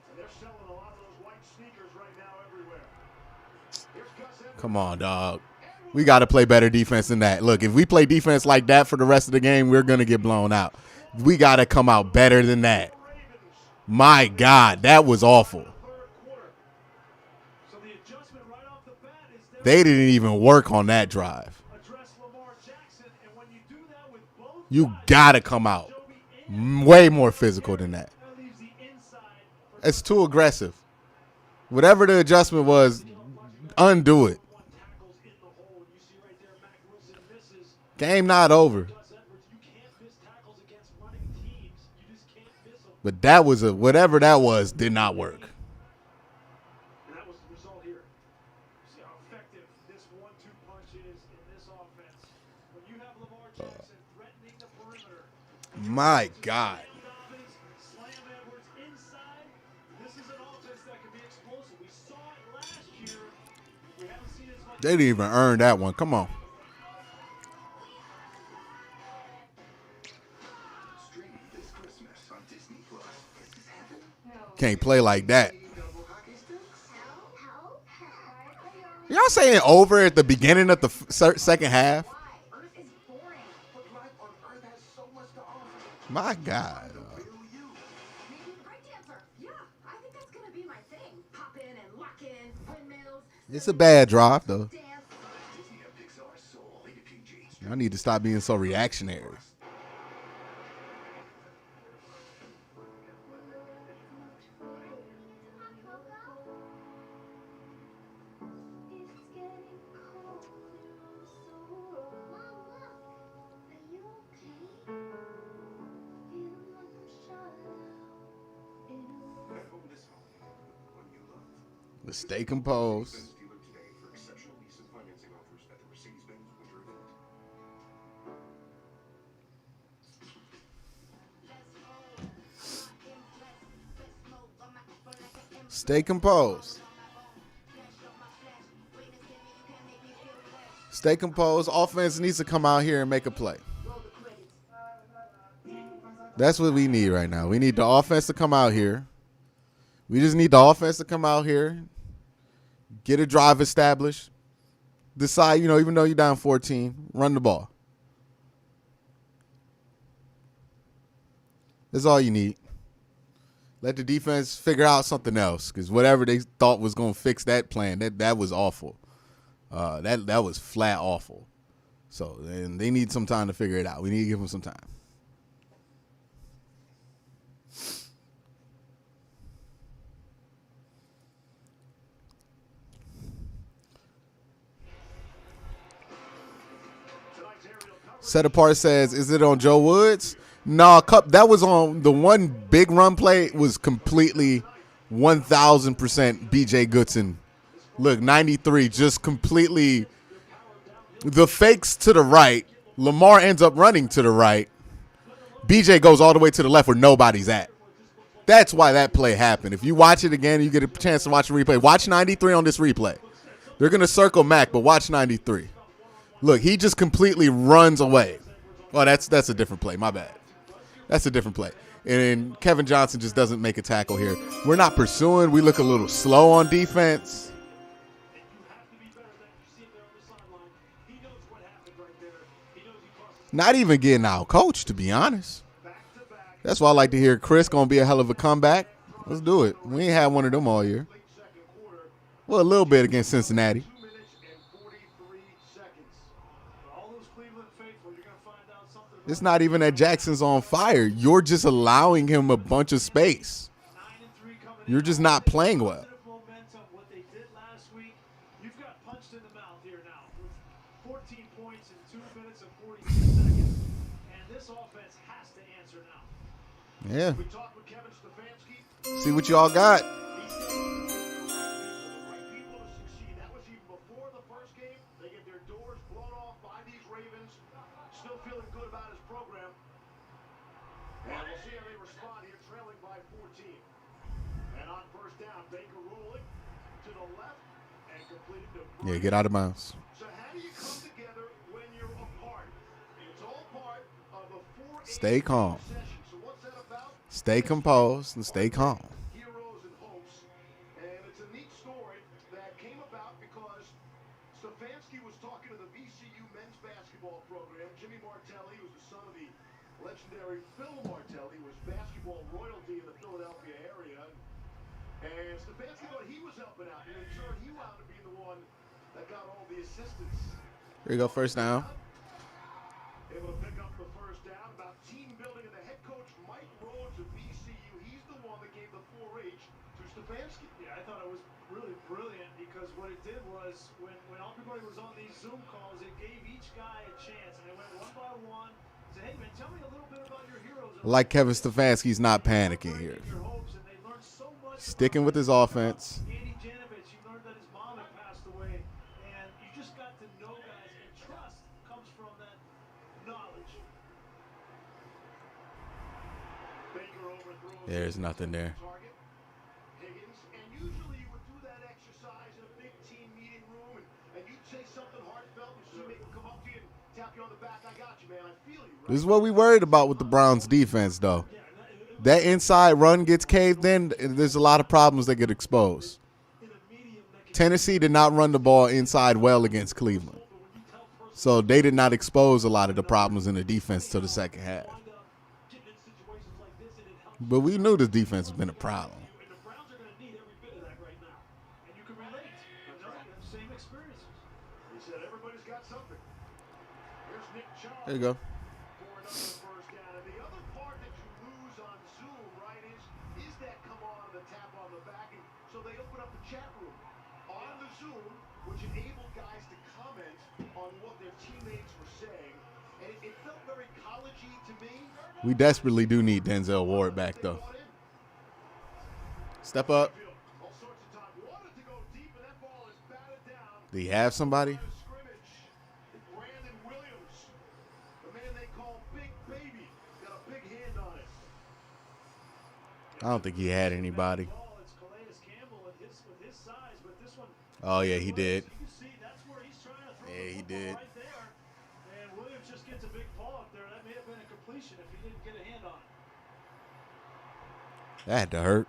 And they're selling a lot of those white sneakers right now everywhere. Here's Gus Edwards. Come on, dog. We got to play better defense than that. Look, if we play defense like that for the rest of the game, we're going to get blown out. We got to come out better than that. My God, that was awful. So the adjustment right off the bat is there. They didn't even work on that drive. Address Lamar Jackson, and when you do that with both You got to come out way more physical than that. that leaves the inside. It's too aggressive. Whatever the adjustment was, undo it. Tackles in the hole. You see right there, Mac Wilson misses. Game not over. Gus Edwards, you can't miss tackles against running teams. You just can't miss them. But that was whatever that was did not work. And that was the result here. See how effective this 1-2 punch is in this offense. When you have Lamar Jackson threatening the perimeter, My God. Dobbins, slam Edwards inside. This is an offense that can be explosive. We saw it last year. We haven't seen as much. They didn't even earn that one. Come on. Streaming this Christmas on Disney Plus. This is heaven. Can't play like that. Double hockey sticks. Y'all saying over at the beginning of the second half? Earth is boring, but life on Earth has so much to offer. My God. Real you. Maybe the break dancer. Yeah, I think that's gonna be my thing. Pop in and lock in, windmills. It's a bad drive, though. Disney and Pixar soul rated PG. Y'all need to stop being so reactionary. At home this holiday, one you love. But stay composed. Mercedes-Benz dealer today for exceptional lease and financing offers at the Mercedes-Benz Winter Event. Stay composed. Stay composed. Offense needs to come out here and make a play. That's what we need right now. We need the offense to come out here. We just need the offense to come out here, get a drive established, decide, even though you're down 14, run the ball. That's all you need. Let the defense figure out something else, because whatever they thought was going to fix that plan, that was awful. That was flat awful. So, and they need some time to figure it out. We need to give them some time. Set Apart says, is it on Joe Woods? No, that was on the one big run play was completely 1,000% BJ Goodson. Look, 93, just completely the fakes to the right. Lamar ends up running to the right. BJ goes all the way to the left where nobody's at. That's why that play happened. If you watch it again, you get a chance to watch the replay. Watch 93 on this replay. They're going to circle Mac, but watch 93. Look, he just completely runs away. Oh, that's a different play. My bad. That's a different play. And Kevin Johnson just doesn't make a tackle here. We're not pursuing. We look a little slow on defense. Not even getting out coached, to be honest. That's why I like to hear Chris going to be a hell of a comeback. Let's do it. We ain't had one of them all year. Well, a little bit against Cincinnati. It's not even that Jackson's on fire. You're just allowing him a bunch of space. You're just not playing well. What they did last week, you've got punched in the mouth here now with 14 points in 2 minutes and 46 seconds, and this offense has to answer now. Yeah. We talked with Kevin Stefanski. See what y'all got. People to succeed. That was even before the first game. They get their doors blown off by these Ravens. Still feeling good about his program. And we'll see how they respond here, trailing by 14. And on first down, Baker rolling to the left and completed to Yeah, get out of bounds. So how do you come together when you're apart? It's all part of a 4-8 Stay calm. session. So what's that about? Stay composed and stay calm. Heroes and hopes. And it's a neat story that came about because Stefanski was talking to the VCU men's basketball program. Jimmy Martelli was the son of the legendary Phil Martelli, was basketball royalty in the Philadelphia area. And Stefanski thought he was helping out, and in turn, he wound up being the one that got all the assistance. Here you go, first down. Able to pick up the first down. About team building, and the head coach, Mike Rhodes of VCU, he's the one that gave the 4H to Stefanski. Yeah, I thought it was really brilliant because what it did was when everybody was on these Zoom calls, it gave each guy a chance, and they went one by one. Said, hey, man, tell me a little bit about your heroes. Like Kevin Stefanski's not panicking here. Sticking with his offense. Andy Janovich, you learned that his mom had passed away, and you just got to know guys, and trust comes from that knowledge. Baker overthrows. There's nothing there. Target. Higgins, and usually you would do that exercise in a big team meeting room, and you'd say something heartfelt, and your teammate would come up to you and tap you on the back. I got you, man. I feel you. Right? This is what we worried about with the Browns defense, though. That inside run gets caved in, and there's a lot of problems that get exposed. Tennessee did not run the ball inside well against Cleveland. So they did not expose a lot of the problems in the defense till the second half. But we knew this defense has been a problem. There you go. We desperately do need Denzel Ward back, though. Step up. Do you have somebody? I don't think he had anybody. Oh, yeah, he did. Yeah, he did. And Williams just gets a big paw up there. That may have been a completion if he didn't get a hand on it. That had to hurt.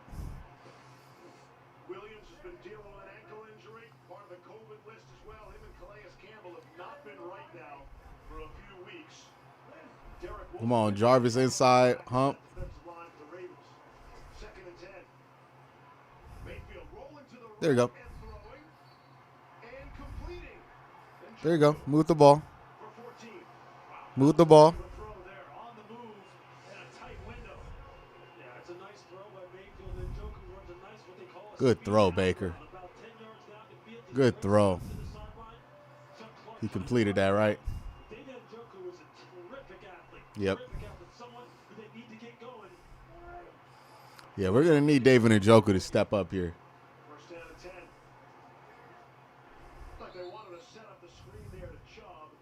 Williams has been dealing with an ankle injury, part of the COVID list as well. Him and Calais Campbell have not been right now for a few weeks. Come on, Jarvis inside, hump. Second and 10. Mayfield rolling to the right. There you go. And throwing and completing. There you go. Move the ball. Move the ball. Good throw, Baker. Good throw. He completed that, right? Yep. Yeah, we're going to need David Njoku to step up here. First down and 10. Like they wanted to set up the screen there to Chubb.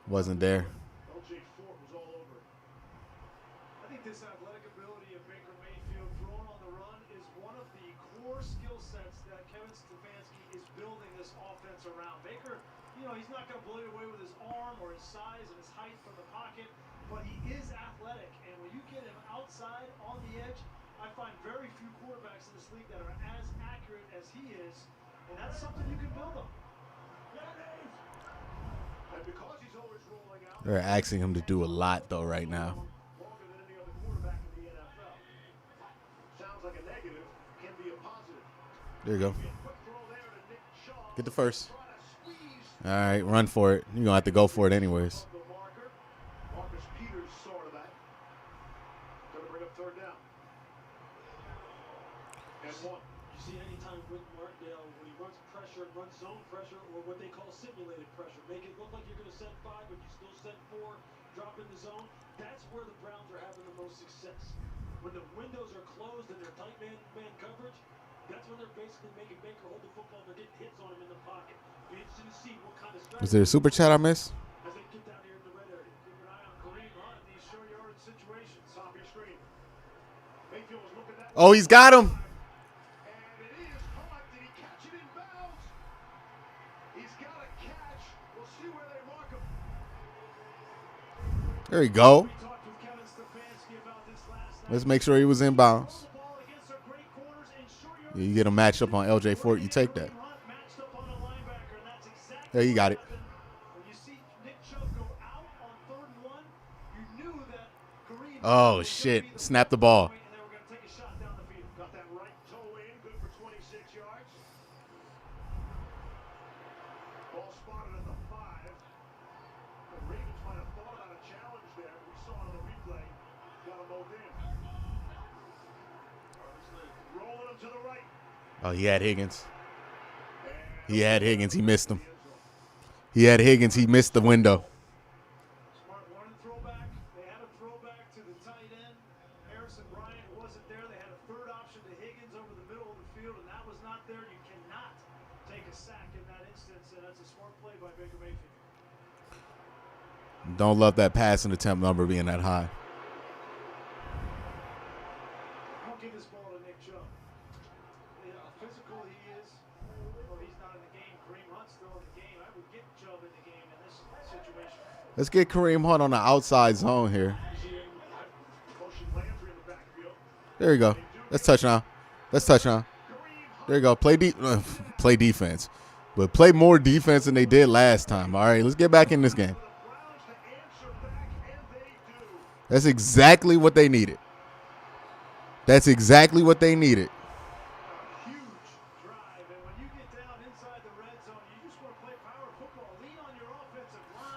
Wasn't there. LJ Fort was all over it. I think this athletic ability of Baker Mayfield thrown on the run is one of the core skill sets that Kevin Stefanski is building this offense around. Baker, you know, he's not going to blow you away with his arm or his size and his height from the pocket, but he is athletic. And when you get him outside on the edge, I find very few quarterbacks in this league that are as accurate as he is, and that's something you can build on. And because he's always rolling out, They're asking him to do a lot, though, right now. longer than any other quarterback in the NFL. Sounds like a negative, can be a positive. There you go. Get the first. All right, run for it. You're going to have to go for it anyways. Marcus Peters saw to that. Going to bring up third down. And one. You see anytime with Martindale, when he runs pressure and runs zone pressure, or what they call simulated pressure, make it look like you're going to send 5, but you still send 4, drop in the zone, that's where the Browns are having the most success. When the windows are closed and they're tight man coverage, that's when they're basically making Baker hold the football. They're getting hits on him in the pocket. Be interested to see what kind of strategy. Was there a super chat I missed? As they get down here in the red area. Keep an eye on Kareem Hunt in these short yard situations. Top of your screen. Mayfield was looking at. Oh, he's got him. And it is Hunt. Did he catch it in bounds? He's got a catch. We'll see where they mark him. There you go. Let's make sure he was in bounds. Yeah, you get him matched up on LJ Fort, you take that. There, you got it. Oh, shit. Snap the ball. Got that right toe in. Good for 26 yards. Ball spotted at the 5. The Ravens might have thought about a challenge there. We saw it on the replay. Got him both in. Rolling him to the right. Oh, he had Higgins. He had Higgins. He missed him. He had Higgins. He missed the window. Smart wanted throwback. They had a throwback to the tight end. Harrison Bryant wasn't there. They had a third option to Higgins over the middle of the field, and that was not there. You cannot take a sack in that instance, and that's a smart play by Baker Mayfield. Don't love that passing attempt number being that high. I'll give this ball to Nick Chubb. You know, physical he is, but he's not in the game. Kareem Hunt's still in the game. I would get Chubb in the game in this situation. Let's get Kareem Hunt on the outside zone here. There you go. Let's touchdown. Let's touchdown. There you go. Play defense. But play more defense than they did last time. All right, let's get back in this game. That's exactly what they needed. That's exactly what they needed.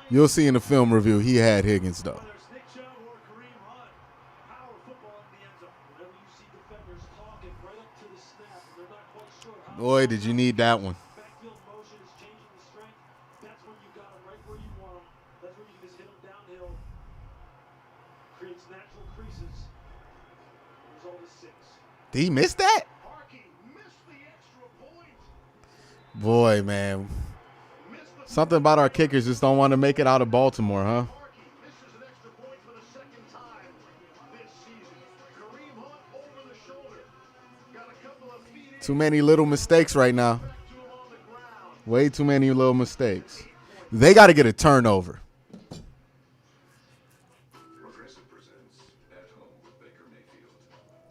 You'll see in the film review, he had Higgins, though. Boy, did you need that one. Backfield motion is changing the strength. That's when you got him right where you want him. That's when you can just hit him downhill. Creates natural creases. Result is 6. Did he miss that? Boy, man. Something about our kickers just don't want to make it out of Baltimore, huh? Too many little mistakes right now. Way too many little mistakes. They got to get a turnover.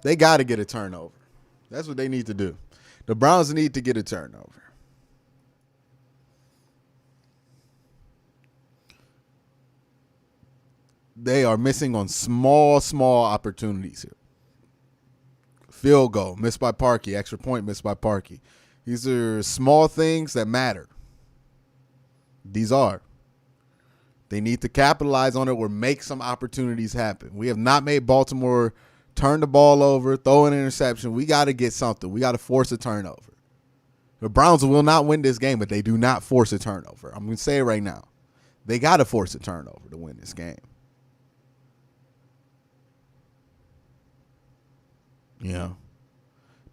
They got to get a turnover. That's what they need to do. The Browns need to get a turnover. They are missing on small opportunities here. Field goal, missed by Parkey. Extra point, missed by Parkey. These are small things that matter. These are. They need to capitalize on it or make some opportunities happen. We have not made Baltimore turn the ball over, throw an interception. We got to get something. We got to force a turnover. The Browns will not win this game, but they do not force a turnover. I'm going to say it right now. They got to force a turnover to win this game. You know,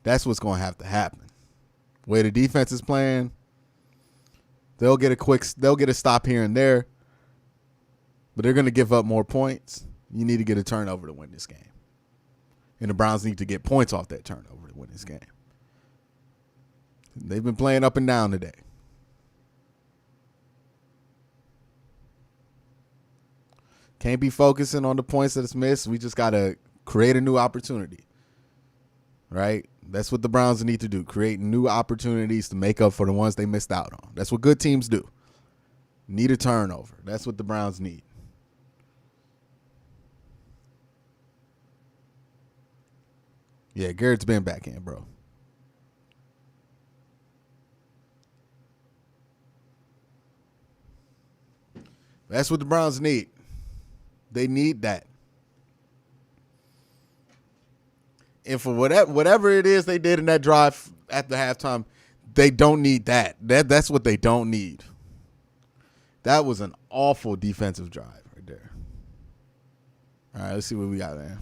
that's what's going to have to happen. The way the defense is playing, they'll get a stop here and there, but they're going to give up more points. You need to get a turnover to win this game. And the Browns need to get points off that turnover to win this game. They've been playing up and down today. Can't be focusing on the points that it's missed. We just got to create a new opportunity, right? That's what the Browns need to do, create new opportunities to make up for the ones they missed out on. That's what good teams do. Need a turnover. That's what the Browns need. Yeah, Garrett's been back in, bro. That's what the Browns need. They need that. And for whatever it is they did in that drive at the halftime, they don't need that. That's what they don't need. That was an awful defensive drive right there. All right, let's see what we got, man.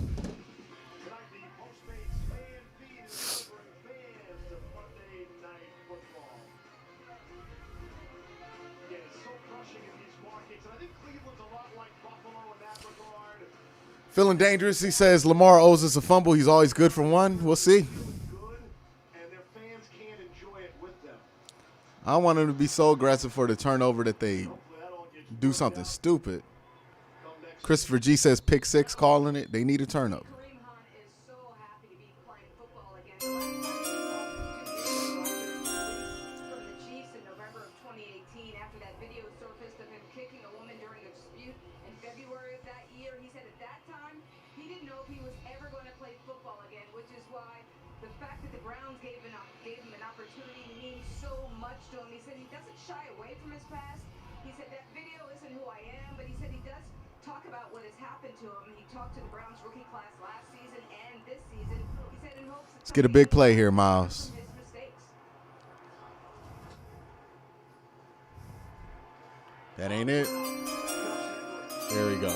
Feeling dangerous. He says Lamar owes us a fumble. He's always good for one. We'll see. I don't want him to be so aggressive for the turnover that they do something stupid. Christopher G says pick six calling it. They need a turnover. Let's get a big play here, Miles. That ain't it. There we go.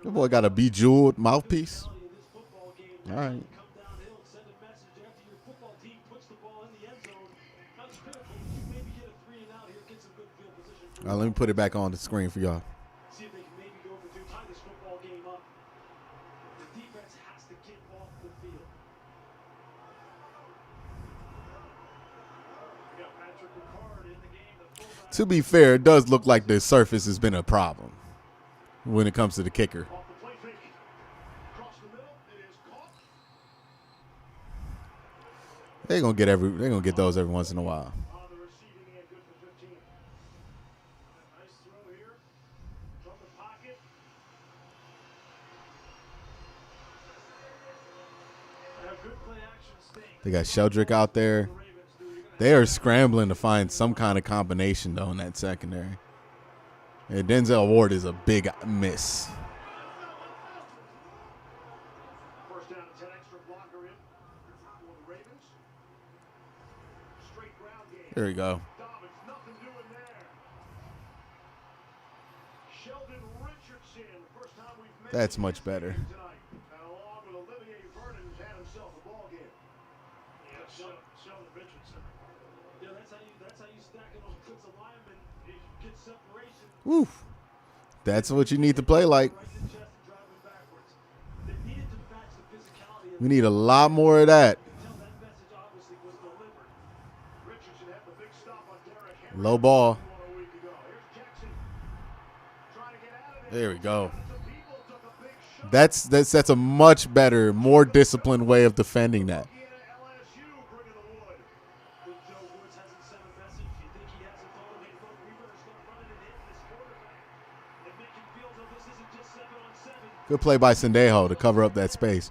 The boy got a bejeweled mouthpiece. All right. All right, let me put it back on the screen for y'all. See if they can maybe go for two, tie this football game up. The defense has to get off the field. We got Patrick Ricard in the game. To be fair, it does look like the surface has been a problem when it comes to the kicker. They're gonna get those every once in a while. They got Sheldrick out there. They are scrambling to find some kind of combination, though, in that secondary. And Denzel Ward is a big miss. There we go. That's much better. Woo. That's what you need to play like. We need a lot more of that. Low ball. There we go. That's a much better, more disciplined way of defending that. Good play by Sendejo to cover up that space.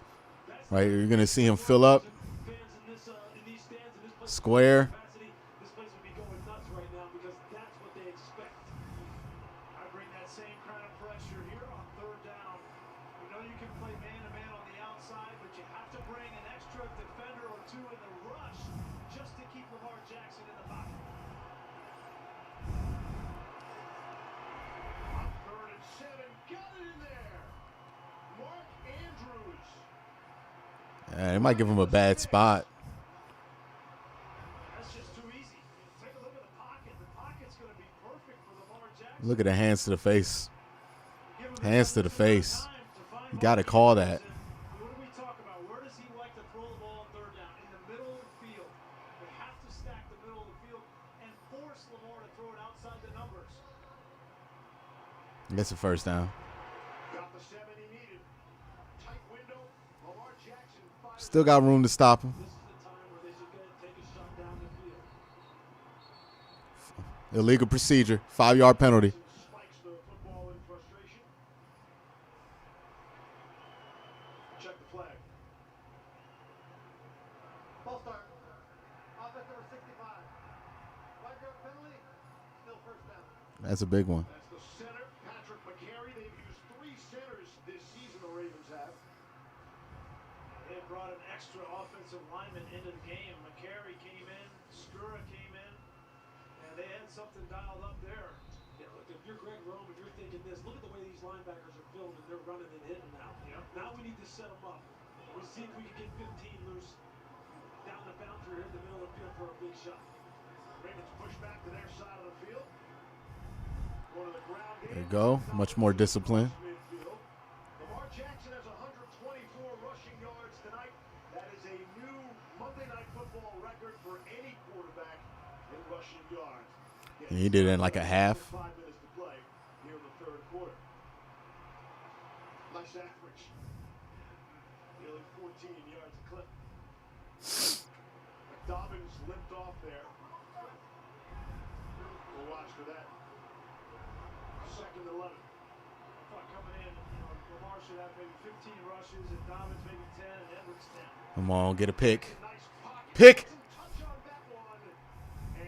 Right, you're going to see him fill up. Square. It might give him a bad spot. Look at the hands to the face. Hands to the face. You got to call that. That's a first down. Got the 7 he needed. Tight window. Lamar Jackson fires. Still got room to stop him. This is the time where they should take a shot down the field. Illegal procedure. 5-yard penalty. Spikes the football in frustration. Check the flag. False start. Offense number 65. 5-yard penalty. Still first down. That's a big one. That's the center, Patrick McCary. They've used 3 centers this season, the Ravens have. They brought an extra offensive lineman into the game. McCary came in, Skura came in, and they had something dialed up there. Yeah, look, if you're Greg Roman, you're thinking this. Look at the way these linebackers are filled, and they're running and hitting now. Yep. Now we need to set them up. We see if we can get 15 loose down the boundary here in the middle of the field for a big shot. Ravens push back to their side of the field. Go to the ground game. There you go. Much more discipline. Lamar Jackson has 124 rushing yards tonight. That is a new Monday Night Football record for any quarterback in rushing yards. He did it in like a half. 5 minutes to play here in the third quarter. Nice average. Nearly 14 yards a clip. McDobbins limped off there. We'll watch for that. Second and 11. Coming in, Lamar should have maybe 15 rushes, and Dobbins maybe 10, and Edwards 10. Come on, get a pick. Pick. Touch on that one. And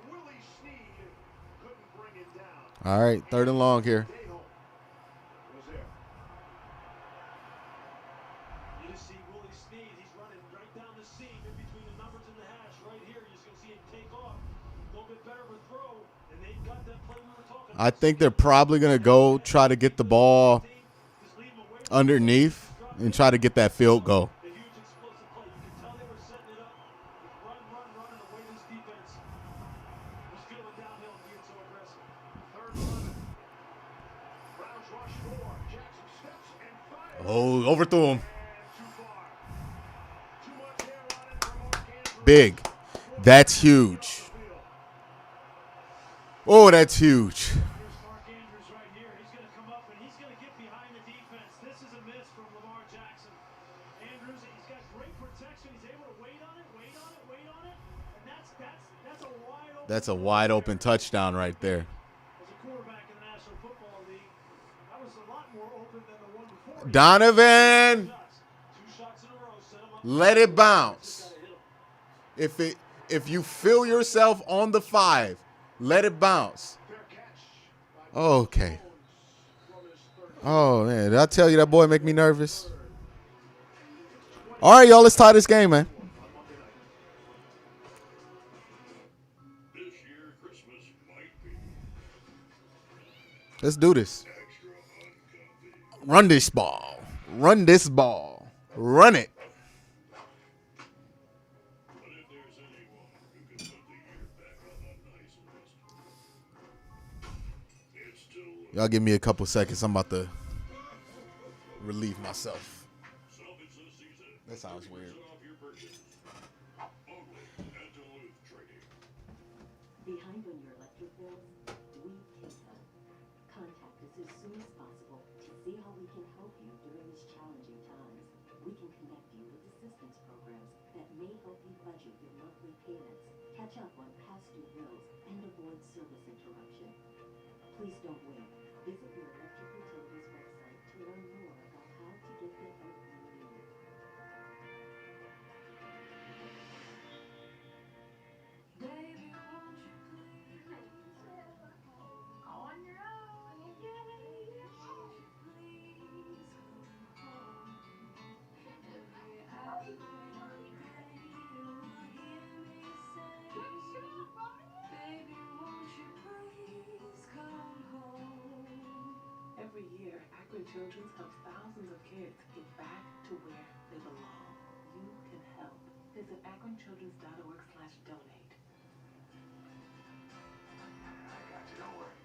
Willie Snead couldn't bring it down. All right, 3rd and long here. Was there. You just see Willie Snead. He's running right down the seam in between the numbers and the hash. Right here, you're just going to see him take off. A little bit better of a throw, and they got that play we were talking about. I think they're probably going to go try to get the ball underneath and try to get that field goal. A huge explosive play. You can tell they were setting it up. Run, and the way this defense was feeling downhill and being so aggressive. 3rd and 11. Browns rush 4. Jackson steps and fires. Oh, overthrew him. Too far. Too much air on it for Mark Andrews. Big. That's huge. Oh, that's huge. Here's Mark Andrews right here. He's going to come up and he's going to get behind the defense. This is a miss from Lamar Jackson. Andrews, he's got great protection. He's able to wait on it. And that's a wide open. That's a wide open touchdown right there. As a quarterback in the National Football League, that was a lot more open than the one before. Donovan, 2 shots in a row. Set him up. let it bounce. If you feel yourself on the 5, let it bounce. Okay. Oh, man. Did I tell you that boy make me nervous? All right, y'all. Let's tie this game, man. This year, Christmas might be Let's do this. Run this ball. Run this ball. Run it. But if there's anyone who can put the year back on that nice list, it's still Y'all give me a couple seconds. I'm about to relieve myself. salvage this season. That sounds weird. 30% off your purchase. Only at Duluth Trading. Behind on your electric bills? We can help. Contact us as soon as possible to see how we can help you during these challenging times. We can connect you with assistance programs that may help you budget your monthly payments, catch up on past due bills, and avoid service interruption. Please don't wait. Visit your electric utilities website to learn more about how to get the help you need. Baby, won't you please on your own? Baby, won't you please come home? Every hour you will hear me say, baby, won't you please come home? Every year, Akron Children's helps thousands of kids get back to where they belong. You can help. Visit akronchildrens.org/donate. I got you. Don't worry.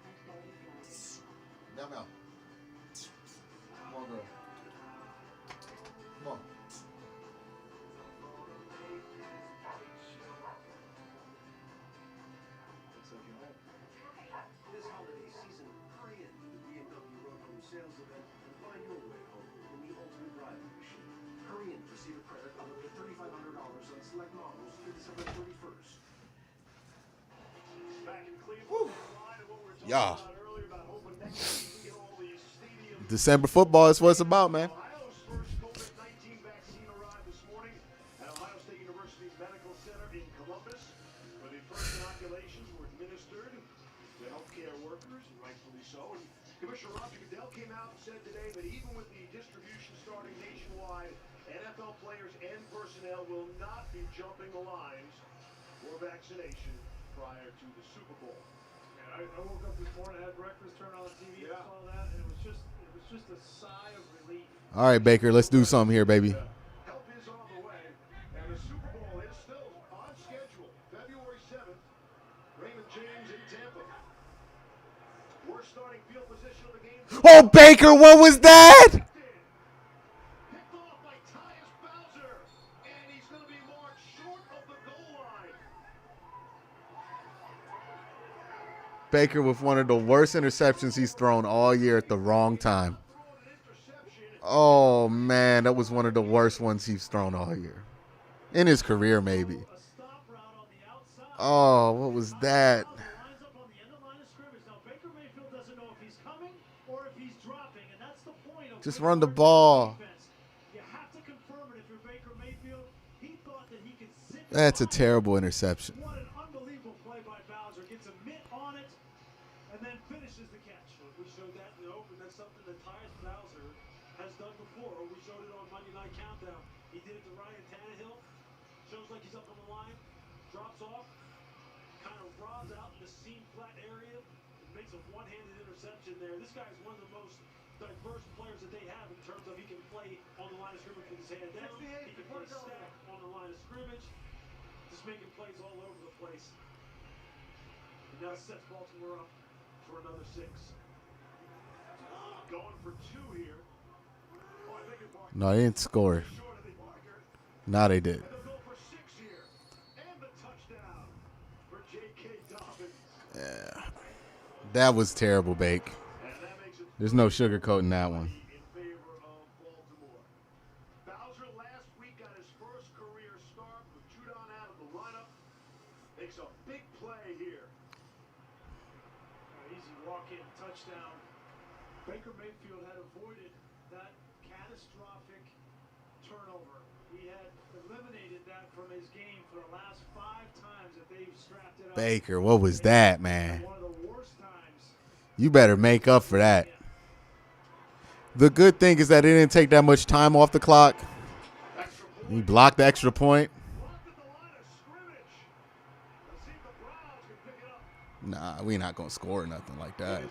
Now, Come on, girl. Come on. This holiday season, hurry in to the Yeah. December football is what it's about, man. Ohio's first COVID-19 vaccine arrived this morning at Ohio State University Medical Center in Columbus, where the first inoculations were administered to healthcare workers, and rightfully so. And Commissioner Roger Goodell came out and said today that even with the distribution starting nationwide, NFL players and personnel will not be jumping the lines for vaccination prior to the Super Bowl. I woke up this morning, had breakfast, turned on the TV, and saw that, and it was just a sigh of relief. All right, Baker, let's do something here, baby. Help is on the way, and the Super Bowl is still on schedule. February 7th, Raymond James in Tampa. Worst starting field position of the game. Oh, Baker, what was that? Picked off by Tyus Bowser, and he's going to be marked short of the goal line. Baker with one of the worst interceptions he's thrown all year at the wrong time. Oh, man, that was one of the worst ones he's thrown all year. In his career, maybe. Oh, what was that? Just run the ball. That's a terrible interception. What an unbelievable play by Bowser. Gets a mitt on it and then finishes the catch. We showed that in the open. That's something that Tyus Bowser has done before. We showed it on Monday Night Countdown. He did it to Ryan Tannehill. Shows like he's up on the line. Drops off. Kind of robs out in the seam flat area. And makes a one-handed interception there. This guy is one of the most diverse players that they have in terms of he can play on the line of scrimmage with his hand down. He can play stack on the line of scrimmage. Just making plays all over the place. And now sets Baltimore up for another 6. Going for 2 here. No, they didn't score. No, they did. And they'll go for 6 here. And the touchdown for J.K. Dobbins. Yeah. That was terrible, Bake. There's no sugarcoating that one. In favor of Baltimore. Bowser last week got his first career start with Judon out of the lineup. Makes a big play here. Easy walk-in touchdown. Baker Mayfield had avoided that catastrophic turnover. He had eliminated that from his game for the last 5 times that they've strapped it up. Baker, what was that, man? One of the worst times. You better make up for that. The good thing is that it didn't take that much time off the clock. He blocked the extra point. Nah, we're not going to score nothing like that.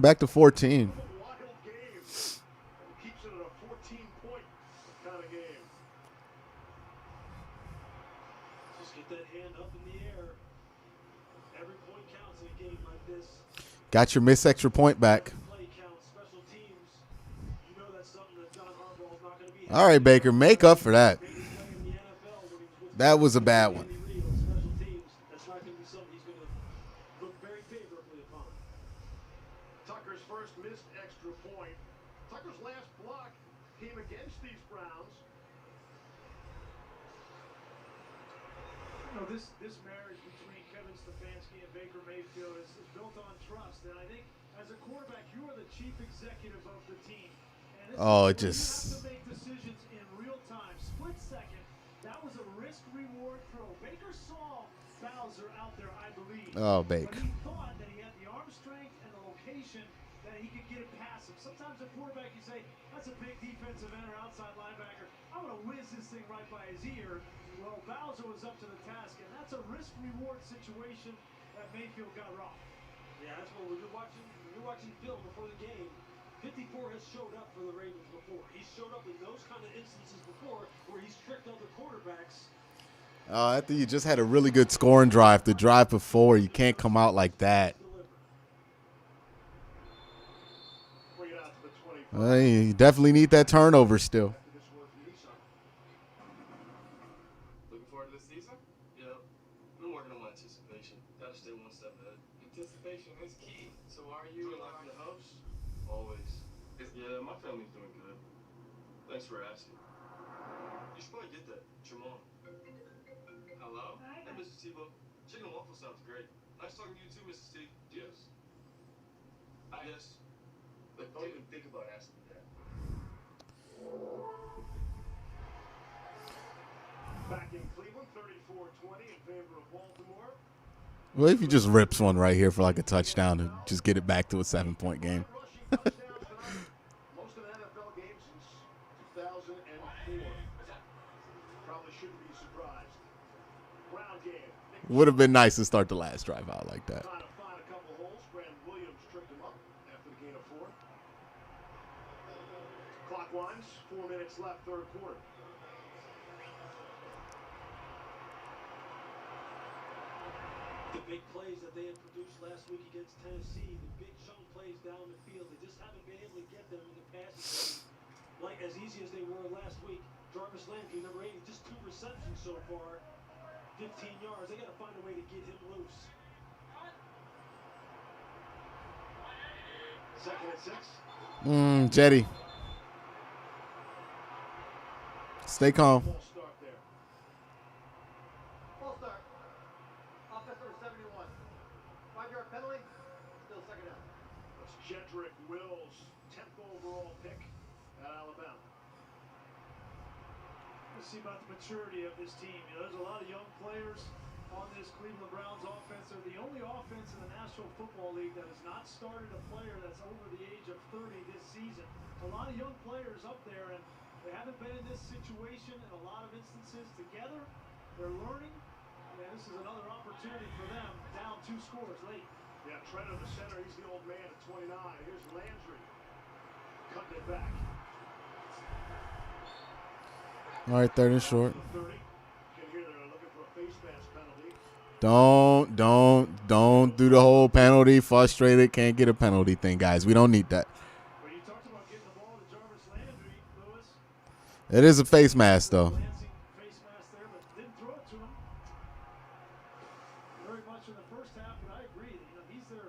Back to 14. Keeps it at a 14-point kind of game. Just get that hand up in the air. Every point counts in a game like this. Got your missed extra point back. Play counts, special teams. You know that's something that John Harbaugh's not going to be. All right, Baker, make up for that. That was a bad one. Special teams, that's not going to be something he's going to look very favorably upon. Tucker's first missed extra point. Tucker's last block came against these Browns. You know, this marriage between Kevin Stefanski and Baker Mayfield is built on trust. And I think as a quarterback, you are the chief executive of the team. And Oh, it you just... have to make decisions in real time, split second. That was a risk-reward throw. Baker saw Bowser out there, I believe. Oh, Baker. But he thought that he had the arm strength and the location that he could get it past him. Sometimes a quarterback, you say, that's a big defensive end or outside linebacker. I'm going to whiz this thing right by his ear. Well, Bowser was up to the task, and that's a risk-reward situation that Mayfield got wrong. Yeah, that's what when you're watching film before the game. 54 has showed up for the Ravens before. He's showed up in those kind of instances before where he's tricked other quarterbacks. After you just had a really good scoring drive, the drive before, you can't come out like that. You definitely need that turnover still. Looking forward to this season? Yep. I'm working on my anticipation. Gotta stay one step ahead. Anticipation is key. So are you unlocking the hopes? Always. Yeah, my family's doing good. Thanks for asking. You should probably get that. Jamon. Hello? Hey, Mr. Tebow. Chicken and waffle sounds great. Nice talking to you too, Mrs. T. Yes. Yes. But don't even think about asking me that. Back in Cleveland, 34-20 in favor of Baltimore. Well, if he just rips one right here for like a touchdown and just get it back to a 7-point game. Most of the NFL games since 2004. Probably shouldn't be surprised. Ground game. Would have been nice to start the last drive out like that. Trying to find a couple holes. Brandon Williams tricked him up after the gain of 4. Clock winds. 4 minutes left, third quarter. The big plays that they had produced last week against Tennessee, the big chunk plays down the field, they just haven't been able to get them in the passing game like as easy as they were last week. Jarvis Landry, number 80, just 2 receptions so far, 15 yards. They got to find a way to get him loose. Second and 6. Jetty. Stay calm. False start there. False start. Offense number 71. 5-yard penalty. Still second down. That's Jedrick Wills, 10th overall pick at Alabama. Let's see about the maturity of this team. You know, there's a lot of young players on this Cleveland Browns offense. They're the only offense in the National Football League that has not started a player that's over the age of 30 this season. A lot of young players up there, and they haven't been in this situation in a lot of instances together. They're learning, and this is another opportunity for them. Down 2 scores late. Yeah, Trent in the center. He's the old man at 29. Here's Landry. Cutting it back. All right, third and short. 30. You can hear they're looking for a face mask penalty. Don't do the whole penalty. Frustrated, can't get a penalty thing, guys. We don't need that. But you talked about getting the ball to Jarvis Landry, Lewis. It is a face mask, though. Lansing face mask there, but didn't throw it to him very much in the first half. But I agree, you know, he's their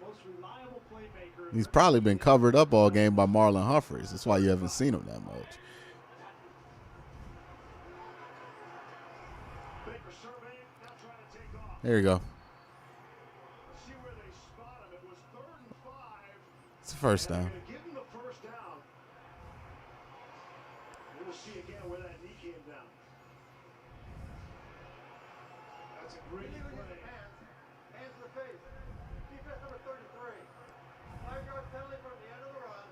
most reliable playmaker. He's probably been covered up all game by Marlon Humphreys. That's why you haven't seen him that much. Baker surveying, now trying to take off. There you go. See where they spot him. It was 3rd and 5. It's a first down. They're going to give him the first down. We'll see again where that knee came down. That's a great Illegal use play. of hands. Hands to the face. Defense number 33. 5-yard penalty from the end of the run.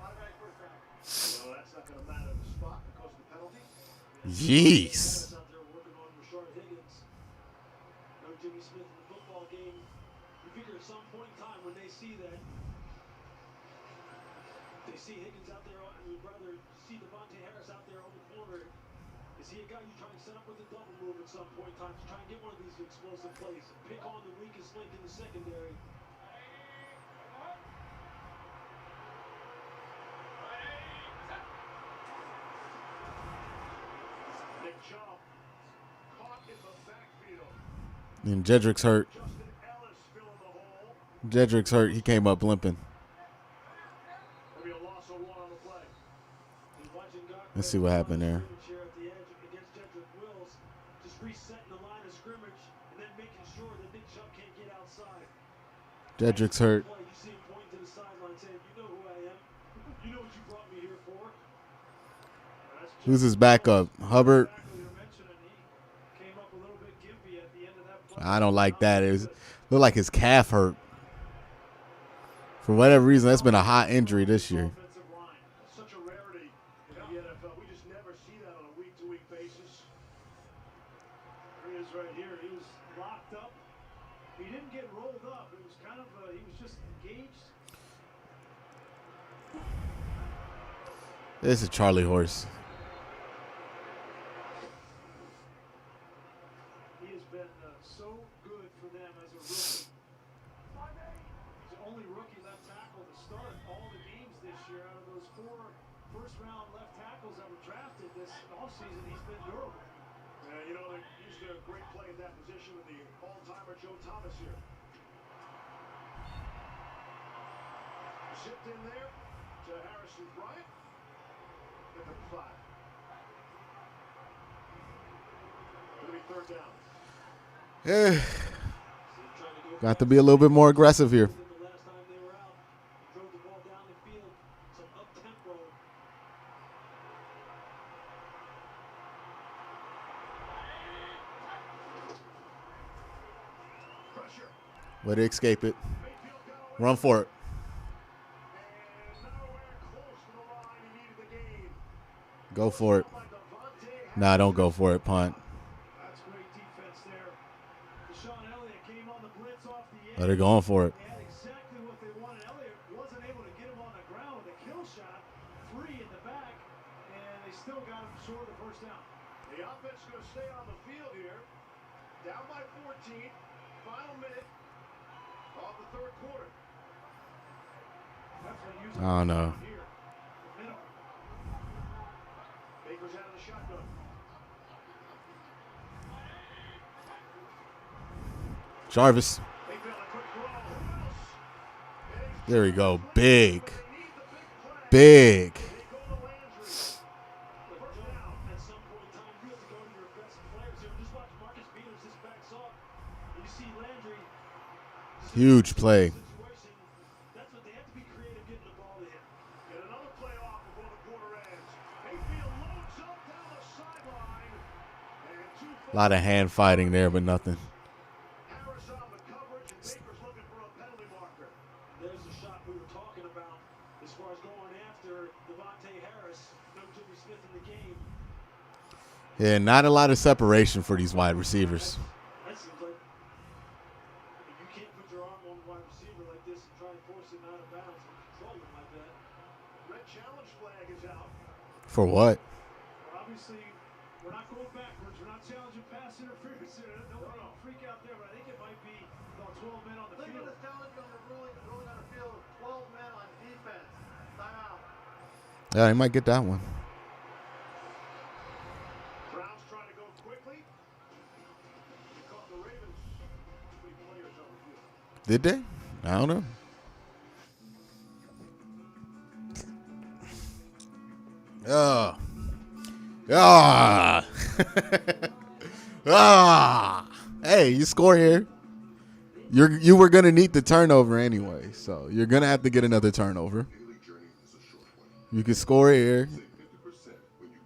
Automatic first down. Well, that's not going to matter the spot because of the penalty. Jeez. Out there working on Rashard Higgins. No Jimmy Smith in the football game. You figure at some point in time when they see that, they see Higgins out there, and would rather see Devontae Harris out there on the corner. Is he a guy you try and set up with a double move at some point in time to try and get one of these explosive plays? Pick on the weakest link in the secondary. Nick Chubb caught in the backfield. And Jedrick's hurt. Justin Ellis filling the hole. Jedrick's hurt. He came up limping. Maybe a loss of 1 on the play. Let's see what happened there. Here at the edge against Jedrick Wills, just resetting the line of scrimmage and then making sure that Nick Chubb can't get outside. Jedrick's hurt. You see him pointing to the sideline saying, "You know who I am. You know what you brought me here for." Who's his backup? Hubbard. Came up a little bit gimpy at the end of that play. I don't like that. It looked like his calf hurt. For whatever reason, that's been a hot injury this year. Offensive line. Such a rarity in the NFL. We just never see that on a week-to-week basis. There he is right here. He was locked up. He didn't get rolled up. It was kind of, he was just engaged. This is Charlie Horse. He has been so good for them as a rookie. He's the only rookie left tackle to start all the games this year. Out of those 4 first-round left tackles that were drafted this offseason, he's been durable. Yeah, you know, they used a great play at that position with the all-timer Joe Thomas here. Zipped in there to Harrison Bryant. At the 5. It'll be 3rd down. Got to be a little bit more aggressive here. The last time they were out, drove the ball down the field, some up-tempo. Way to escape it. Run for it. Go for it. Nah, don't go for it, punt. That's great defense there. Deshaun Elliott came on the blitz off the Oh, they're going for it. They had exactly what they wanted. Elliott wasn't able to get him on the ground with a kill shot. 3 in the back, and they still got him short of the first down. The offense is going to stay on the field here. Down by 14. Final minute of the third quarter. That's what I don't know. here. Minimum. Baker's out of the shotgun. Jarvis. There we go. Big. Big. Huge play. That's what they have to be creative getting the ball to him. Get another play off before the quarter ends. Mayfield loads up down the sideline. A lot of hand fighting there, but nothing. Harris on the coverage, and Baker's looking for a penalty marker. There's the shot we were talking about as far as going after Devontae Harris. No Jimmy Smith in the game. Yeah, not a lot of separation for these wide receivers. That seems like you can't put your arm on a wide receiver like this and try and force him out of bounds and control him like that. Red challenge flag is out. For what? Well, obviously, we're not going backwards. We're not challenging pass interference. Nobody freak out there, but I think it might be about 12 men on the Cleveland field. is challenging on the ruling on the field. 12 men on defense. Timeout. Yeah, he might get that one. Browns trying to go quickly. They caught the Ravens. Too many players on the field. Did they? I don't know. Oh. Ah. Ah. Hey, you score here. You were gonna need the turnover anyway, so you're gonna have to get another turnover. You can score here.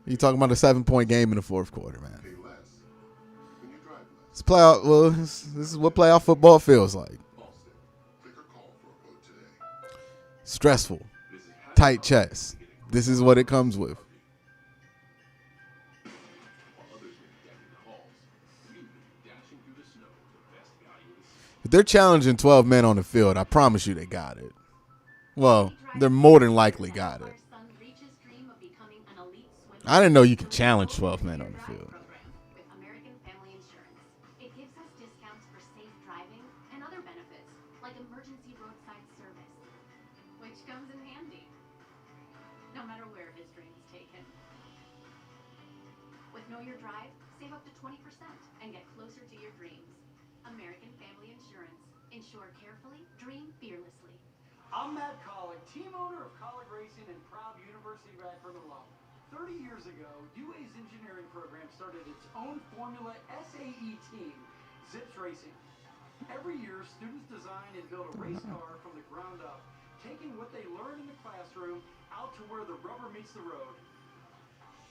You talking about a 7-point game in the fourth quarter, man. It's playoff. Well, this is what playoff football feels like. Stressful, tight chest. This is what it comes with. If they're challenging 12 men on the field, I promise you they got it. Well, they're more than likely got it. I didn't know you could challenge 12 men on the field. With American Family Insurance. It gives us discounts for safe driving and other benefits, like emergency roadside service, which comes in handy, no matter where his dreams take him. With Know Your Drive, save up to 20% and get closer to your dreams. American Family Insurance. Insure carefully, dream fearlessly. I'm Matt Collick, team owner of Collick Racing and proud University Radford alum. 30 years ago, UA's engineering program started its own Formula SAE team, Zips Racing. Every year, students design and build a race car from the ground up, taking what they learn in the classroom out to where the rubber meets the road.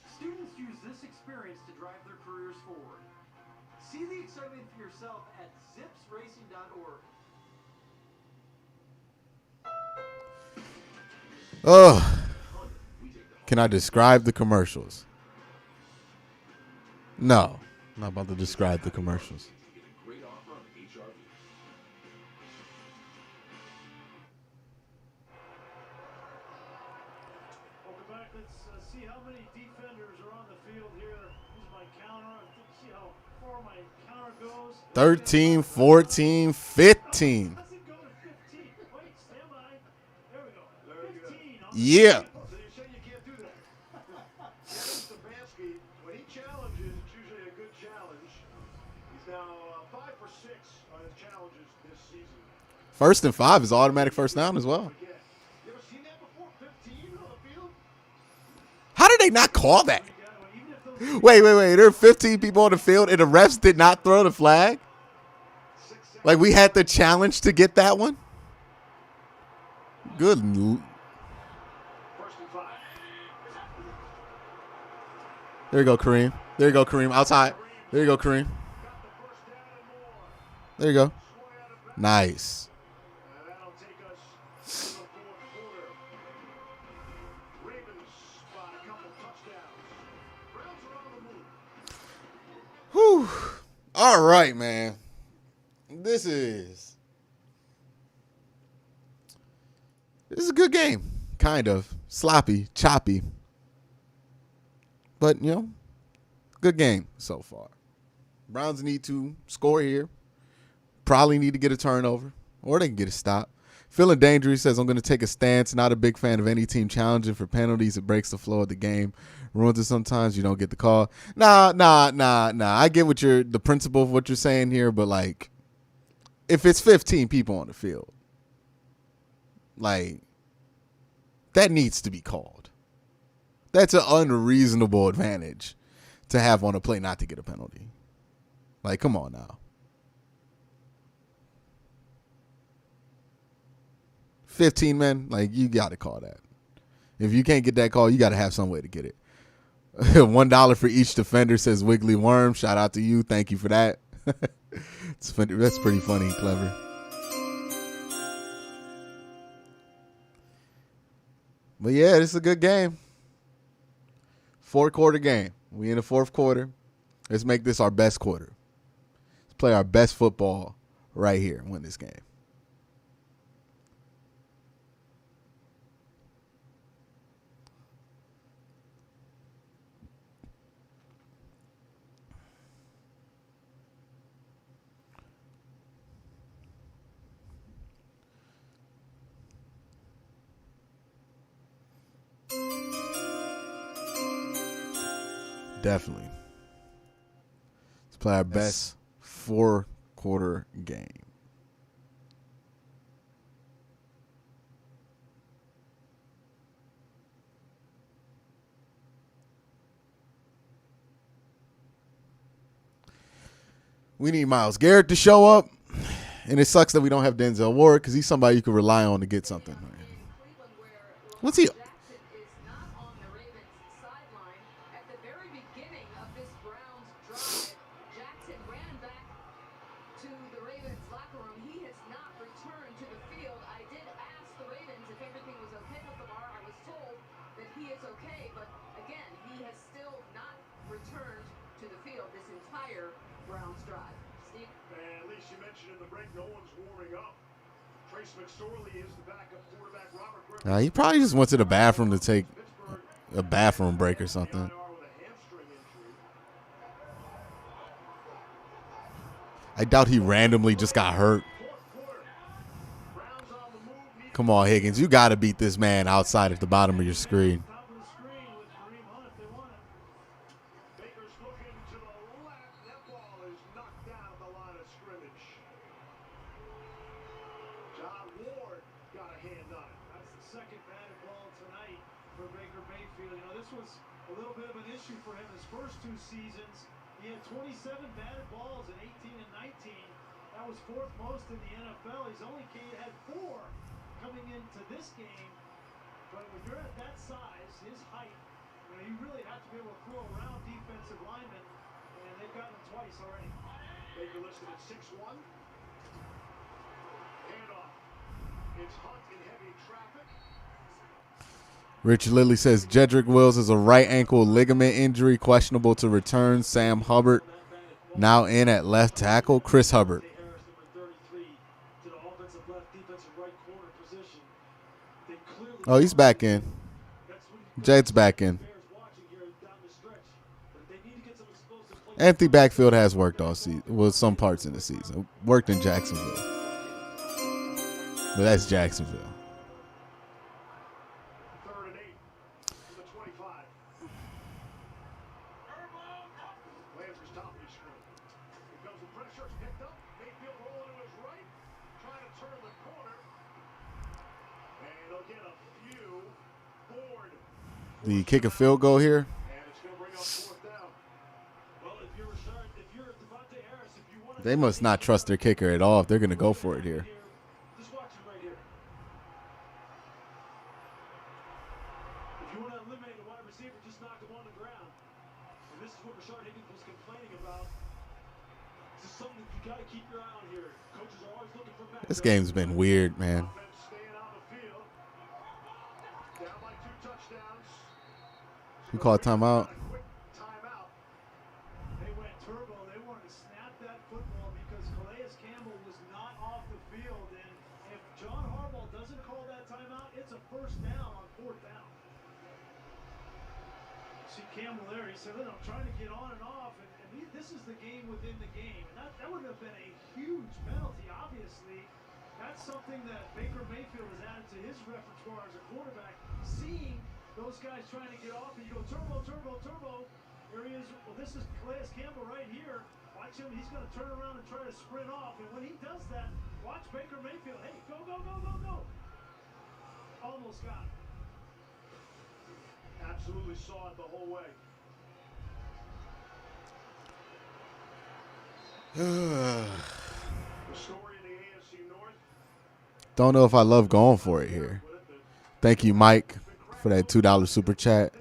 Students use this experience to drive their careers forward. See the excitement for yourself at zipsracing.org. Oh, can I describe the commercials? No, I'm not about to describe the commercials. Welcome back. Let's see how many defenders are on the field here. Here's my counter. See how far my counter goes. 13, 14, 15. Let's go to 15. Wait, stand by. There we go. 15. Yeah. So you say you can't do that. Kevin Stefanski, when he challenges, it's usually a good challenge. He's now 5 for 6 on his challenges this season. 1st and 5 is automatic first down as well. You ever seen that before? 15 on the field? How did they not call that? Wait. There are 15 people on the field and the refs did not throw the flag? Like, we had the challenge to get that one? Good. First and 5. There you go, Kareem. There you go, Kareem. Outside. There you go, Kareem. There you go. Nice. That'll take us to the fourth quarter. Ravens by a couple touchdowns. Browns are on the move. Whew. All right, man. This is a good game. Kind of. Sloppy, choppy. But, you know, good game so far. Browns need to score here. Probably need to get a turnover. Or they can get a stop. Feeling dangerous says, I'm going to take a stance. Not a big fan of any team challenging for penalties. It breaks the flow of the game. Ruins it sometimes. You don't get the call. Nah. I get what the principle of what you're saying here, but, like, if it's 15 people on the field, like, that needs to be called. That's an unreasonable advantage to have on a play not to get a penalty. Like, come on now. 15 men, like, you got to call that. If you can't get that call, you got to have some way to get it. $1 for each defender, says Wiggly Worm. Shout out to you. Thank you for that. That's pretty funny, clever. But yeah, this is a good game. 4-quarter game. We in the fourth quarter. Let's make this our best quarter. Let's play our best football right here and win this game. Definitely. Let's play our best 4-quarter game. We need Myles Garrett to show up. And it sucks that we don't have Denzel Ward because he's somebody you can rely on to get something. What's he? He probably just went to the bathroom to take a bathroom break or something. I doubt he randomly just got hurt. Come on, Higgins. You got to beat this man outside at the bottom of your screen. Seasons, he had 27 batted balls in 18 and 19. That was fourth most in the NFL. He's only had 4 coming into this game. But when you're at that size, his height, you really have to be able to throw around defensive linemen, and they've gotten him twice already. Baker listed at 6'1". Handoff. It's Hunt in heavy traffic. Rich Lilly says Jedrick Wills is a right ankle ligament injury, questionable to return. Sam Hubbard now in at left tackle. Chris Hubbard. Oh, he's back in. Jed's back in. Empty backfield has worked all season. Well, some parts in the season. Worked in Jacksonville. But that's Jacksonville. Do you kick a field goal here? They must not trust their kicker at all if they're going to go for it here. Just watch him right here. If you want to eliminate a wide receiver, just knock him on the ground. And this is what Rashard Higgins was complaining about. This is something you got to keep your eye on here. Coaches are always looking for matchups. This game's been weird, man. Down by 2 touchdowns. You call a timeout? Timeout. They went turbo. They wanted to snap that football because Calais Campbell was not off the field. And if John Harbaugh doesn't call that timeout, it's a first down on 4th down. See Campbell there. He said, "Look, I'm trying to get on and off." And this is the game within the game. And that would have been a huge penalty, obviously. That's something that Baker Mayfield has added to his repertoire as a quarterback. Seeing those guys trying to get off, and you go turbo, turbo, turbo. Here he is. Well, this is Calais Campbell right here. Watch him. He's going to turn around and try to sprint off. And when he does that, watch Baker Mayfield. Hey, go, go, go, go, go. Almost got him. Absolutely saw it the whole way. The story in the AFC North. Don't know if I love going for it here. Thank you, Mike, for that $2 super chat.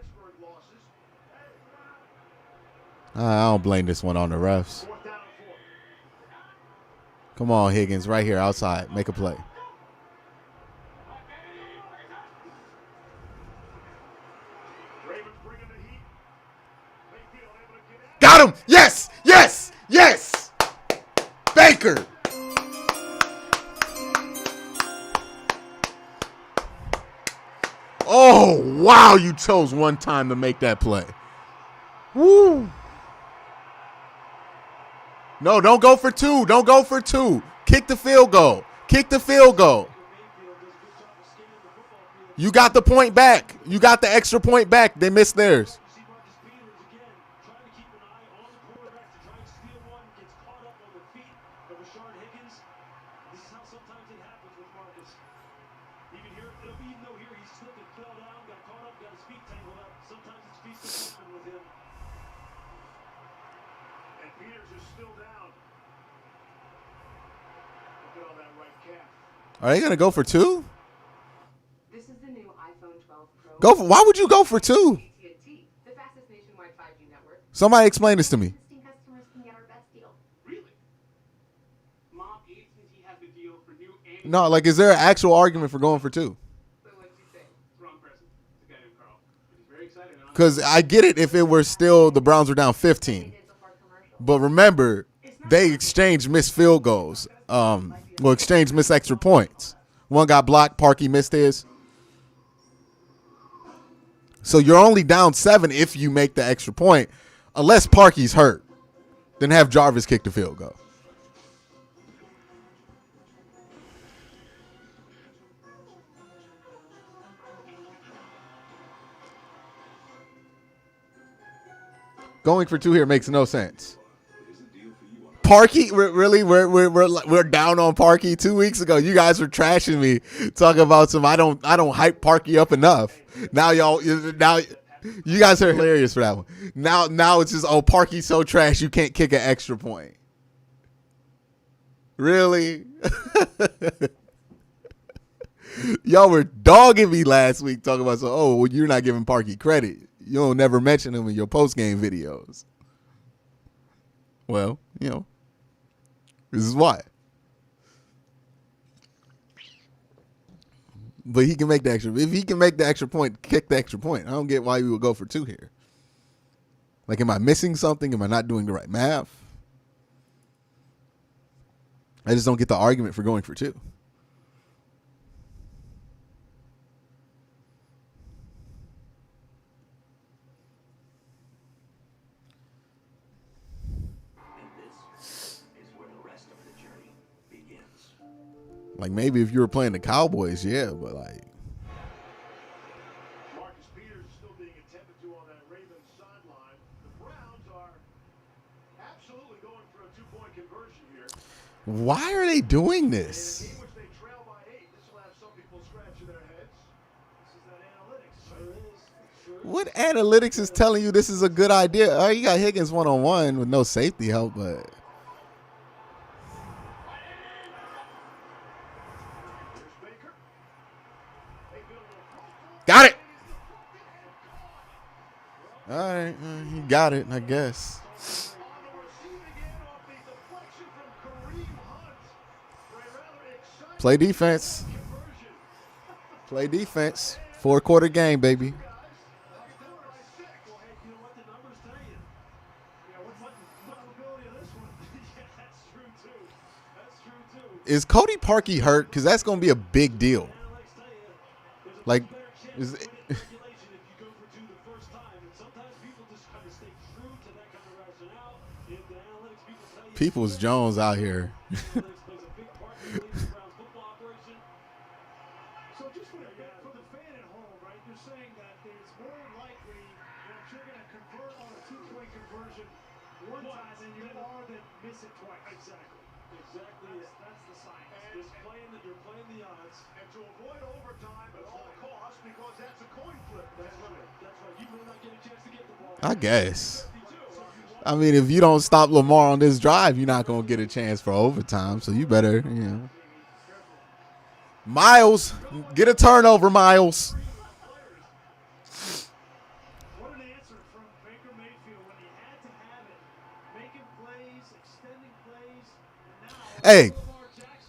I don't blame this one on the refs. Come on, Higgins, right here outside. Make a play. Got him! Yes! Yes! Yes! Baker! Oh, wow, you chose one time to make that play. Woo. No, don't go for 2. Don't go for 2. Kick the field goal. Kick the field goal. You got the point back. You got the extra point back. They missed theirs. Are they gonna go for 2? This is the new iPhone 12 Pro. Go for, why would you go for 2? AT&T, the fastest nationwide 5G network. Somebody explain this to me. Existing customers can get our best deal. Really? Mom, AT&T has the deal for new and No, like, is there an actual argument for going for 2? wrong person. It's a guy named Carl. He's very excited. Because I get it if it were still the Browns were down 15. But remember, they exchanged missed field goals. Exchanged missed extra points. One got blocked. Parkey missed his. So you're only down 7 if you make the extra point, unless Parkey's hurt. Then have Jarvis kick the field goal. Going for 2 here makes no sense. Parkey, really? We're down on Parkey 2 weeks ago. You guys were trashing me, talking about some. I don't hype Parkey up enough. Now you guys are hilarious for that one. Now it's just Parkey's so trash you can't kick an extra point. Really? Y'all were dogging me last week talking about you're not giving Parkey credit. You don't never mention him in your post game videos. Well, this is why. But he can make the extra. If he can make the extra point, kick the extra point. I don't get why we would go for 2 here. Like, am I missing something? Am I not doing the right math? I just don't get the argument for going for 2. Like, maybe if you were playing the Cowboys, yeah, but like. Marcus Peters is still being attended to on that Ravens sideline. The Browns are absolutely going for a 2-point conversion here. Why are they doing this? In a game which they trail by 8, this will have some people scratching their heads. This is that analytics. Sure is. What analytics is telling you this is a good idea? You got Higgins one-on-one with no safety help, but All right, he got it, I guess. Play defense. Play defense. 4-quarter game, baby. Is Cody Parkey hurt? Because that's going to be a big deal. Like, Peoples Jones out here. So just for the fan at home, right? You're saying that it's more likely that you're going to convert on a 2-point conversion one time than you are than miss it twice. Exactly. That's the science. You're playing the odds, and to avoid overtime at all costs, because that's a coin flip. That's right. You may not get a chance to get the ball. I guess. I mean, if you don't stop Lamar on this drive, you're not going to get a chance for overtime. So you better, Miles, get a turnover, Miles. What an answer from Baker Mayfield when he had to have it. Making plays, extending plays, and now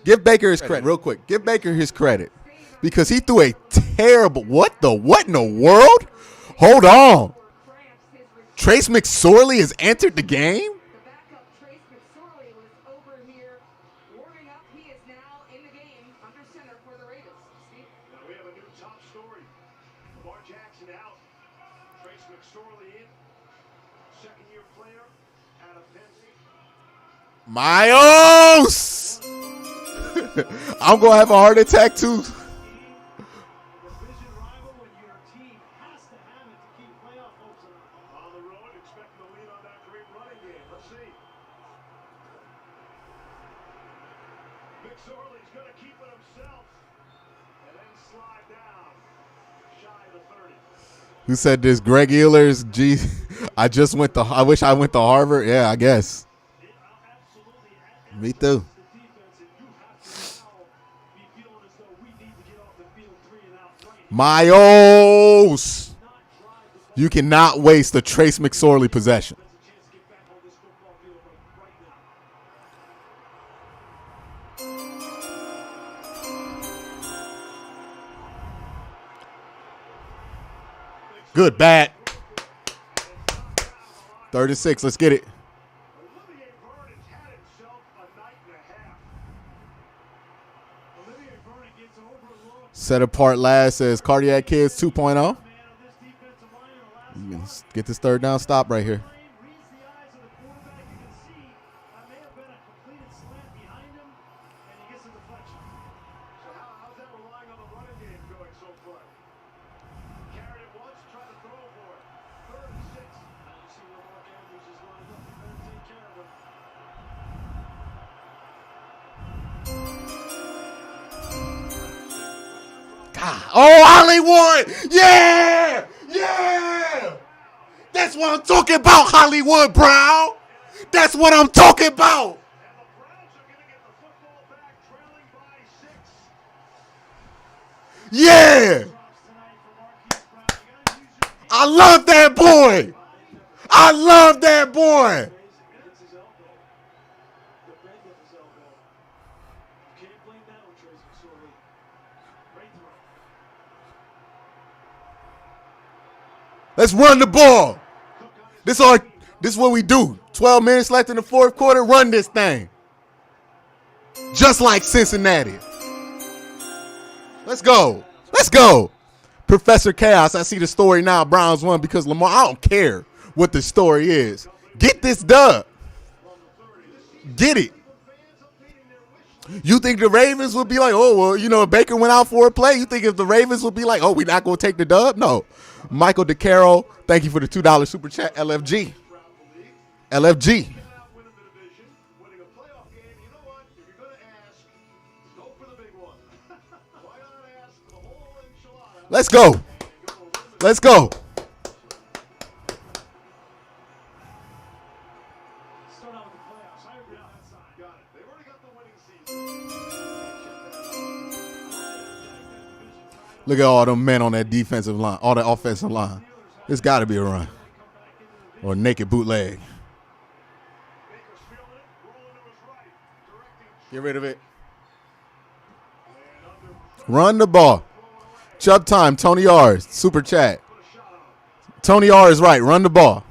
Give Baker his credit real quick. Give Baker his credit because he threw a terrible. What in the world? Hold on. Trace McSorley has entered the game. The backup Trace McSorley was over here warming up. He is now in the game under center for the Ravens. Steve? Now we have a new top story. Lamar Jackson out. Trace McSorley in. Second-year player out of Penn State. Miles! I'm going to have a heart attack too. On the road, expecting the lead on that great running game. Let's see. McSorley's going to keep it himself and then slide down. Shy of the 30. Who said this? Greg Ehlers. Gee, I wish I went to Harvard. Yeah, I guess. Me too. Miles. You cannot waste a Trace McSorley possession. Good bat. 36. Let's get it. Set apart last says Cardiac Kids 2.0. Let's get this third down stop right here. Oh, Hollywood! Yeah! Yeah! That's what I'm talking about, Hollywood Brown! That's what I'm talking about! Yeah! I love that boy! I love that boy! Let's run the ball. This is what we do. 12 minutes left in the fourth quarter. Run this thing. Just like Cincinnati. Let's go. Let's go. Professor Chaos, I see the story now. Browns won because Lamar, I don't care what the story is. Get this dub. Get it. You think the Ravens would be like, oh, well, if Baker went out for a play, you think if the Ravens would be like, oh, we're not going to take the dub? No. Michael DeCaro, thank you for the $2 super chat. LFG. Let's go. Let's go. Look at all them men on that defensive line, all that offensive line. It's got to be a run. Or naked bootleg. Get rid of it. Run the ball. Chubb time. Tony R. Super chat. Tony R is right. Run the ball.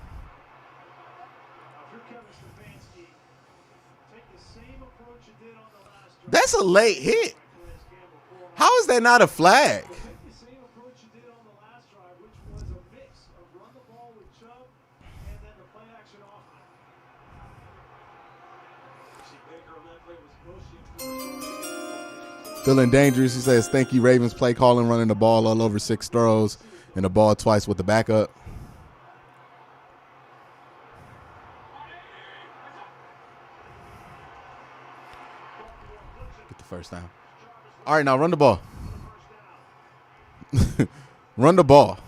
That's a late hit. How is that not a flag? Feeling dangerous, he says, thank you, Ravens play calling, running the ball all over 6 throws and the ball twice with the backup. Get the first down. All right, now run the ball. Run the ball.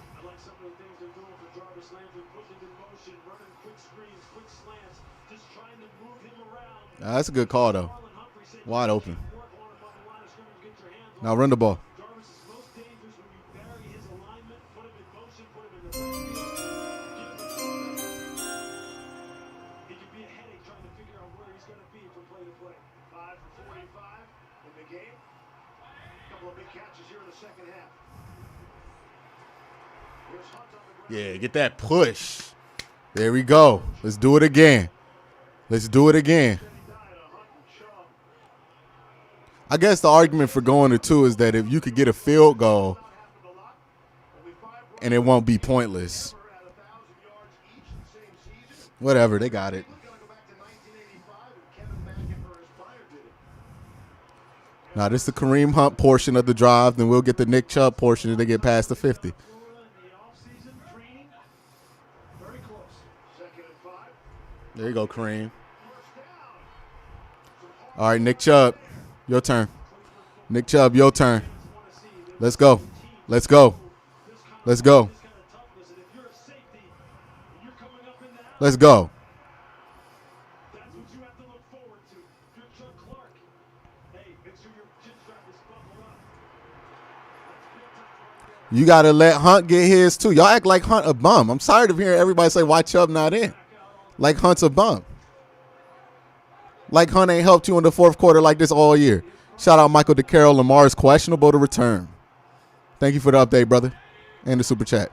That's a good call, though. Wide open. Now run the ball. Yeah, get that push. There we go. Let's do it again. Let's do it again. I guess the argument for going to 2 is that if you could get a field goal and it won't be pointless. Whatever, they got it. Now, this is the Kareem Hunt portion of the drive. Then we'll get the Nick Chubb portion if they get past the 50. There you go, Kareem. All right, Nick Chubb, your turn. Nick Chubb, your turn. Let's go. Let's go. Let's go. Let's go. You got to let Hunt get his, too. Y'all act like Hunt a bum. I'm tired of hearing everybody say, why Chubb not in? Like Hunt's a bum. Like Hunt ain't helped you in the fourth quarter like this all year. Shout out Michael DeCarroll. Lamar is questionable to return. Thank you for the update, brother. And the super chat.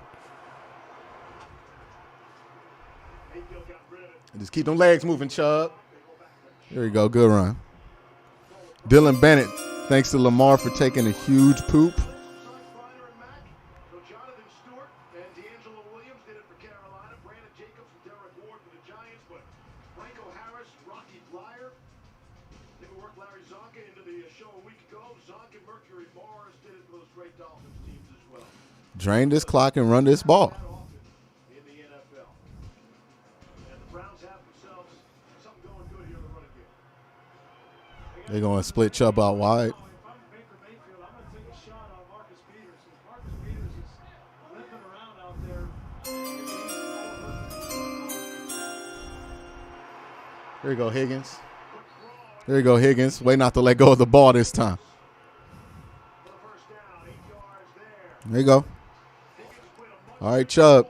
Just keep them legs moving, Chubb. There you go. Good run. Dylan Bennett, thanks to Lamar for taking a huge poop. Drain this clock and run this ball. They're going to split Chubb out wide. There you go, Higgins. There you go, Higgins. Way not to let go of the ball this time. There you go. All right, Chubb.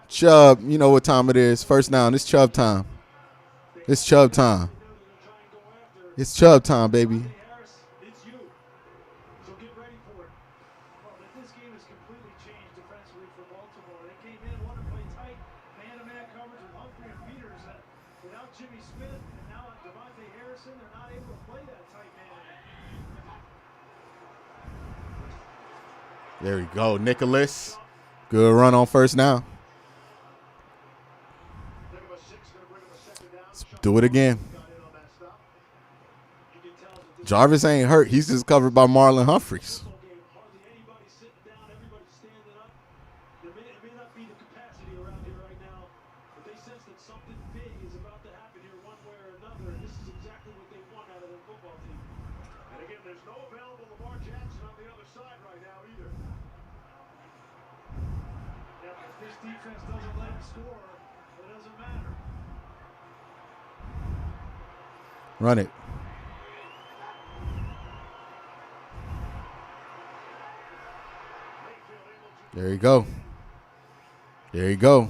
Chubb, you know what time it is. First down. It's Chubb time. It's Chubb time. It's Chubb time, baby. There we go, Nicholas. Good run on first down. Let's do it again. Jarvis ain't hurt. He's just covered by Marlon Humphreys. Run it. There you go. There you go.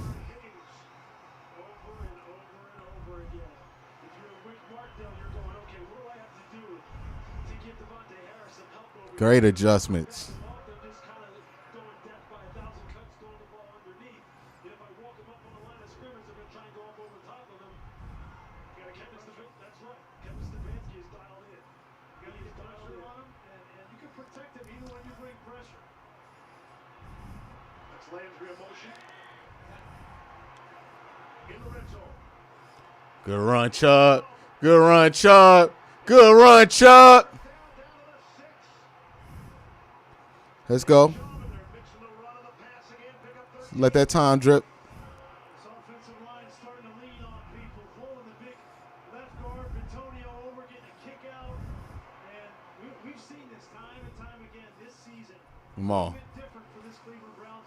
Great adjustments. Good run, Chubb. Good run, Chubb. Good run, Chubb. Let's go. Let that time drip. Come on.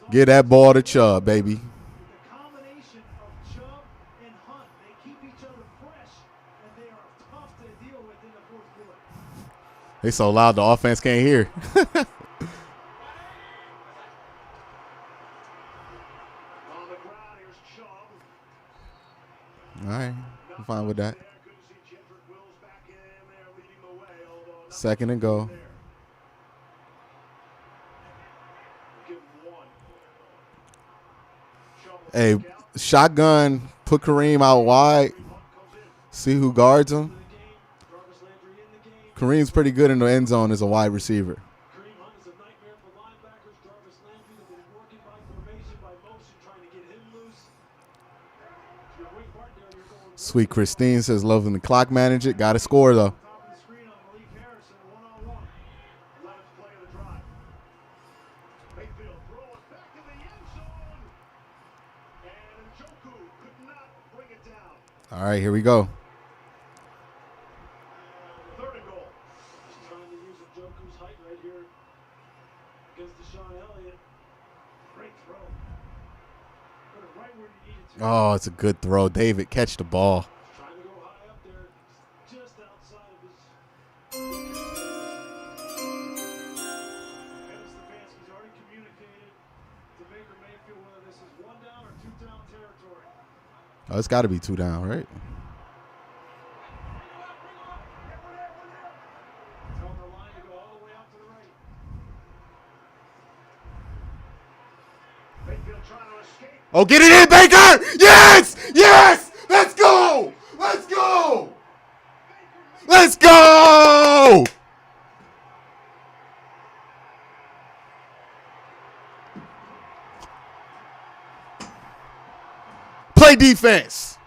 Get that ball to Chubb, baby. They so loud the offense can't hear. All right, I'm fine with that. Second and go. Hey, shotgun, put Kareem out wide. See who guards him. Kareem's pretty good in the end zone as a wide receiver. Sweet Christine says, loving the clock manage it. Got to score, though. All right, here we go. Oh, it's a good throw. David, catch the ball. Oh, it's got to be 2 down, right? Oh, get it in, Baker! Yes! Yes! Let's go! Let's go! Let's go! Play defense.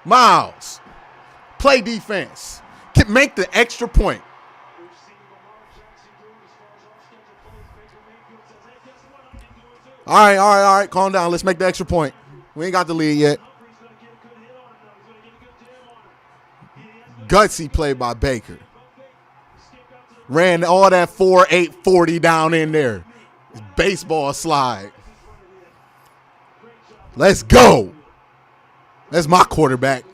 Miles, play defense. Make the extra point. All right. Calm down. Let's make the extra point. We ain't got the lead yet. Gutsy play by Baker. Ran all that 4.840 down in there. Baseball slide. Let's go. That's my quarterback.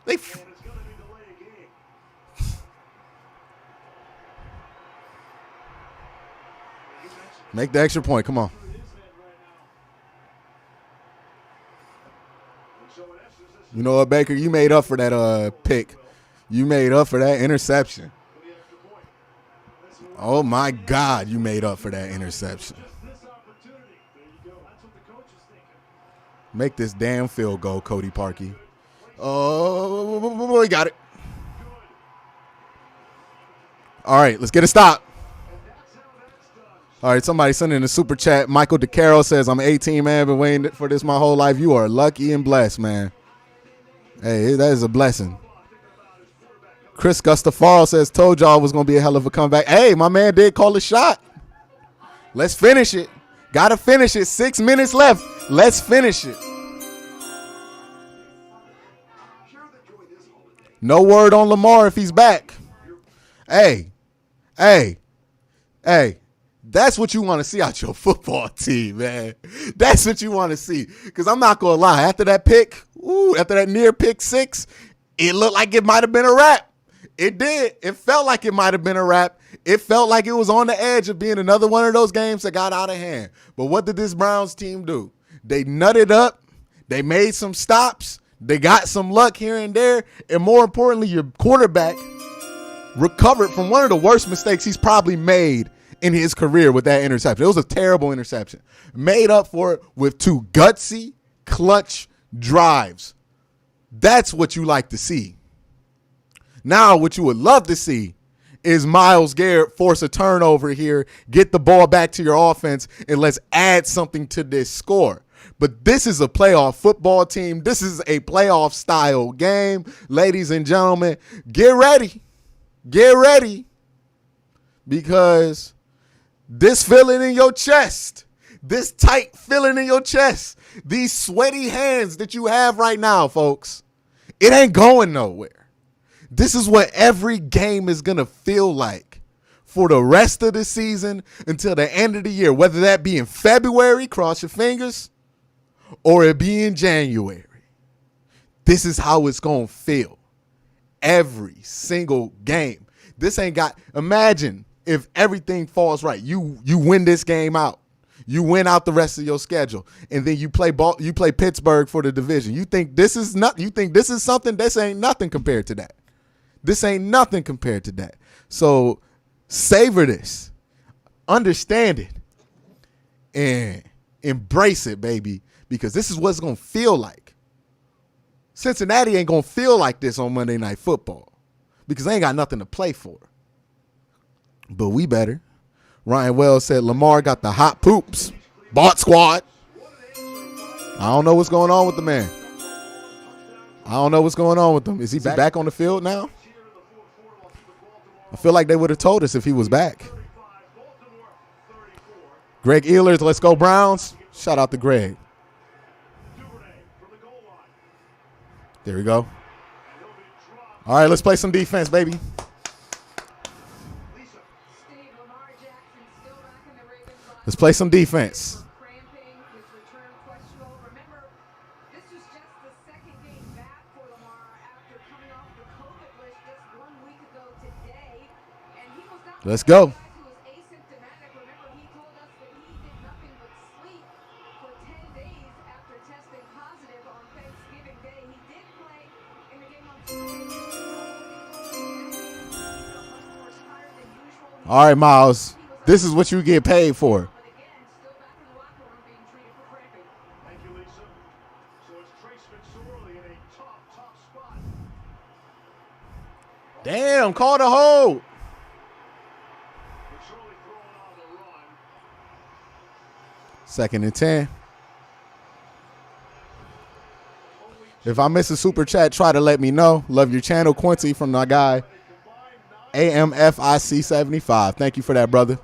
They make the extra point. Come on. You know what, Baker? You made up for that pick. You made up for that interception. Oh, my God, you made up for that interception. Make this damn field goal, Cody Parkey. Oh, he got it. All right, let's get a stop. All right, somebody sent in a super chat. Michael DeCaro says, I'm 18, man. Been waiting for this my whole life. You are lucky and blessed, man. Hey, that is a blessing. Chris Gustafaro says, told y'all it was going to be a hell of a comeback. Hey, my man did call a shot. Let's finish it. Got to finish it. 6 minutes left. Let's finish it. No word on Lamar if he's back. Hey. That's what you want to see out your football team, man. That's what you want to see. Because I'm not going to lie. After that pick, after that near pick 6, it looked like it might have been a wrap. It did. It felt like it might have been a wrap. It felt like it was on the edge of being another one of those games that got out of hand. But what did this Browns team do? They nutted up. They made some stops. They got some luck here and there. And more importantly, your quarterback recovered from one of the worst mistakes he's probably made in his career with that interception. It was a terrible interception. Made up for it with 2 gutsy, clutch drives. That's what you like to see. Now, what you would love to see is Myles Garrett force a turnover here, get the ball back to your offense, and let's add something to this score. But this is a playoff football team. This is a playoff style game. Ladies and gentlemen, get ready. Get ready. Because this feeling in your chest, this tight feeling in your chest, these sweaty hands that you have right now, folks, it ain't going nowhere. This is what every game is going to feel like for the rest of the season until the end of the year, whether that be in February, cross your fingers, or it be in January. This is how it's going to feel every single game. This ain't got, imagine if everything falls right. You win this game out. You win out the rest of your schedule, and then you play Pittsburgh for the division. You think this is something? This ain't nothing compared to that. This ain't nothing compared to that. So savor this, understand it, and embrace it, baby, because this is what it's gonna feel like. Cincinnati ain't gonna feel like this on Monday Night Football because they ain't got nothing to play for. But we better. Ryan Wells said Lamar got the hot poops. Bot squad. I don't know what's going on with the man. I don't know what's going on with him. Is he back on the field now? I feel like they would have told us if he was back. Greg Ehlers, let's go Browns. Shout out to Greg. There we go. All right, let's play some defense, baby. Let's play some defense. Let's go. All right, Miles. This is what you get paid for. Damn, call the hold. Second and 10. If I miss a super chat, try to let me know. Love your channel, Quincy, from my guy, AMFIC75. Thank you for that, brother.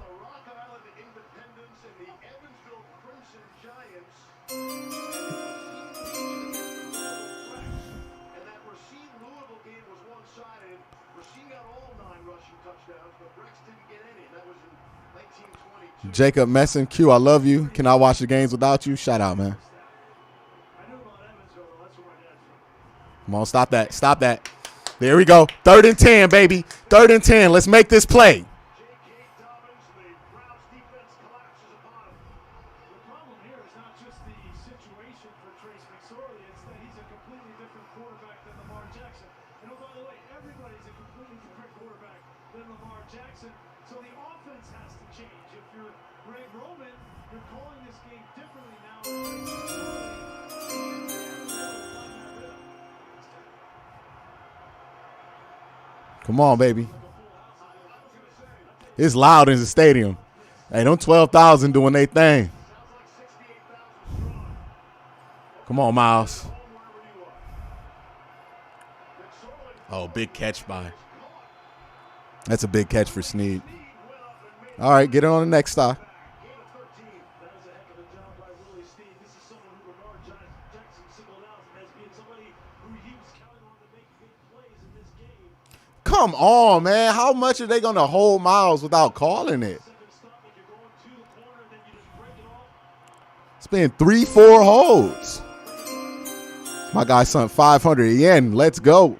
Jacob Messon, Q, I love you. Can I watch the games without you? Shout out, man. Come on, stop that. Stop that. There we go. 3rd and 10, baby. 3rd and 10. Let's make this play. Come on, baby. It's loud in the stadium. Hey, them 12,000 doing their thing. Come on, Miles. Oh, big catch by. That's a big catch for Snead. All right, get it on the next stop. Come on, man. How much are they going to hold Miles without calling it? It's been 3-4 holds. My guy sent 500 yen. Let's go.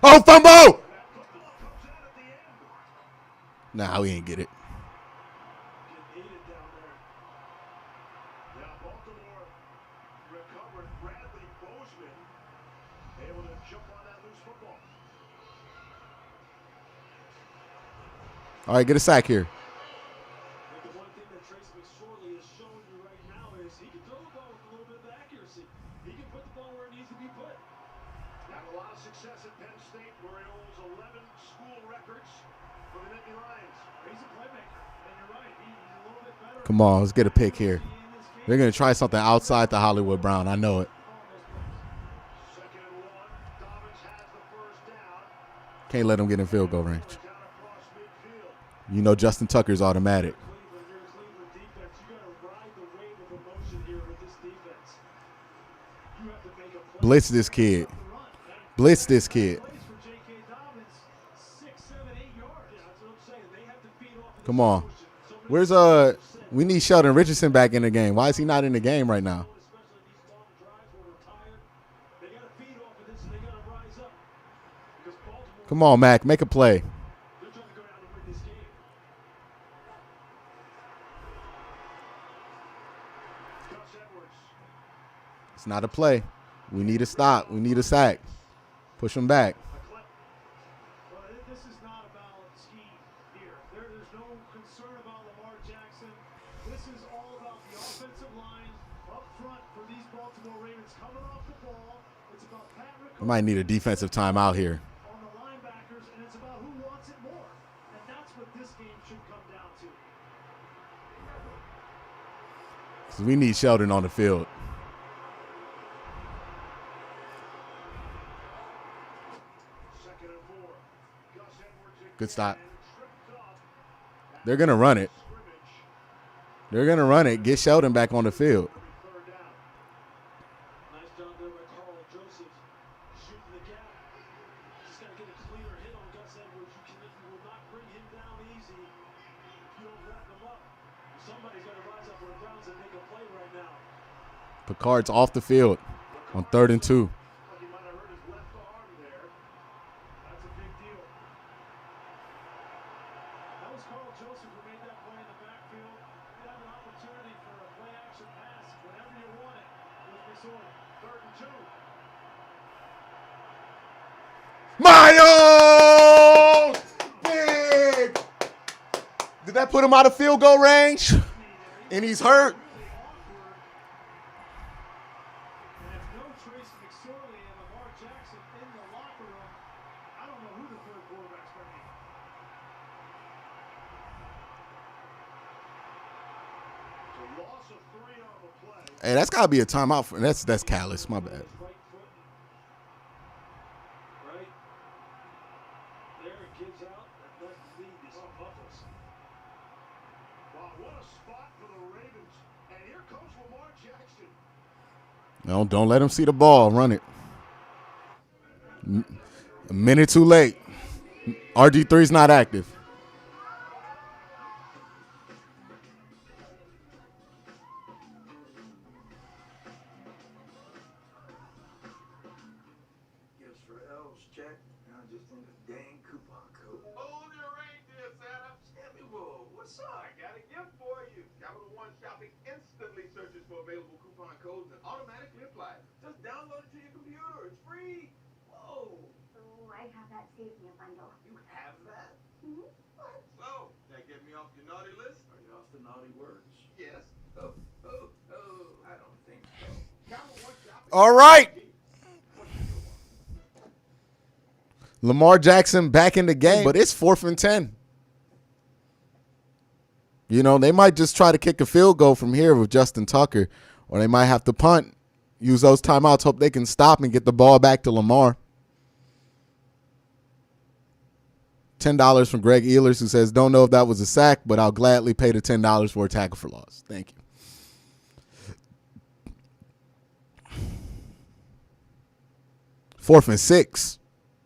Oh, fumble! Nah, we ain't get it. Get needed down there. Yeah, Baltimore recovered. Bradley Bozeman able to jump on that loose football. All right, get a sack here. I think the one thing that Trace McSorley has shown you right now is he can throw the ball with a little bit of accuracy. He can put the ball where it needs to be put. Had a lot of success at Penn State, where he holds 11 school records for the Nittany Lions. He's a playmaker, and you're right. He's a little bit better. Come on, let's get a pick here. They're going to try something outside the Hollywood Brown. I know it. Second and 1. Dobbins has the first down. Can't let them get in field goal range. Down across midfield. You know Justin Tucker's automatic. Cleveland, you're a Cleveland defense. You got to ride the wave of emotion here with this defense. You have to make a play. Blitz this kid. Blitz this kid. Plays for J.K. Dobbins, 6, 7, 8 yards. Yeah, that's what I'm saying. They have to feed off of Come this on. emotion. So Where's we need Sheldon Richardson back in the game. Why is he not in the game right now? especially these long drives where we're tired. They got to feed off of this, and they got to rise up. Because Baltimore, Come on, Mac, make a play. they're trying to go down and win this game. Gus Edwards. It's not a play. We need a stop. We need a sack. Push him back. Well, this is not about scheme here. There's no concern about Lamar Jackson. This is all about the offensive line up front for these Baltimore Ravens coming off the ball. It's about Pat We Rickard might need a defensive timeout here. on the linebackers, and it's about who wants it more. And that's what this game should come down to. 'Cause we need Sheldon on the field. Second and 4. Gus Edwards again. Good stop. Tripped up. They're going to run it. Scrimmage. They're going to run it. Get Sheldon back on the field. Third down. Nice job there by Carl Joseph shooting the gap. Just got to get a cleaner hit on Gus Edwards. You will not bring him down easy if you don't wrap him up. Somebody's got to rise up for the Browns and make a play right now. Picard's off the field on 3rd and 2. Like he might have hurt his left arm there. That's a big deal. That was Carl Joseph who made that play in the backfield. You have an opportunity for a play action pass whenever you want it with McSorley. 3rd and 2. Miles! Big! Did that put him out of field goal range? And he's hurt. And if no Trace McSorley and Lamar Jackson in the locker room, I don't know who the third quarterback's going to be. The loss of 3 on the play. Hey, that's got to be a timeout. That's callous. My bad. Right foot. Right. There it gives out. That doesn't lead to some buckles. Wow, what a spot for the Ravens. And here comes Lamar Jackson. No, don't let him see the ball. Run it. A minute too late. RG3's not active. Gifts for elves, check. I just need a dang coupon code. Hold your reindeer, Santa. Samuel, what's up? I got a gift for you. Capital One Shopping instantly searches for available coupon codes and automatically applies. Just download it to your computer. It's free. Whoa, Oh, I have that saved in a bundle. You have that? Mm-hmm. So, that get me off your naughty list? are you off the naughty words? Yes. Oh, I don't think so. Capital One Shopping. All right. Lamar Jackson back in the game, but it's 4th and 10. You know, they might just try to kick a field goal from here with Justin Tucker, or they might have to punt, use those timeouts, hope they can stop and get the ball back to Lamar. $10 from Greg Ehlers, who says, don't know if that was a sack, but I'll gladly pay the $10 for a tackle for loss. Thank you. Fourth and 6.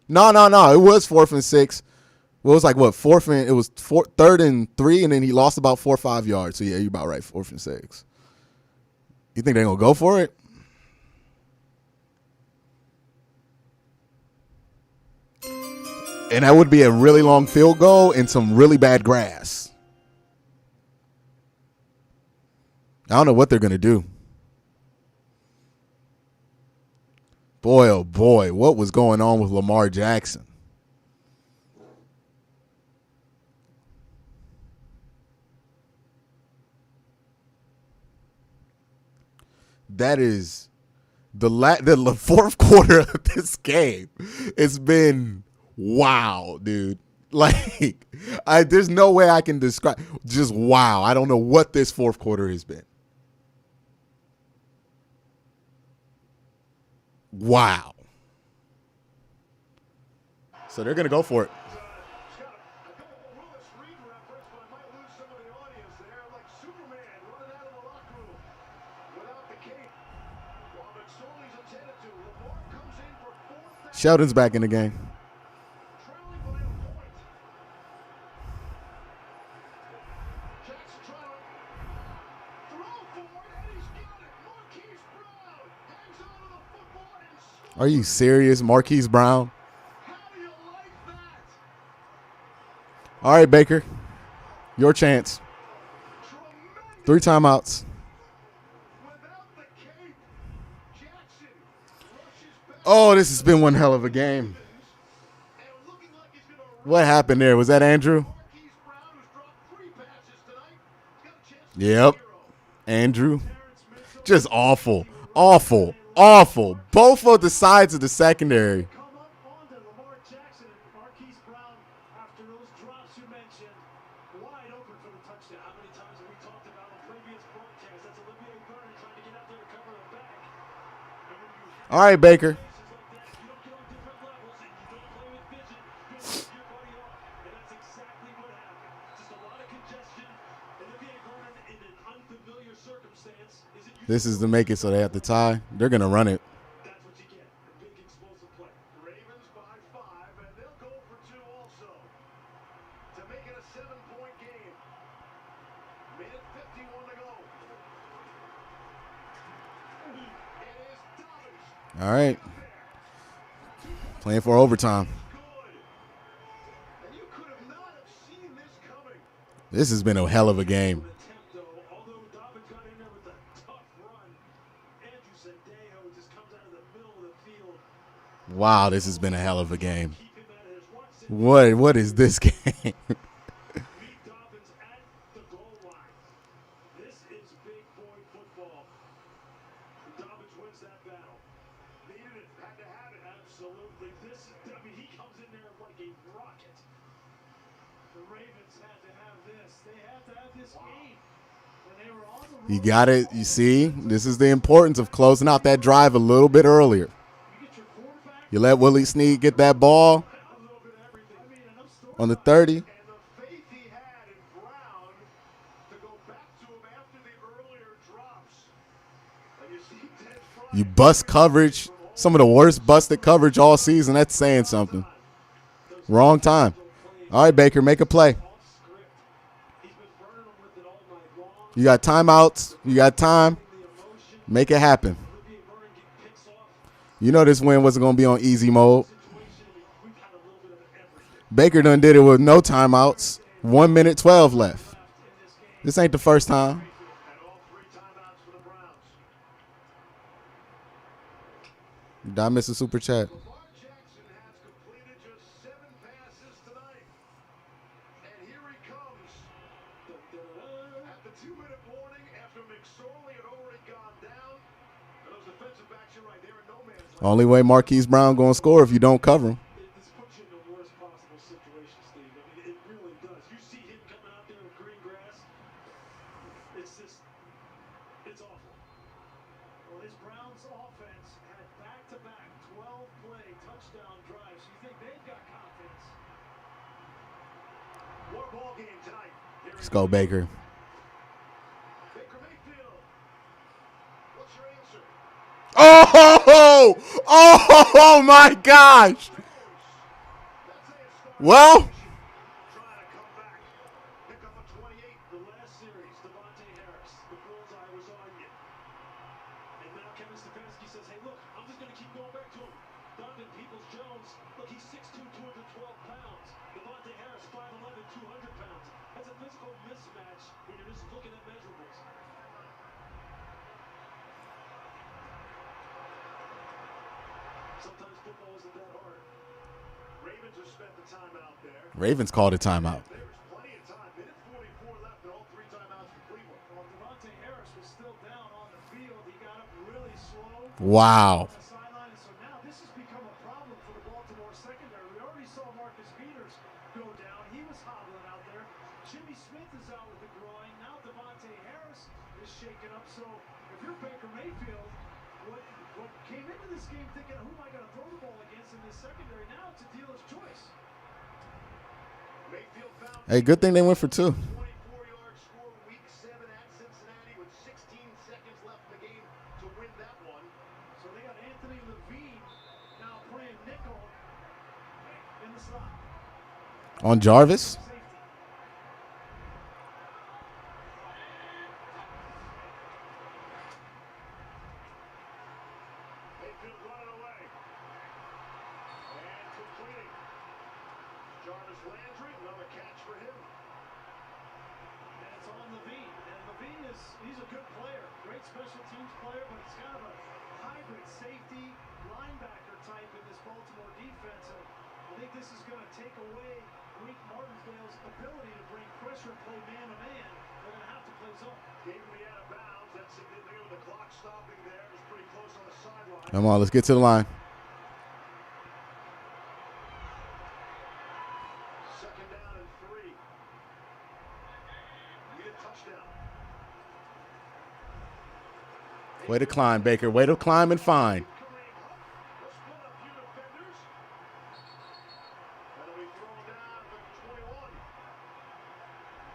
No. It was 4th and 6. Well, it was like, what, 3rd and 3, and then he lost about 4 or 5 yards. So, yeah, you're about right, 4th and 6. You think they're going to go for it? And that would be a really long field goal and some really bad grass. I don't know what they're going to do. Boy, oh boy, what was going on with Lamar Jackson? That is the fourth quarter of this game. It's been wow, dude. Like, there's no way I can describe. Just wow. I don't know what this fourth quarter has been. Wow. So they're going to go for it. Sheldon's back in the game. Are you serious, Marquise Brown? All right, Baker. Your chance. 3 timeouts. Oh, this has been one hell of a game. What happened there? Was that Andrew? Yep. Andrew. Just awful. Awful. Awful. Both of the sides of the secondary. All right, Baker. This is to make it so they have to tie. They're going to run it. All right. Playing for overtime. This has been a hell of a game. Wow, this has been a hell of a game. What is this game? You got it. You see, this is the importance of closing out that drive a little bit earlier. You let Willie Snead get that ball on the 30. You bust coverage. Some of the worst busted coverage all season. That's saying something. Wrong time. All right, Baker, make a play. You got timeouts. You got time. Make it happen. You know this win wasn't going to be on easy mode. Baker done did it with no timeouts. 1 minute 12 left. This ain't the first time. Did I miss a super chat? Only way Marquise Brown going to score if you don't cover him. Let's go, Baker. Oh my gosh. Well, Donovan Peoples-Jones, look, he's 6'2", 212 pounds. Devontae Harris, 5'11", 200 pounds. That's a physical mismatch when you're just looking at measurables. Sometimes football isn't that hard. Ravens have spent the timeout there. Ravens called a timeout. There's plenty of time. Minute 44 left and all 3 timeouts for Cleveland. Well, Devontae Harris was still down on the field. He got up really slow. Wow. On the sideline, and so now this has become a problem for the Baltimore secondary. We already saw Marcus Peters go down. He was hobbling out there. Jimmy Smith is out with the groin. Now Devontae Harris is shaken up. So if you're Baker Mayfield, what came into this game thinking, who am I going to throw the ball against in this secondary? Now it's a dealer's choice. Mayfield found Hey, good thing they went for 2. 24-yard score week 7 at Cincinnati with 16 seconds left in the game to win that one. So they got Anthony Levine now playing nickel in the slot. On Jarvis. Mayfield running away. And completing. Jarvis Landry, another catch for him. And it's on Levine. And Levine he's a good player. Great special teams player, but he's kind of a hybrid safety linebacker type in this Baltimore defense. And I think this is going to take away Wink Martindale's ability to bring pressure and play man-to-man. They're going to have to play zone. Gave him the out of bounds. That's significant with the clock stopping there. It was pretty close on the sideline. Come on, let's get to the line. Second down and 3. Need a touchdown. Way to climb, Baker. Way to climb and find. They'll split a few defenders. That'll be thrown down at the 21.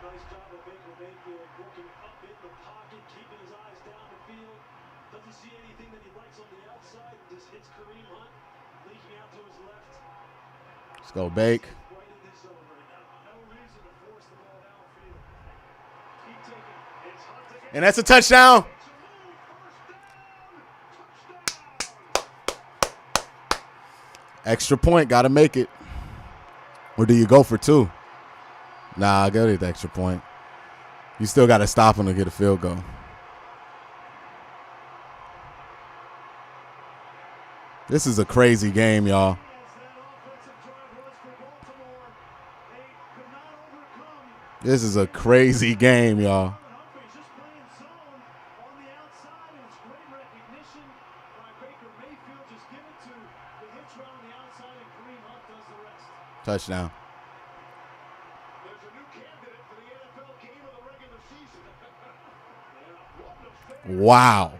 Nice job of Baker Mayfield working up in the pocket, keeping his eyes down the field. Doesn't see anything that he likes on the outside. Just hits Kareem Hunt, leaking out to his left. Let's go, Bake. Right in this zone right now. No reason to force the ball downfield. Keep taking. It's Hunt again. And that's a touchdown. It's a move. First down. Touchdown. Extra point. Got to make it. Or do you go for 2? Nah, I got it. The extra point. You still got to stop him to get a field goal. This is a crazy game, y'all. This is a crazy game, y'all. Humphrey's just playing zone on the outside, and it's great recognition by Baker Mayfield. Just give it to the hitch route on the outside, and Kareem Hunt does the rest. Touchdown. There's a new candidate for the NFL game of the regular season. Wow.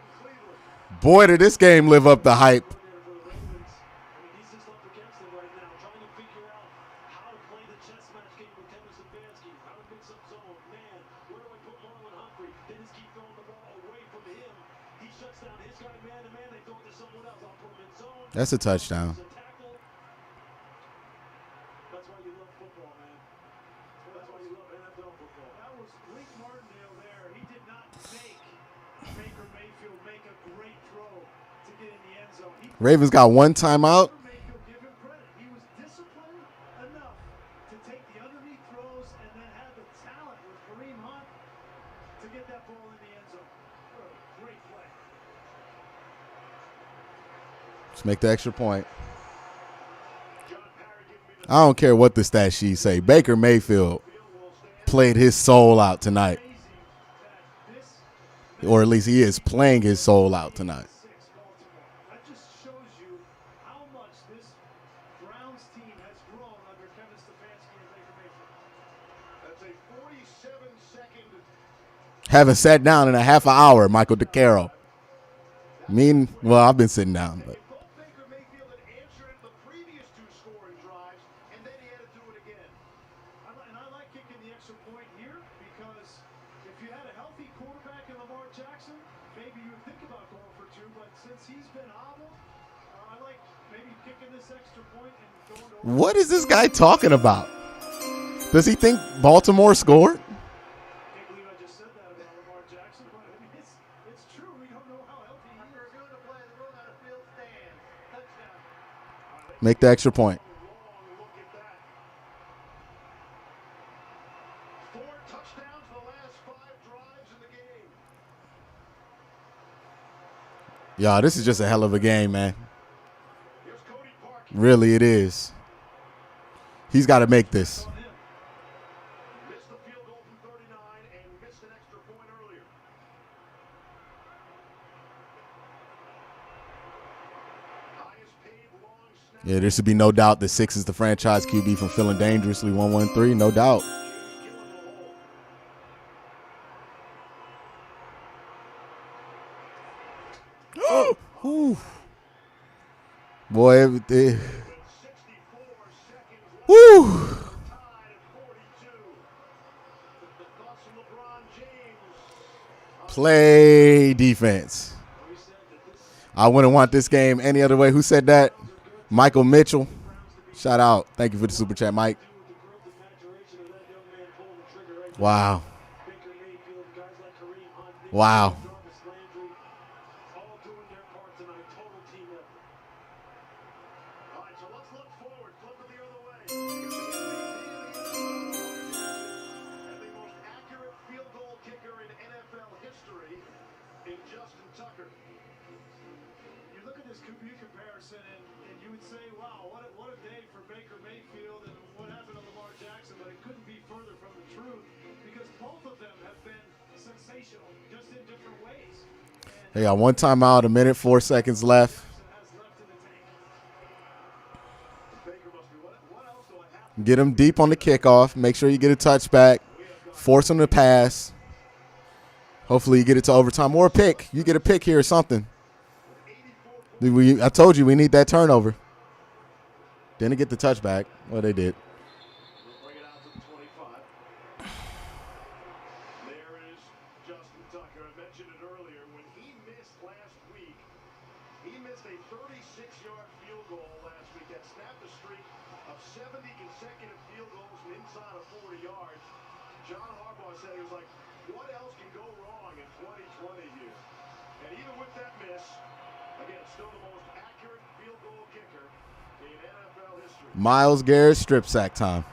Boy, did this game live up the hype. For the Ravens. I mean, he's just up against them right now, trying to figure out how to play the chess match game with Kevin Stefanski, how to mix up zone. Man, where do I put Marlon Humphrey? They just keep throwing the ball away from him. He shuts down his guy man to man. They throw it to someone else. I'll put him in zone. That's a touchdown. It's a tackle. That's why you love football, man. That's why you love NFL football. That was Wink Martindale there. He did not make Baker Mayfield make a great throw to get in the end zone. Ravens got 1 timeout. Mayfield, give him credit. He was disciplined enough to take the underneath throws and then have the talent with Kareem Hunt to get that ball in the end zone. What a great play. Let's make the extra point. I don't care what the stat sheet say. Baker Mayfield played his soul out tonight. Or at least he is playing his soul out tonight. That just shows you how much this Browns team has grown under Kevin Stefanski and Baker Mayfield. That's a 47-second. Haven't sat down in a half an hour, Michael DeCaro. Well, I've been sitting down, but Both Baker Mayfield had answered the previous 2 scoring drives, and then he had to do it again. And I like kicking the extra point here because if you had a healthy quarterback in Lamar Jackson, maybe you would think about going for 2. But since he's been hobbled, I like maybe kicking this extra point and going to. what is this guy talking about? Does he think Baltimore scored? Can't believe I just said that about Lamar Jackson, but I mean, it's true. We don't know how healthy he is. Reviewing the play, the run out of field stands. Touchdown. Make the extra point. Y'all, this is just a hell of a game, man. Really, it is. He's got to make this. Yeah, there should be no doubt that 6 is the franchise QB from feeling dangerously 1-1-3. No doubt. Oh, whew. Boy, everything. Woo! Play defense. I wouldn't want this game any other way. Who said that? Michael Mitchell. Shout out. Thank you for the super chat, Mike. Wow. Wow. And you would say, wow, what a day for Baker Mayfield and what happened to Lamar Jackson, but it couldn't be further from the truth because both of them have been sensational, just in different ways. They got one timeout, 1:04 left. Get him deep on the kickoff. Make sure you get a touchback. Force him to pass. Hopefully you get it to overtime or a pick. You get a pick here or something. I told you we need that turnover. Didn't get the touchback. Well, they did. Bring it out to the 25. There is Justin Tucker. I mentioned it earlier. When he missed last week, he missed a 36-yard field goal last week that snapped a streak of 70 consecutive field goals from inside of 40 yards. John Harbaugh said he was like, what else can go wrong in 2020 here? And even with that miss, again, still the most accurate field goal kicker in NFL history. Myles Garrett strip sack time.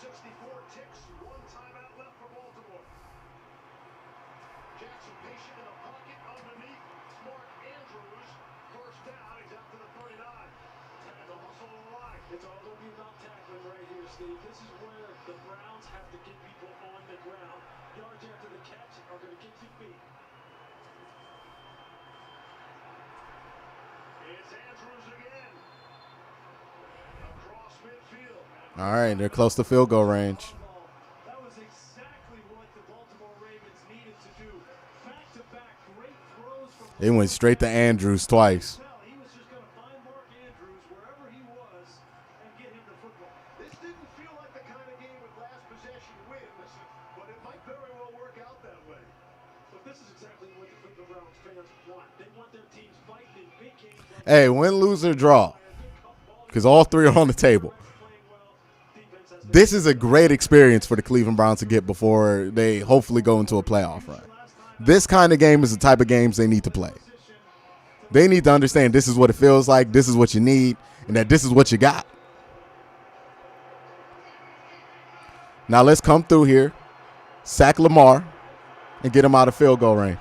64 ticks, one timeout left for Baltimore. Jackson patient in the pocket underneath. Mark Andrews, first down. He's out to the 39. And the hustle on the line. It's all going to be about tackling right here, Steve. This is where the Browns have to get people on the ground. Yards after the catch are going to get you beat. It's Andrews again. Across midfield. All right, they're close to field goal range. That was exactly what the Baltimore Ravens needed to do. Back-to-back great throws from They went straight to Andrews twice. he was just going to find Mark Andrews wherever he was and get him the football. This didn't feel like the kind of game with last possession wins, but it might very well work out that way. But this is exactly what the Browns fans want. They want their teams fighting in big games. Hey, win, lose, or draw. Because all three are on the table. This is a great experience for the Cleveland Browns to get before they hopefully go into a playoff run. This kind of game is the type of games they need to play. They need to understand this is what it feels like, this is what you need, and that this is what you got. Now let's come through here, sack Lamar, and get him out of field goal range.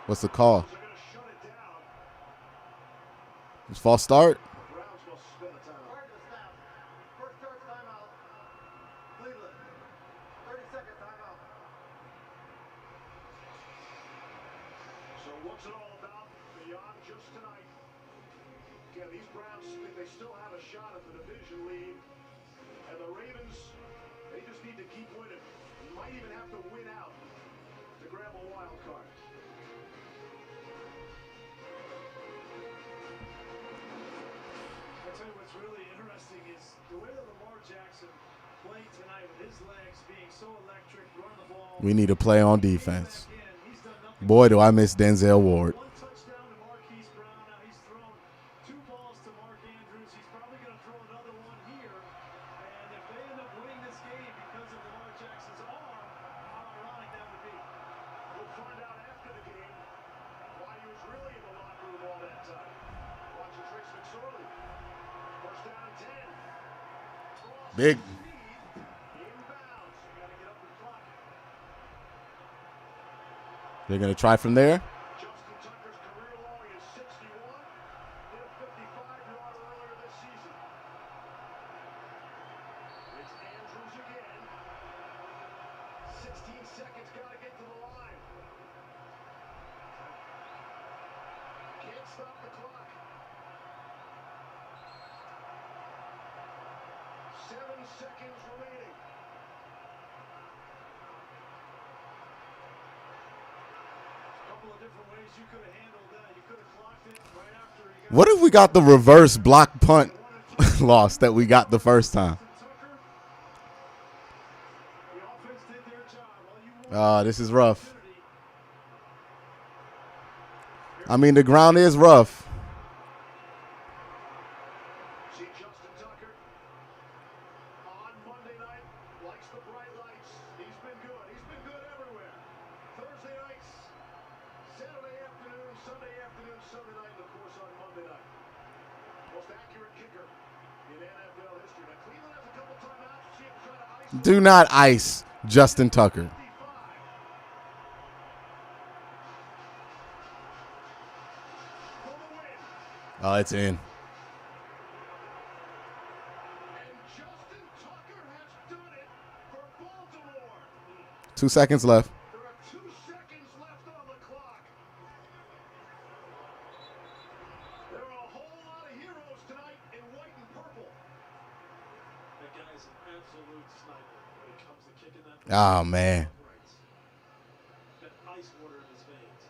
What's the call? It's false start. So what's it all about beyond just tonight? Again, these Browns, they still have a shot at the division lead. And the Ravens, they just need to keep winning. You might even have to win out to grab a wild card. I'll tell you what's really interesting is the way that Lamar Jackson played tonight with his legs being so electric, running the ball. We need to play on defense. Boy, do I miss Denzel Ward. One touchdown to Marquise Brown. Now he's thrown 2 balls to Mark Andrews. He's probably going to throw another one here. And if they end up winning this game because of Lamar Jackson's arm, how ironic that would be. We'll find out after the game why he was really in the locker room all that time. Watching Trace McSorley. First down and 10. Big. They're going to try from there. Justin Tucker's career long is 61. Hit a 55-yarder earlier this season. It's Andrews again. 16 seconds, got to get to the line. Can't stop the clock. 7 seconds remaining. Of different ways you could have handled that. You could have clocked it right after he got. What if we got the reverse block punt loss that we got the first time? This is rough. I mean, the ground is rough. See Justin Tucker on Monday night. Likes the bright lights. He's been good. He's been good everywhere. Thursday nights, Saturday afternoon, Sunday night, and of course on Monday night. Most accurate kicker in NFL history. Now Cleveland has a couple timeouts. See him try to ice. Do not ice Justin Tucker. Oh, it's in. And Justin Tucker has done it for Baltimore. 2 seconds left. There are 2 seconds left on the clock. There are a whole lot of heroes tonight in white and purple. That guy's an absolute sniper when it comes to kicking that. Oh, man. Got ice water in his veins.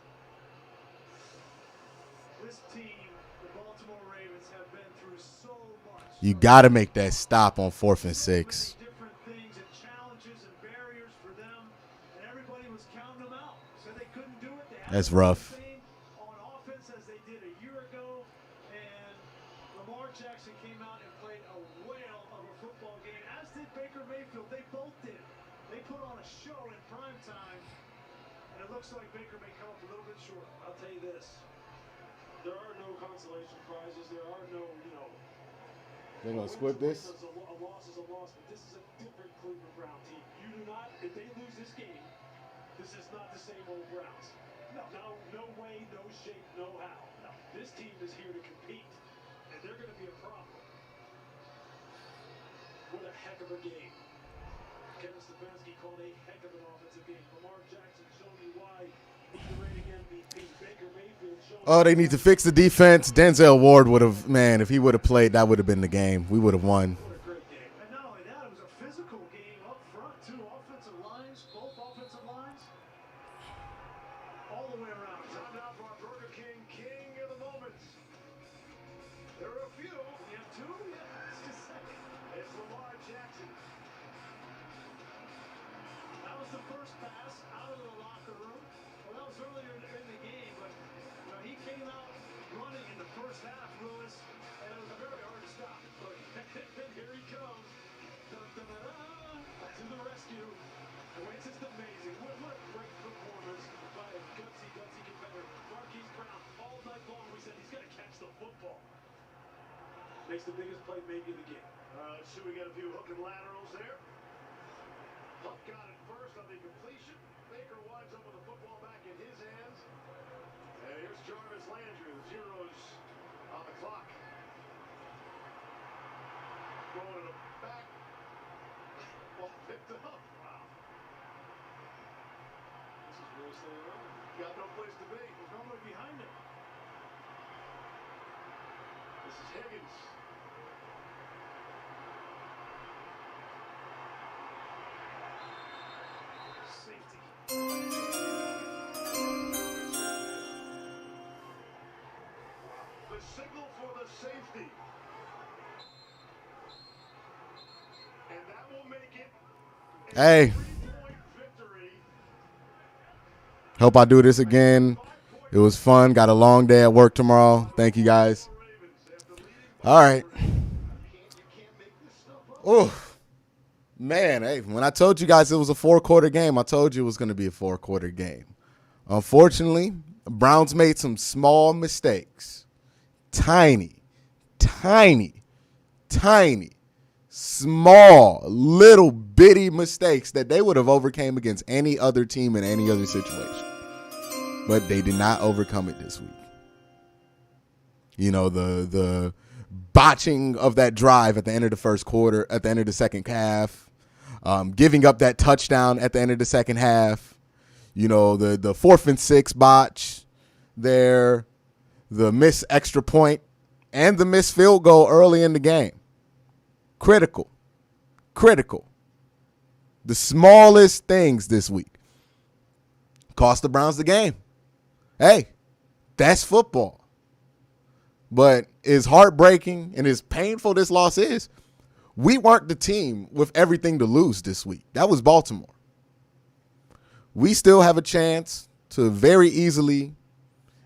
This team, the Baltimore Ravens, have been through so much. You got to make that stop on 4th and 6. Different things and challenges and barriers for them, and everybody was counting them out. So they couldn't do it. That's rough. On offense as they did a year ago, and Lamar Jackson came out and played a whale of a football game, as did Baker Mayfield. They both did. They put on a show in prime time, and it looks like Baker may come up a little bit short. I'll tell you this. There are no consolation prizes. There are no, They're going to split this? A loss is a loss, but this is a different Cleveland Brown team. You do not, if they lose this game, this is not the same old Browns. No way, no shape, no how. No. This team is here to compete, and they're going to be a problem. What a heck of a game. Kevin Stefanski called a heck of an offensive game. Lamar Jackson showed me why he's the reigning MVP. Baker Mayfield showed Oh, they need to fix the defense. Denzel Ward would have, man, if he would have played, that would have been the game. We would have won. What a great game. And not only that, it was a physical game up front, too. Offensive lines, both offensive lines, all the way around. Time now for our Burger King King of the Moments. There are a few. You have 2? Yeah, it's just second. It's Lamar Jackson. That was the first pass out of the locker room. Well, that was earlier in the game, but he came out running in the first half, Lewis, and it was very hard to stop. But here he comes. To the rescue. And it's just amazing. What a great performance by a gutsy competitor. Marquise Brown, all night long, we said he's got to catch the football. Makes the biggest play maybe of the game. Let's see, we got a few hook and laterals there. Huck got it first on the completion. Baker winds up with the football back in his hands. And here's Jarvis Landry, the zeros on the clock. Throwing it back. Ball picked up. Wow. This is really staying around. Got no place to be. There's nobody behind him. This is Higgins. Safety. The signal for the safety. And that will make it Hey. Hope I do this again. It was fun. Got a long day at work tomorrow. Thank you, guys. All right. Oh. Man, hey, when I told you guys it was a 4-quarter game, I told you it was going to be a 4-quarter game. Unfortunately, Browns made some small mistakes. Tiny, small, little bitty mistakes that they would have overcame against any other team in any other situation. But they did not overcome it this week. You know, the botching of that drive at the end of the first quarter, at the end of the second half, giving up that touchdown at the end of the second half, you know, the 4th and 6 botch there, the missed extra point, and the missed field goal early in the game. Critical. The smallest things this week cost the Browns the game. Hey, that's football. But as heartbreaking and as painful this loss is, we weren't the team with everything to lose this week. That was Baltimore. We still have a chance to very easily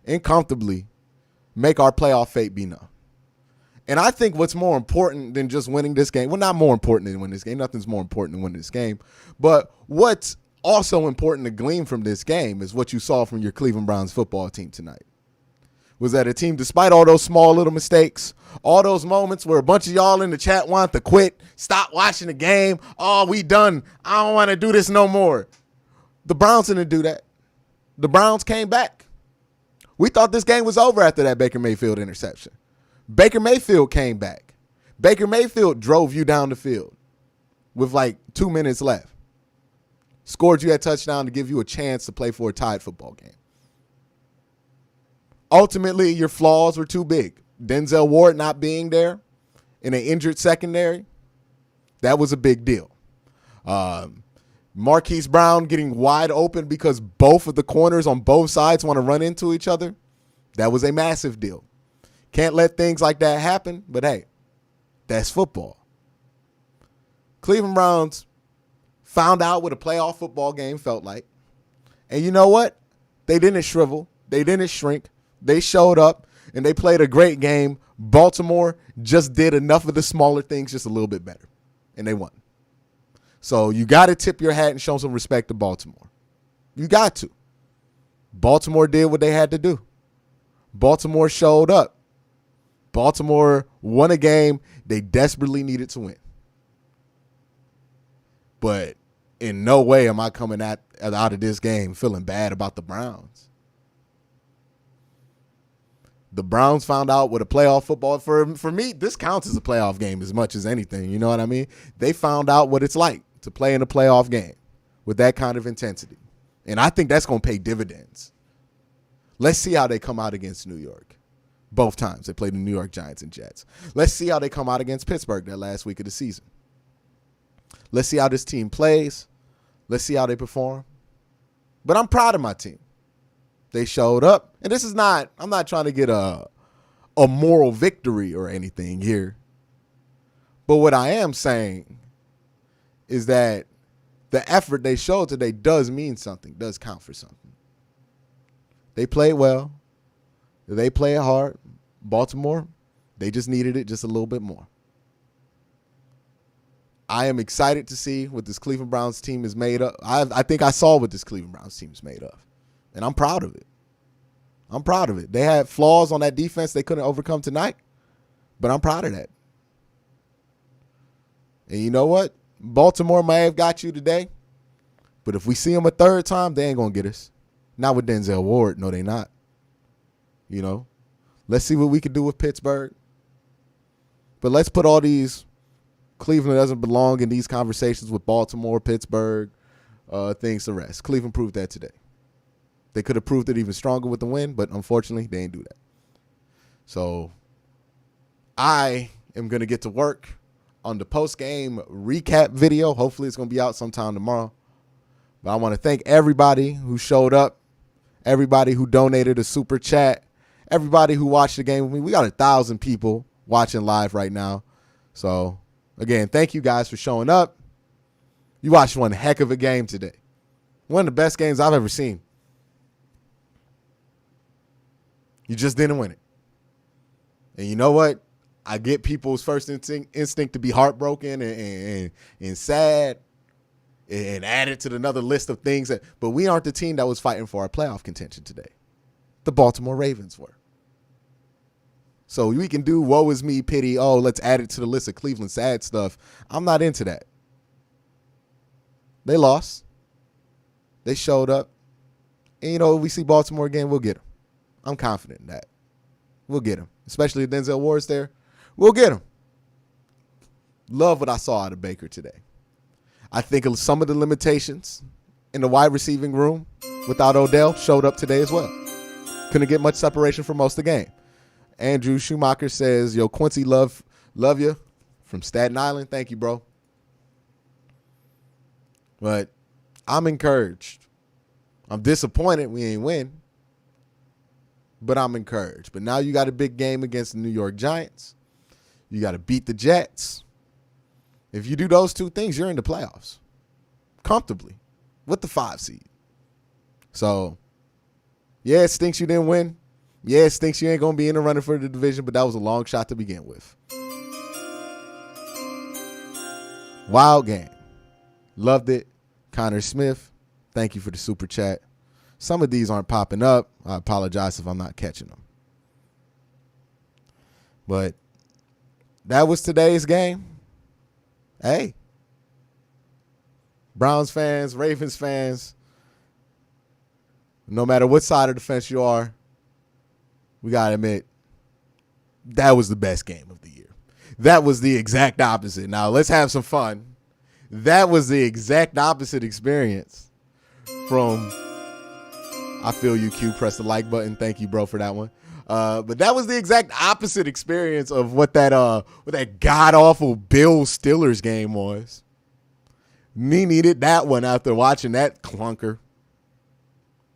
and comfortably make our playoff fate be known. And I think what's more important than just winning this game, well, not more important than winning this game. Nothing's more important than winning this game. But what's also important to glean from this game is what you saw from your Cleveland Browns football team tonight. Was that a team, despite all those small little mistakes, all those moments where a bunch of y'all in the chat want to quit, stop watching the game, oh, we done, I don't want to do this no more. The Browns didn't do that. The Browns came back. We thought this game was over after that Baker Mayfield interception. Baker Mayfield came back. Baker Mayfield drove you down the field with like 2 minutes left. Scored you that touchdown to give you a chance to play for a tied football game. Ultimately, your flaws were too big. Denzel Ward not being there in an injured secondary, that was a big deal. Marquise Brown getting wide open because both of the corners on both sides want to run into each other, that was a massive deal. Can't let things like that happen, but hey, that's football. Cleveland Browns found out what a playoff football game felt like. And you know what? They didn't shrivel. They didn't shrink. They showed up, and they played a great game. Baltimore just did enough of the smaller things just a little bit better, and they won. So you got to tip your hat and show some respect to Baltimore. You got to. Baltimore did what they had to do. Baltimore showed up. Baltimore won a game they desperately needed to win. But in no way am I coming out of this game feeling bad about the Browns. The Browns found out what a playoff football, for me, this counts as a playoff game as much as anything. You know what I mean? They found out what it's like to play in a playoff game with that kind of intensity. And I think that's going to pay dividends. Let's see how they come out against New York. Both times they played the New York Giants and Jets. Let's see how they come out against Pittsburgh that last week of the season. Let's see how this team plays. Let's see how they perform. But I'm proud of my team. They showed up. And this is not, I'm not trying to get a moral victory or anything here. But what I am saying is that the effort they showed today does mean something, does count for something. They played well. They played hard. Baltimore, they just needed it just a little bit more. I am excited to see what this Cleveland Browns team is made of. I think I saw what this Cleveland Browns team is made of. And I'm proud of it. I'm proud of it. They had flaws on that defense they couldn't overcome tonight, but I'm proud of that. And you know what? Baltimore may have got you today, but if we see them a third time, they ain't going to get us. Not with Denzel Ward. No, they not. You know, let's see what we can do with Pittsburgh. But let's put all these Cleveland doesn't belong in these conversations with Baltimore, Pittsburgh, things to rest. Cleveland proved that today. They could have proved it even stronger with the win, but unfortunately, they didn't do that. So I am going to get to work on the post-game recap video. Hopefully, it's going to be out sometime tomorrow. But I want to thank everybody who showed up, everybody who donated a super chat, everybody who watched the game with me. We got 1,000 people watching live right now. So, again, thank you guys for showing up. You watched one heck of a game today. One of the best games I've ever seen. You just didn't win it. And you know what? I get people's first instinct to be heartbroken and sad and add it to another list of things. But we aren't the team that was fighting for our playoff contention today. The Baltimore Ravens were. So we can do woe is me, pity, let's add it to the list of Cleveland sad stuff. I'm not into that. They lost. They showed up. And, if we see Baltimore again, we'll get them. I'm confident in that. We'll get him. Especially if Denzel Ward's there. We'll get him. Love what I saw out of Baker today. I think some of the limitations in the wide receiving room without Odell showed up today as well. Couldn't get much separation for most of the game. Andrew Schumacher says, yo, Quincy, love you from Staten Island. Thank you, bro. But I'm encouraged. I'm disappointed we ain't win. But I'm encouraged. But now you got a big game against the New York Giants. You got to beat the Jets. If you do those two things, you're in the playoffs. Comfortably. With the 5 seed. So, yeah, it stinks you didn't win. Yeah, it stinks you ain't going to be in the running for the division, but that was a long shot to begin with. Wild game. Loved it. Connor Smith, thank you for the super chat. Some of these aren't popping up. I apologize if I'm not catching them. But that was today's game. Hey. Browns fans, Ravens fans, no matter what side of the fence you are, we got to admit, that was the best game of the year. That was the exact opposite. Now, let's have some fun. That was the exact opposite experience from, I feel you, Q. Press the like button. Thank you, bro, for that one. But that was the exact opposite experience of what that god-awful Bills Steelers game was. Me needed that one after watching that clunker.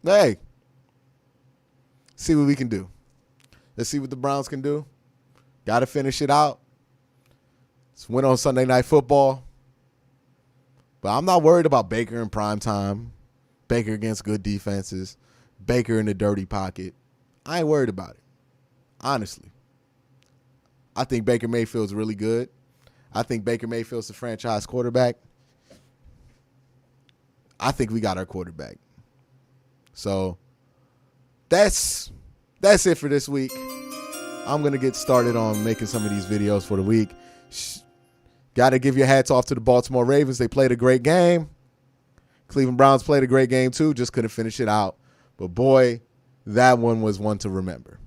Hey, see what we can do. Let's see what the Browns can do. Got to finish it out. It's win on Sunday Night Football. But I'm not worried about Baker in prime time. Baker against good defenses. Baker in the dirty pocket. I ain't worried about it. Honestly. I think Baker Mayfield's really good. I think Baker Mayfield's the franchise quarterback. I think we got our quarterback. So that's it for this week. I'm going to get started on making some of these videos for the week. Got to give your hats off to the Baltimore Ravens. They played a great game. Cleveland Browns played a great game too. Just couldn't finish it out. But boy, that one was one to remember.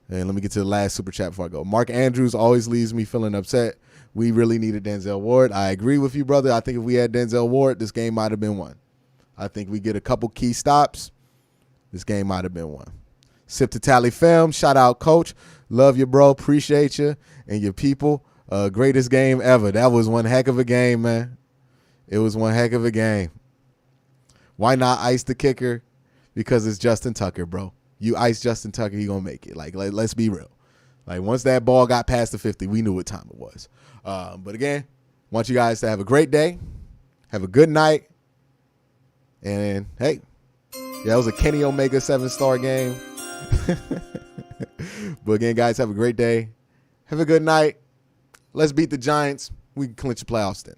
And let me get to the last super chat before I go. Mark Andrews always leaves me feeling upset. We really needed Denzel Ward. I agree with you, brother. I think if we had Denzel Ward, this game might have been won. I think we get a couple key stops. This game might have been won. Sip to Tally Film. Shout out, Coach. Love you, bro. Appreciate you and your people. Greatest game ever. That was one heck of a game, man. It was one heck of a game. Why not ice the kicker? Because it's Justin Tucker, bro. You ice Justin Tucker, he gonna make it. Like let's be real. Like, once that ball got past the 50, we knew what time it was. But again, want you guys to have a great day. Have a good night. And, hey, that was a Kenny Omega 7-star game. But again, guys, have a great day. Have a good night. Let's beat the Giants. We can clinch the playoffs then.